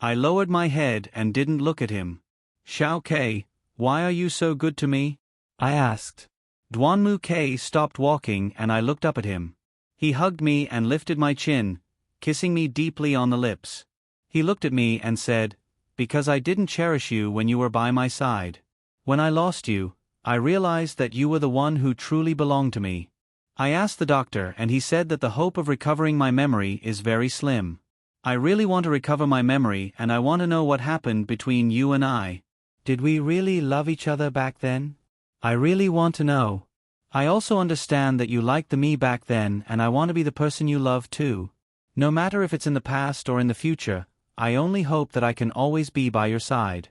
I lowered my head and didn't look at him. Xiao Ke, why are you so good to me? I asked. Duanmu Ke stopped walking and I looked up at him. He hugged me and lifted my chin, kissing me deeply on the lips. He looked at me and said, Because I didn't cherish you when you were by my side. When I lost you, I realized that you were the one who truly belonged to me. I asked the doctor and he said that the hope of recovering my memory is very slim. I really want to recover my memory and I want to know what happened between you and I. Did we really love each other back then? I really want to know. I also understand that you liked the me back then and I want to be the person you love too. No matter if it's in the past or in the future, I only hope that I can always be by your side.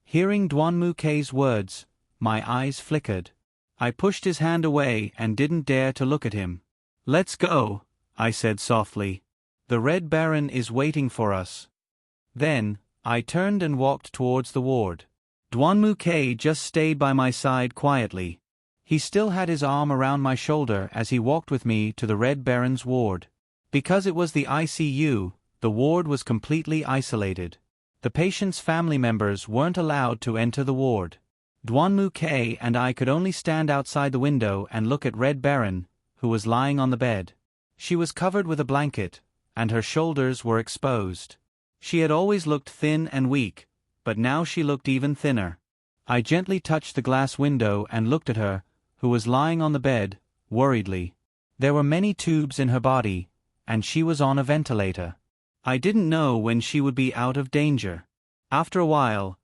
Hearing Duanmu Ke's words, my eyes flickered. I pushed his hand away and didn't dare to look at him. Let's go, I said softly. The Red Baron is waiting for us. Then, I turned and walked towards the ward. Duanmu Ke just stayed by my side quietly. He still had his arm around my shoulder as he walked with me to the Red Baron's ward. Because it was the ICU, the ward was completely isolated. The patient's family members weren't allowed to enter the ward. Duanmu Ke and I could only stand outside the window and look at Red Baron, who was lying on the bed. She was covered with a blanket, and her shoulders were exposed. She had always looked thin and weak, but now she looked even thinner. I gently touched the glass window and looked at her, who was lying on the bed, worriedly. There were many tubes in her body, and she was on a ventilator. I didn't know when she would be out of danger. After a while,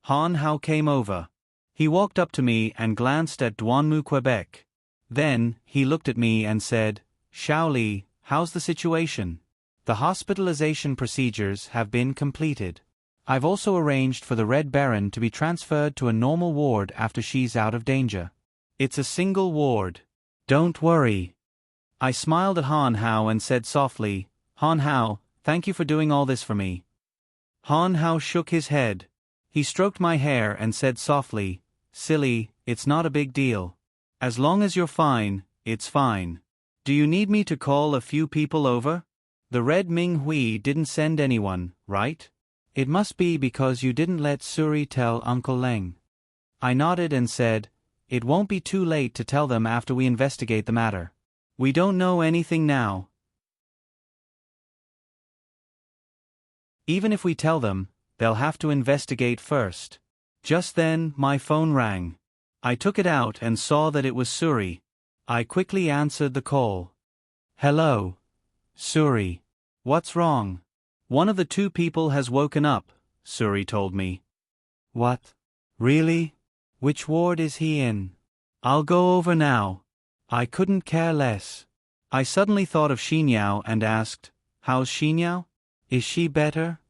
Han Hao came over. He walked up to me and glanced at Duanmu Quebec. Then, he looked at me and said, Xiaoli, how's the situation? The hospitalization procedures have been completed. I've also arranged for the Red Baron to be transferred to a normal ward after she's out of danger. It's a single ward. Don't worry. I smiled at Han Hao and said softly, Han Hao, thank you for doing all this for me. Han Hao shook his head. He stroked my hair and said softly, "Silly, it's not a big deal. As long as you're fine, it's fine. Do you need me to call a few people over? The Red Ming Hui didn't send anyone, right? It must be because you didn't let Suri tell Uncle Leng." I nodded and said, "It won't be too late to tell them after we investigate the matter. We don't know anything now. Even if we tell them, they'll have to investigate first." Just then, my phone rang. I took it out and saw that it was Suri. I quickly answered the call. "Hello, Suri. What's wrong?" "One of the two people has woken up," Suri told me. "What? Really? Which ward is he in?" "I'll go over now." I couldn't care less. I suddenly thought of Xinyao and asked, "How's Xinyao? Is she better?"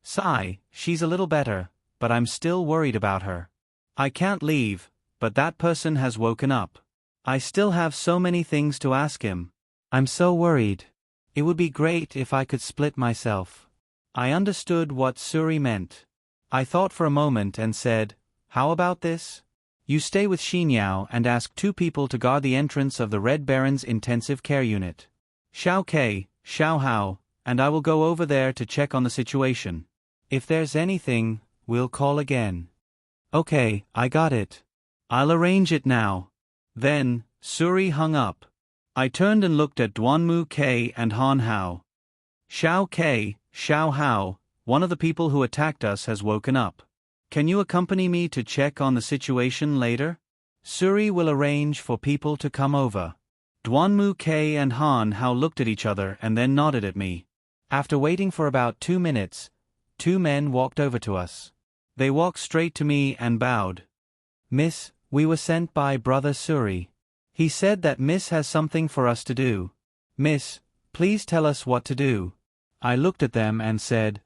"Sigh, she's a little better, but I'm still worried about her. I can't leave, but that person has woken up. I still have so many things to ask him. I'm so worried. It would be great if I could split myself." I understood what Suri meant. I thought for a moment and said, "How about this? You stay with Xinyao and ask 2 people to guard the entrance of the Red Baron's intensive care unit. Xiao Ke, Xiao Hao, and I will go over there to check on the situation. If there's anything, we'll call again." "Okay, I got it. I'll arrange it now." Then, Suri hung up. I turned and looked at Duanmu Ke and Han Hao. "Xiao Ke, Xiao Hao, one of the people who attacked us has woken up. Can you accompany me to check on the situation later? Suri will arrange for people to come over." Duanmu Ke and Han Hao looked at each other and then nodded at me. After waiting for about 2 minutes, 2 men walked over to us. They walked straight to me and bowed. "Miss, we were sent by Brother Suri. He said that Miss has something for us to do. Miss, please tell us what to do." I looked at them and said,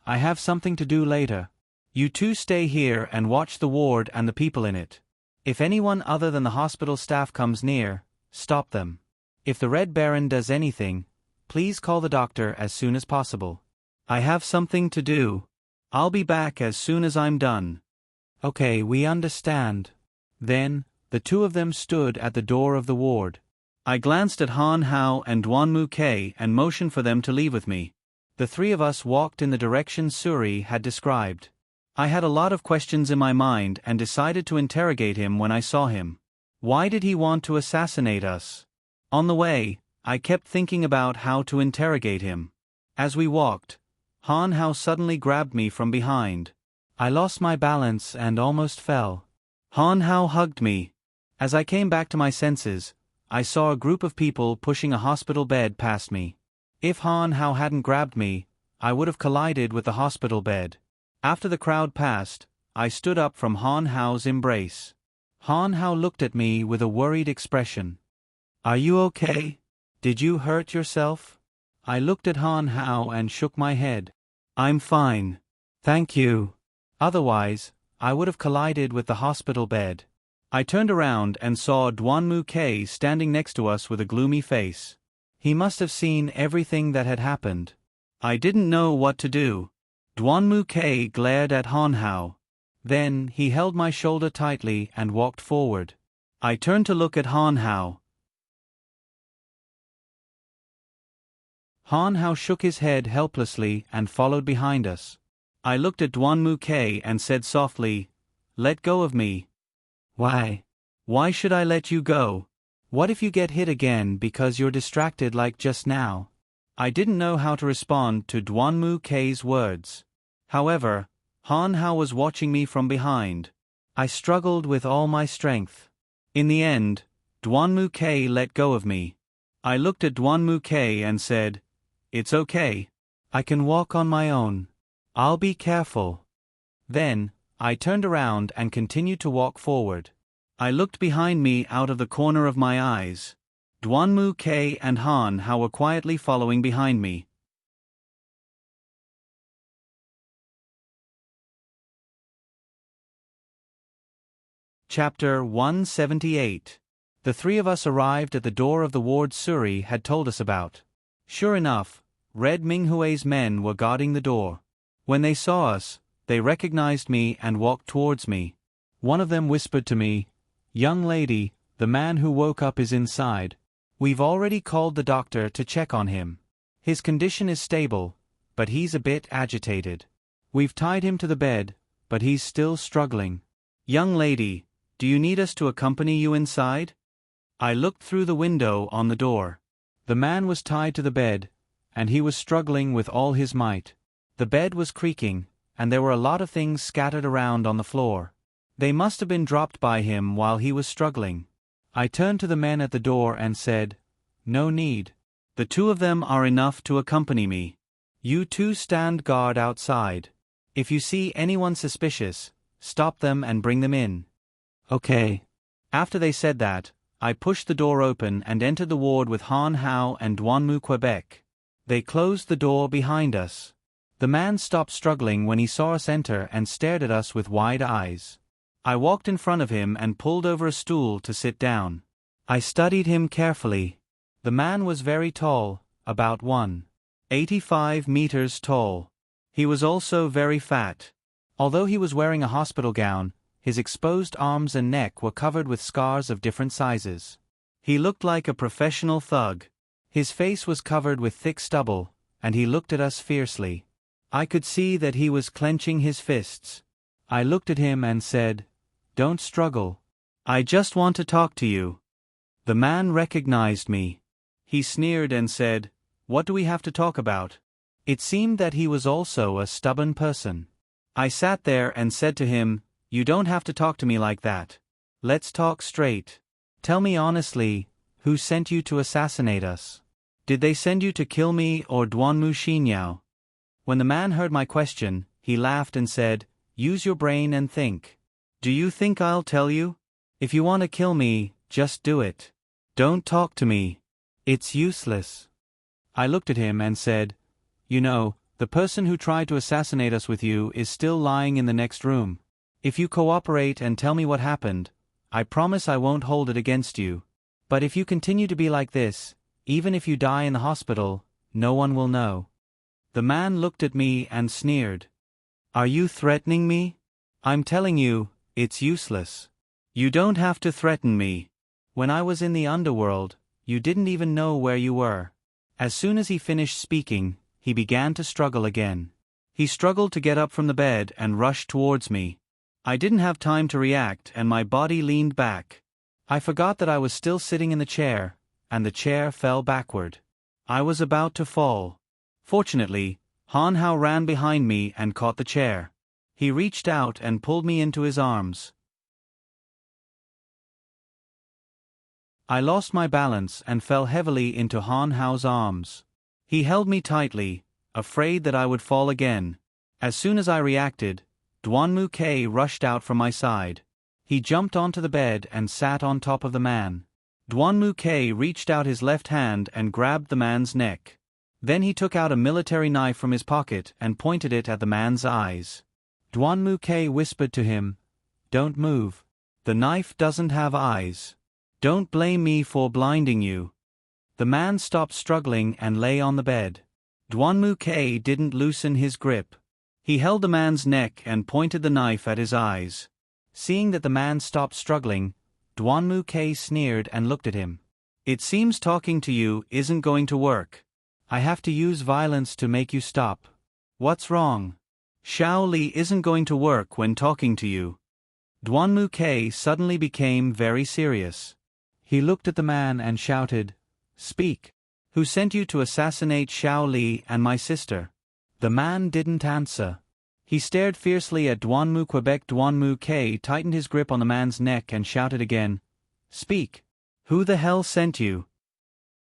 "I have something to do later. You 2 stay here and watch the ward and the people in it. If anyone other than the hospital staff comes near, stop them. If the Red Baron does anything, please call the doctor as soon as possible. I have something to do. I'll be back as soon as I'm done." "Okay, we understand." Then, the 2 of them stood at the door of the ward. I glanced at Han Hao and Duanmu Ke and motioned for them to leave with me. The 3 of us walked in the direction Suri had described. I had a lot of questions in my mind and decided to interrogate him when I saw him. Why did he want to assassinate us? On the way, I kept thinking about how to interrogate him. As we walked, Han Hao suddenly grabbed me from behind. I lost my balance and almost fell. Han Hao hugged me. As I came back to my senses, I saw a group of people pushing a hospital bed past me. If Han Hao hadn't grabbed me, I would have collided with the hospital bed. After the crowd passed, I stood up from Han Hao's embrace. Han Hao looked at me with a worried expression. "Are you okay? Did you hurt yourself?" I looked at Han Hao and shook my head. "I'm fine. Thank you. Otherwise, I would have collided with the hospital bed." I turned around and saw Duanmu Ke standing next to us with a gloomy face. He must have seen everything that had happened. I didn't know what to do. Duanmu Ke glared at Han Hao. Then he held my shoulder tightly and walked forward. I turned to look at Han Hao. Han Hao shook his head helplessly and followed behind us. I looked at Duanmu Ke and said softly, "Let go of me." "Why? Why should I let you go? What if you get hit again because you're distracted like just now?" I didn't know how to respond to Duanmu Ke's words. However, Han Hao was watching me from behind. I struggled with all my strength. In the end, Duanmu Ke let go of me. I looked at Duanmu Ke and said, "It's okay. I can walk on my own. I'll be careful." Then, I turned around and continued to walk forward. I looked behind me out of the corner of my eyes. Duanmu Ke and Han Hao were quietly following behind me. Chapter 178. The 3 of us arrived at the door of the ward Suri had told us about. Sure enough, Red Minghue's men were guarding the door. When they saw us, they recognized me and walked towards me. One of them whispered to me, "Young lady, the man who woke up is inside. We've already called the doctor to check on him. His condition is stable, but he's a bit agitated. We've tied him to the bed, but he's still struggling. Young lady, do you need us to accompany you inside?" I looked through the window on the door. The man was tied to the bed, and he was struggling with all his might. The bed was creaking, and there were a lot of things scattered around on the floor. They must have been dropped by him while he was struggling. I turned to the men at the door and said, "No need. The two of them are enough to accompany me. You two stand guard outside. If you see anyone suspicious, stop them and bring them in." "Okay." After they said that, I pushed the door open and entered the ward with Han Hao and Duanmu Quebec. They closed the door behind us. The man stopped struggling when he saw us enter and stared at us with wide eyes. I walked in front of him and pulled over a stool to sit down. I studied him carefully. The man was very tall, about 1.85 meters tall. He was also very fat. Although he was wearing a hospital gown, his exposed arms and neck were covered with scars of different sizes. He looked like a professional thug. His face was covered with thick stubble, and he looked at us fiercely. I could see that he was clenching his fists. I looked at him and said, "Don't struggle. I just want to talk to you." The man recognized me. He sneered and said, "What do we have to talk about?" It seemed that he was also a stubborn person. I sat there and said to him, "You don't have to talk to me like that. Let's talk straight. Tell me honestly, who sent you to assassinate us? Did they send you to kill me or Duanmu Xinyao?" When the man heard my question, he laughed and said, "Use your brain and think. Do you think I'll tell you? If you want to kill me, just do it. Don't talk to me. It's useless." I looked at him and said, "You know, the person who tried to assassinate us with you is still lying in the next room. If you cooperate and tell me what happened, I promise I won't hold it against you. But if you continue to be like this, even if you die in the hospital, no one will know." The man looked at me and sneered. "Are you threatening me? I'm telling you, it's useless. You don't have to threaten me. When I was in the underworld, you didn't even know where you were." As soon as he finished speaking, he began to struggle again. He struggled to get up from the bed and rushed towards me. I didn't have time to react and my body leaned back. I forgot that I was still sitting in the chair, and the chair fell backward. I was about to fall. Fortunately, Han Hao ran behind me and caught the chair. He reached out and pulled me into his arms. I lost my balance and fell heavily into Han Hao's arms. He held me tightly, afraid that I would fall again. As soon as I reacted, Duanmu K rushed out from my side. He jumped onto the bed and sat on top of the man. Duanmu K reached out his left hand and grabbed the man's neck. Then he took out a military knife from his pocket and pointed it at the man's eyes. Duanmu K whispered to him, "Don't move. The knife doesn't have eyes. Don't blame me for blinding you." The man stopped struggling and lay on the bed. Duanmu K didn't loosen his grip. He held the man's neck and pointed the knife at his eyes. Seeing that the man stopped struggling, Duanmu K sneered and looked at him. "It seems talking to you isn't going to work. I have to use violence to make you stop. What's wrong? Xiao Li isn't going to work when talking to you." Duanmu K suddenly became very serious. He looked at the man and shouted, "Speak. Who sent you to assassinate Xiao Li and my sister?" The man didn't answer. He stared fiercely at Duanmu Quebec. Duanmu K tightened his grip on the man's neck and shouted again, "Speak. Who the hell sent you?"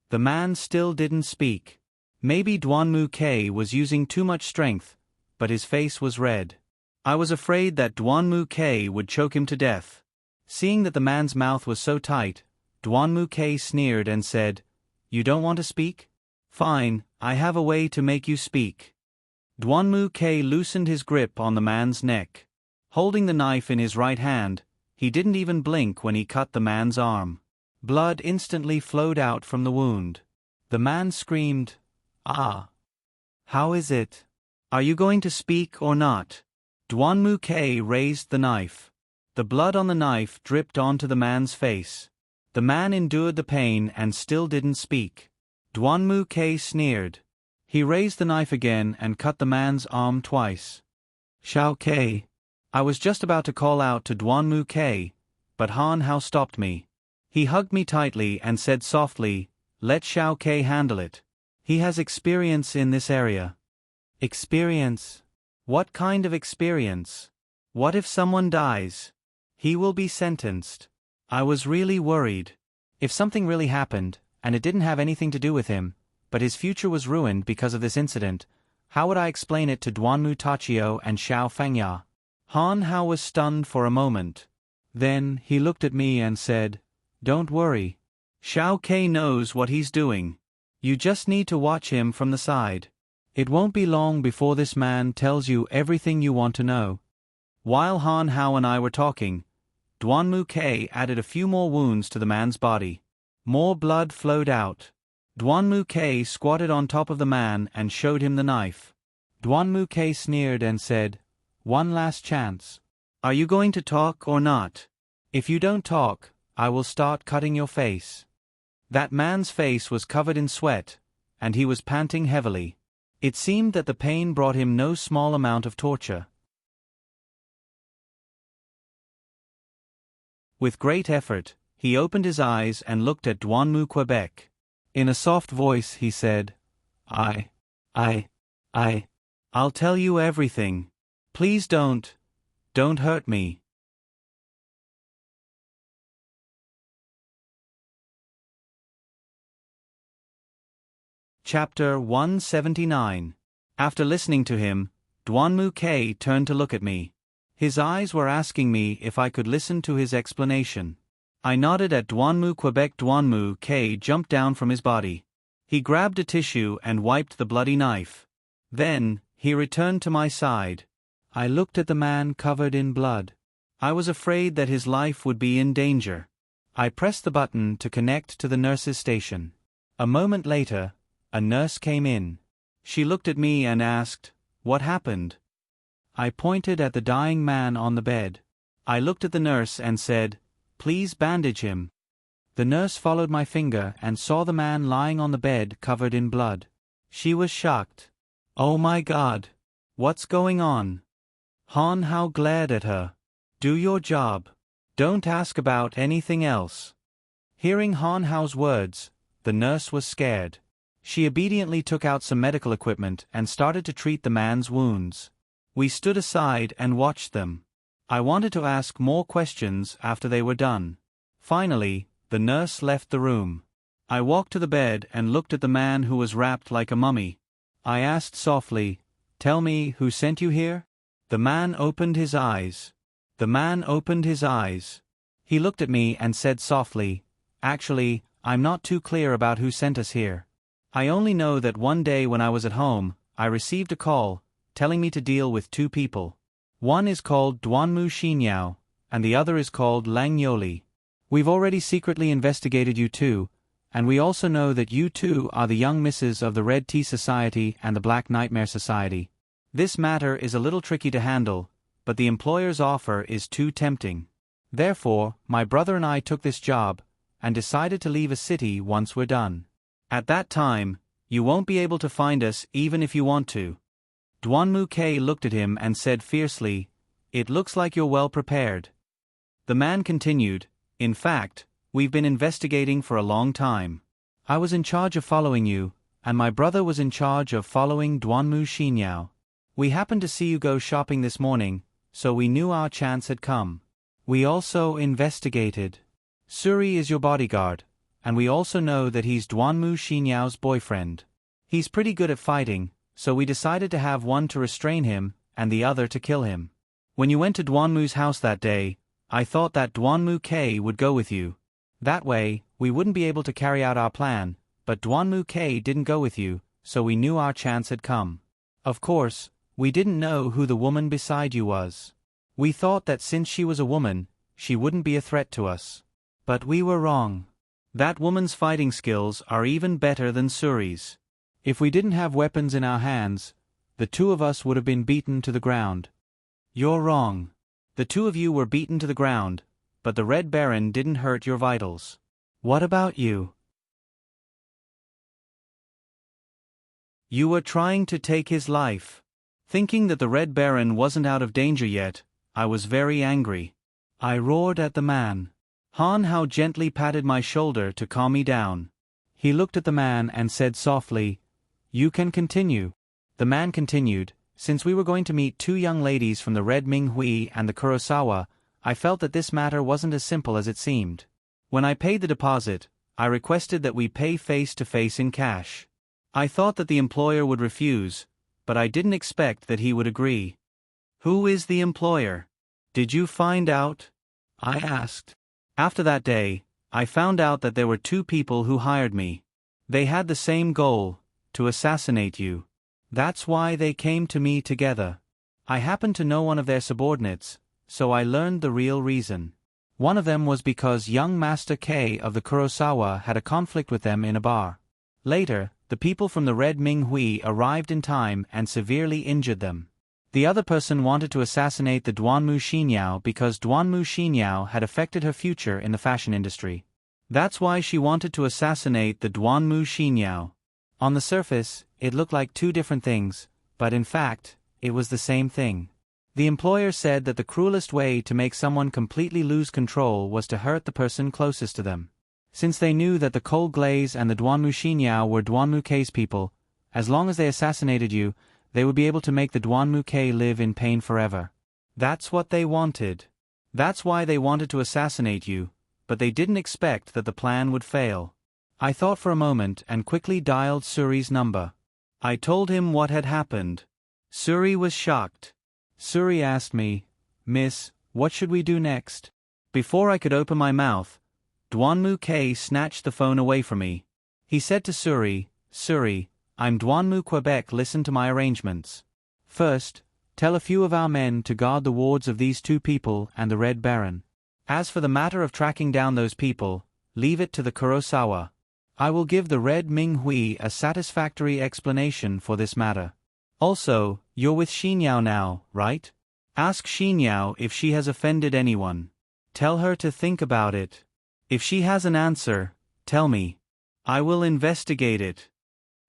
The man still didn't speak. Maybe Duanmu K was using too much strength, but his face was red. I was afraid that Duanmu K would choke him to death. Seeing that the man's mouth was so tight, Duanmu K sneered and said, "You don't want to speak? Fine, I have a way to make you speak." Duanmu K loosened his grip on the man's neck. Holding the knife in his right hand, he didn't even blink when he cut the man's arm. Blood instantly flowed out from the wound. The man screamed, "Ah! How is it?" Are you going to speak or not? Duanmu K raised the knife. The blood on the knife dripped onto the man's face. The man endured the pain and still didn't speak. Duanmu K sneered. He raised the knife again and cut the man's arm twice. Xiao K. I was just about to call out to Duanmu K, but Han Hao stopped me. He hugged me tightly and said softly, "Let Xiao K handle it. He has experience in this area." Experience? What kind of experience? What if someone dies? He will be sentenced. I was really worried. If something really happened, and it didn't have anything to do with him, but his future was ruined because of this incident, how would I explain it to Duanmu Tachio and Xiao Fengya? Han Hao was stunned for a moment. Then, he looked at me and said, "Don't worry. Xiao K knows what he's doing. You just need to watch him from the side. It won't be long before this man tells you everything you want to know." While Han Hao and I were talking, Duanmu K added a few more wounds to the man's body. More blood flowed out. Duanmu K squatted on top of the man and showed him the knife. Duanmu K sneered and said, "One last chance. Are you going to talk or not? If you don't talk, I will start cutting your face." That man's face was covered in sweat, and he was panting heavily. It seemed that the pain brought him no small amount of torture. With great effort, he opened his eyes and looked at Duanmu Quebec. In a soft voice he said, I'll tell you everything. Please don't hurt me." Chapter 179. After listening to him, Duanmu K turned to look at me. His eyes were asking me if I could listen to his explanation. I nodded at Duanmu Quebec. Duanmu K jumped down from his body. He grabbed a tissue and wiped the bloody knife. Then, he returned to my side. I looked at the man covered in blood. I was afraid that his life would be in danger. I pressed the button to connect to the nurse's station. A moment later, a nurse came in. She looked at me and asked, "What happened?" I pointed at the dying man on the bed. I looked at the nurse and said, "Please bandage him." The nurse followed my finger and saw the man lying on the bed covered in blood. She was shocked. "Oh my God! What's going on?" Han Hao glared at her. "Do your job. Don't ask about anything else." Hearing Han Hao's words, the nurse was scared. She obediently took out some medical equipment and started to treat the man's wounds. We stood aside and watched them. I wanted to ask more questions after they were done. Finally, the nurse left the room. I walked to the bed and looked at the man who was wrapped like a mummy. I asked softly, "Tell me who sent you here?" The man opened his eyes. He looked at me and said softly, "Actually, I'm not too clear about who sent us here. I only know that one day when I was at home, I received a call, telling me to deal with two people. One is called Duanmu Xinyao, and the other is called Lang Yoli. We've already secretly investigated you two, and we also know that you two are the young misses of the Red Tea Society and the Black Nightmare Society. This matter is a little tricky to handle, but the employer's offer is too tempting. Therefore, my brother and I took this job, and decided to leave a city once we're done. At that time, you won't be able to find us even if you want to." Duanmu K looked at him and said fiercely, "It looks like you're well prepared." The man continued, "In fact, we've been investigating for a long time. I was in charge of following you, and my brother was in charge of following Duanmu Xinyao. We happened to see you go shopping this morning, so we knew our chance had come. We also investigated. Suri is your bodyguard, and we also know that he's Duanmu Xinyao's boyfriend. He's pretty good at fighting, so we decided to have one to restrain him and the other to kill him. When you went to Duanmu's house that day, I thought that Duanmu K would go with you. That way, we wouldn't be able to carry out our plan, but Duanmu K didn't go with you, so we knew our chance had come. Of course, we didn't know who the woman beside you was. We thought that since she was a woman, she wouldn't be a threat to us. But we were wrong. That woman's fighting skills are even better than Suri's. If we didn't have weapons in our hands, the two of us would have been beaten to the ground. You're wrong. The two of you were beaten to the ground, but the Red Baron didn't hurt your vitals. What about you? You were trying to take his life. Thinking that the Red Baron wasn't out of danger yet, I was very angry. I roared at the man. Han Hao gently patted my shoulder to calm me down. He looked at the man and said softly, "You can continue." The man continued, "Since we were going to meet two young ladies from the Red Ming Hui and the Kurosawa, I felt that this matter wasn't as simple as it seemed. When I paid the deposit, I requested that we pay face-to-face in cash. I thought that the employer would refuse, but I didn't expect that he would agree." "Who is the employer? Did you find out?" I asked. After that day, I found out that there were two people who hired me. They had the same goal, to assassinate you. That's why they came to me together. I happened to know one of their subordinates, so I learned the real reason. One of them was because young Master K of the Kurosawa had a conflict with them in a bar. Later, the people from the Red Ming Hui arrived in time and severely injured them. The other person wanted to assassinate the Duanmu Xinyao because Duanmu Xinyao had affected her future in the fashion industry. That's why she wanted to assassinate the Duanmu Xinyao. On the surface, it looked like two different things, but in fact, it was the same thing. The employer said that the cruelest way to make someone completely lose control was to hurt the person closest to them. Since they knew that the Cold Glaze and the Duanmu Xinyao were Duanmu K's people, as long as they assassinated you, they would be able to make the Duanmu K live in pain forever. That's what they wanted. That's why they wanted to assassinate you, but they didn't expect that the plan would fail. I thought for a moment and quickly dialed Suri's number. I told him what had happened. Suri was shocked. Suri asked me, "Miss, what should we do next?" Before I could open my mouth, Duanmu K snatched the phone away from me. He said to Suri, "Suri, I'm Duanmu Quebec, listen to my arrangements. First, tell a few of our men to guard the wards of these two people and the Red Baron. As for the matter of tracking down those people, leave it to the Kurosawa. I will give the Red Ming Hui a satisfactory explanation for this matter. Also, you're with Xinyao now, right? Ask Xinyao if she has offended anyone. Tell her to think about it. If she has an answer, tell me. I will investigate it."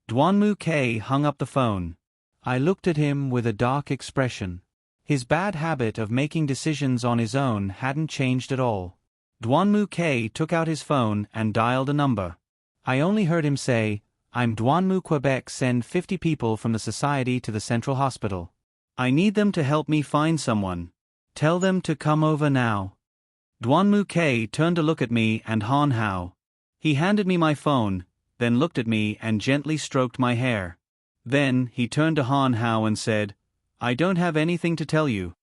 Duanmu K hung up the phone. I looked at him with a dark expression. His bad habit of making decisions on his own hadn't changed at all. Duanmu K took out his phone and dialed a number. I only heard him say, "I'm Duanmu Quebec, send 50 people from the society to the central hospital. I need them to help me find someone. Tell them to come over now." Duanmu K turned to look at me and Han Hao. He handed me my phone, then looked at me and gently stroked my hair. Then, he turned to Han Hao and said, "I don't have anything to tell you.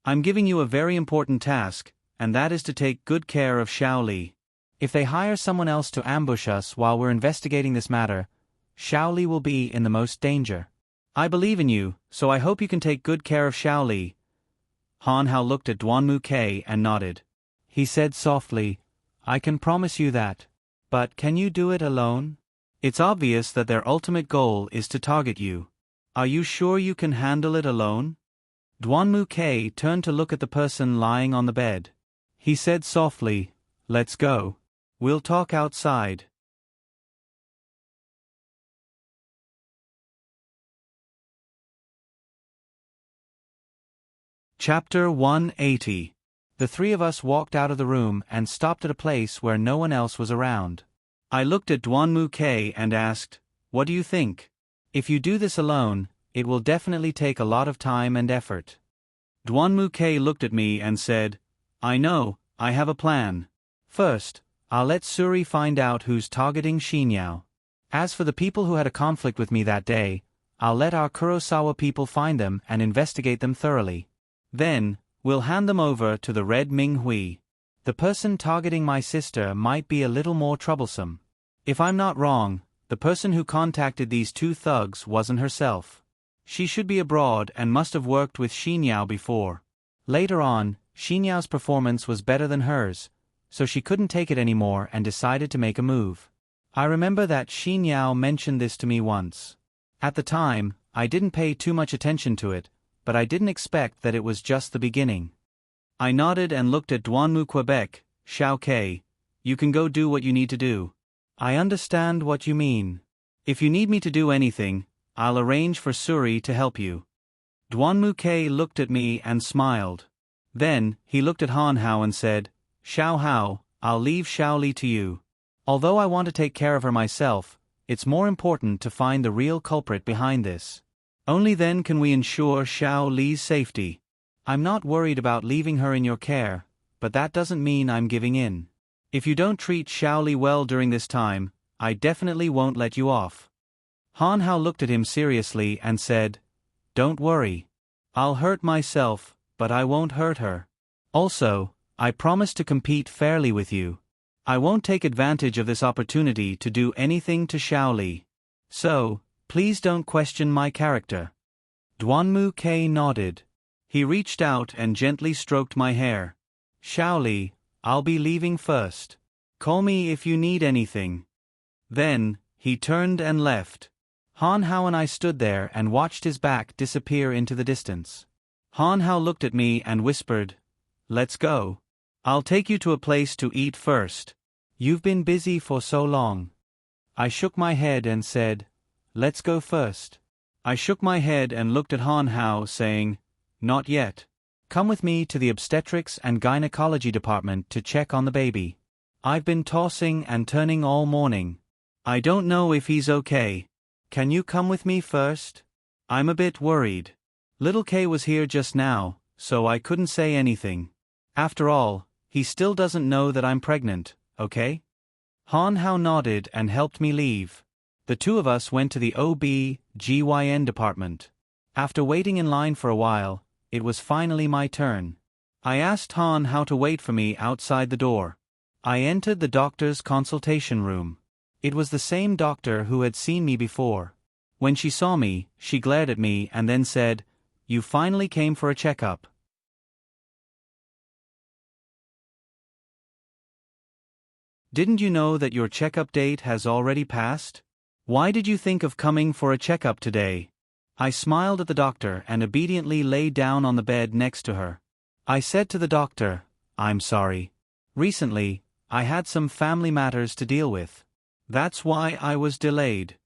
I'm giving you a very important task, and that is to take good care of Xiao Li. If they hire someone else to ambush us while we're investigating this matter, Xiao Li will be in the most danger. I believe in you, so I hope you can take good care of Xiao Li." Han Hao looked at Duanmu K and nodded. He said softly, "I can promise you that. But can you do it alone? It's obvious that their ultimate goal is to target you. Are you sure you can handle it alone?" Duanmu K turned to look at the person lying on the bed. He said softly, "Let's go. We'll talk outside." Chapter 180. The three of us walked out of the room and stopped at a place where no one else was around. I looked at Duanmu K and asked, "What do you think? If you do this alone, it will definitely take a lot of time and effort." Duanmu K looked at me and said, "I know, I have a plan. First, I'll let Suri find out who's targeting Xinyao. As for the people who had a conflict with me that day, I'll let our Kurosawa people find them and investigate them thoroughly. Then, we'll hand them over to the Red Ming Hui. The person targeting my sister might be a little more troublesome. If I'm not wrong, the person who contacted these two thugs wasn't herself. She should be abroad and must have worked with Xinyao before. Later on, Xinyao's performance was better than hers, so she couldn't take it anymore and decided to make a move. I remember that Xin Yao mentioned this to me once. At the time, I didn't pay too much attention to it, but I didn't expect that it was just the beginning. I nodded and looked at Duanmu Quebec. Xiao Kei, you can go do what you need to do. I understand what you mean. If you need me to do anything, I'll arrange for Suri to help you. Duanmu Kei looked at me and smiled. Then, he looked at Han Hao and said, Xiao Hao, I'll leave Xiao Li to you. Although I want to take care of her myself, it's more important to find the real culprit behind this. Only then can we ensure Xiao Li's safety. I'm not worried about leaving her in your care, but that doesn't mean I'm giving in. If you don't treat Xiao Li well during this time, I definitely won't let you off. Han Hao looked at him seriously and said, Don't worry. I'll hurt myself, but I won't hurt her. Also, I promise to compete fairly with you. I won't take advantage of this opportunity to do anything to Xiao Li. So, please don't question my character. Duanmu Kei nodded. He reached out and gently stroked my hair. Xiao Li, I'll be leaving first. Call me if you need anything. Then, he turned and left. Han Hao and I stood there and watched his back disappear into the distance. Han Hao looked at me and whispered, Let's go. I'll take you to a place to eat first. You've been busy for so long. I shook my head and said, Let's go first. I shook my head and looked at Han Hao, saying, Not yet. Come with me to the obstetrics and gynecology department to check on the baby. I've been tossing and turning all morning. I don't know if he's okay. Can you come with me first? I'm a bit worried. Little K was here just now, so I couldn't say anything. After all, he still doesn't know that I'm pregnant, okay? Han Hao nodded and helped me leave. The two of us went to the OB/GYN department. After waiting in line for a while, it was finally my turn. I asked Han Hao to wait for me outside the door. I entered the doctor's consultation room. It was the same doctor who had seen me before. When she saw me, she glared at me and then said, You finally came for a checkup. Didn't you know that your checkup date has already passed? Why did you think of coming for a checkup today? I smiled at the doctor and obediently lay down on the bed next to her. I said to the doctor, I'm sorry. Recently, I had some family matters to deal with. That's why I was delayed.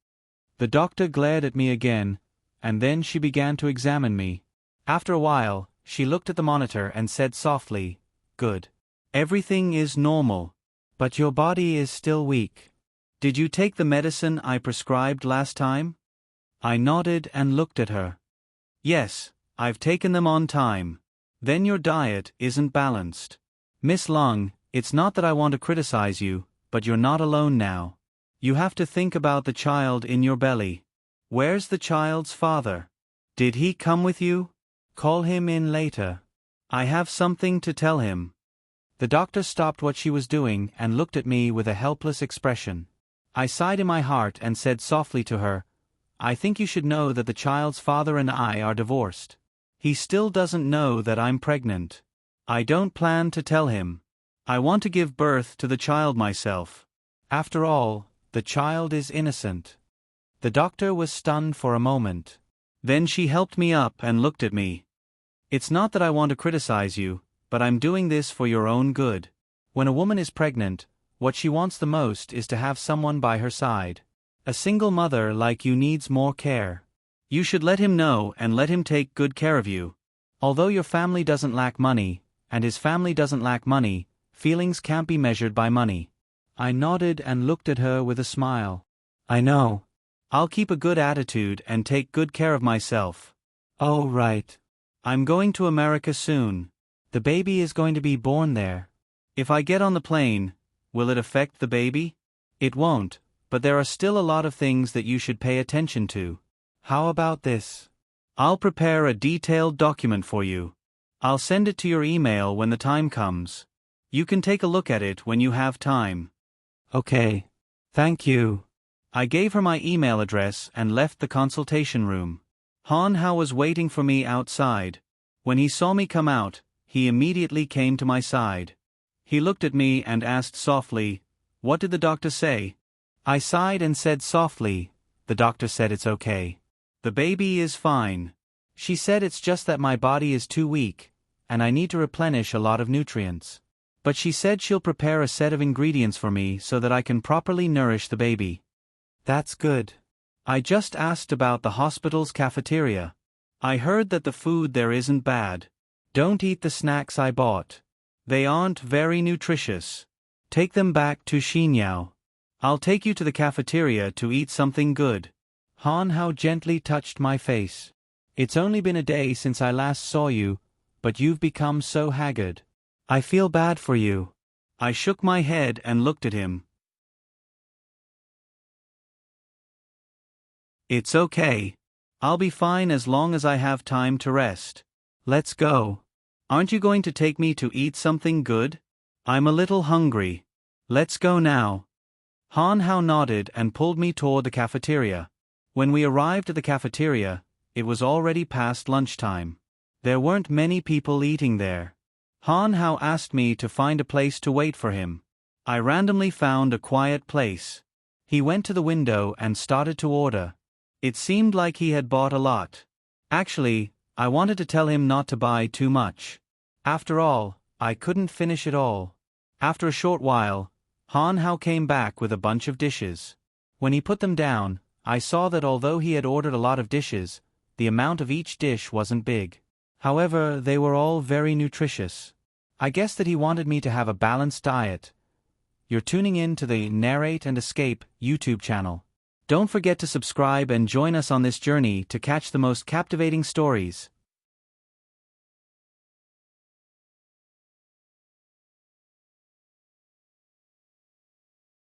The doctor glared at me again, and then she began to examine me. After a while, she looked at the monitor and said softly, Good. Everything is normal. But your body is still weak. Did you take the medicine I prescribed last time? I nodded and looked at her. Yes, I've taken them on time. Then your diet isn't balanced. Miss Lung, it's not that I want to criticize you, but you're not alone now. You have to think about the child in your belly. Where's the child's father? Did he come with you? Call him in later. I have something to tell him. The doctor stopped what she was doing and looked at me with a helpless expression. I sighed in my heart and said softly to her, I think you should know that the child's father and I are divorced. He still doesn't know that I'm pregnant. I don't plan to tell him. I want to give birth to the child myself. After all, the child is innocent. The doctor was stunned for a moment. Then she helped me up and looked at me. It's not that I want to criticize you, but I'm doing this for your own good. When a woman is pregnant, what she wants the most is to have someone by her side. A single mother like you needs more care. You should let him know and let him take good care of you. Although your family doesn't lack money, and his family doesn't lack money, feelings can't be measured by money. I nodded and looked at her with a smile. I know. I'll keep a good attitude and take good care of myself. Oh, right. I'm going to America soon. The baby is going to be born there. If I get on the plane, will it affect the baby? It won't, but there are still a lot of things that you should pay attention to. How about this? I'll prepare a detailed document for you. I'll send it to your email when the time comes. You can take a look at it when you have time. Okay. Thank you. I gave her my email address and left the consultation room. Han Hao was waiting for me outside. When he saw me come out, he immediately came to my side. He looked at me and asked softly, What did the doctor say? I sighed and said softly, "The doctor said it's okay. The baby is fine. She said it's just that my body is too weak, and I need to replenish a lot of nutrients. But she said she'll prepare a set of ingredients for me so that I can properly nourish the baby." That's good. I just asked about the hospital's cafeteria. I heard that the food there isn't bad. Don't eat the snacks I bought. They aren't very nutritious. Take them back to Xinyao. I'll take you to the cafeteria to eat something good. Han Hao gently touched my face. It's only been a day since I last saw you, but you've become so haggard. I feel bad for you. I shook my head and looked at him. It's okay. I'll be fine as long as I have time to rest. Let's go. Aren't you going to take me to eat something good? I'm a little hungry. Let's go now. Han Hao nodded and pulled me toward the cafeteria. When we arrived at the cafeteria, it was already past lunchtime. There weren't many people eating there. Han Hao asked me to find a place to wait for him. I randomly found a quiet place. He went to the window and started to order. It seemed like he had bought a lot. Actually, I wanted to tell him not to buy too much. After all, I couldn't finish it all. After a short while, Han Hao came back with a bunch of dishes. When he put them down, I saw that although he had ordered a lot of dishes, the amount of each dish wasn't big. However, they were all very nutritious. I guess that he wanted me to have a balanced diet. You're tuning in to the Narrate and Escape YouTube channel. Don't forget to subscribe and join us on this journey to catch the most captivating stories.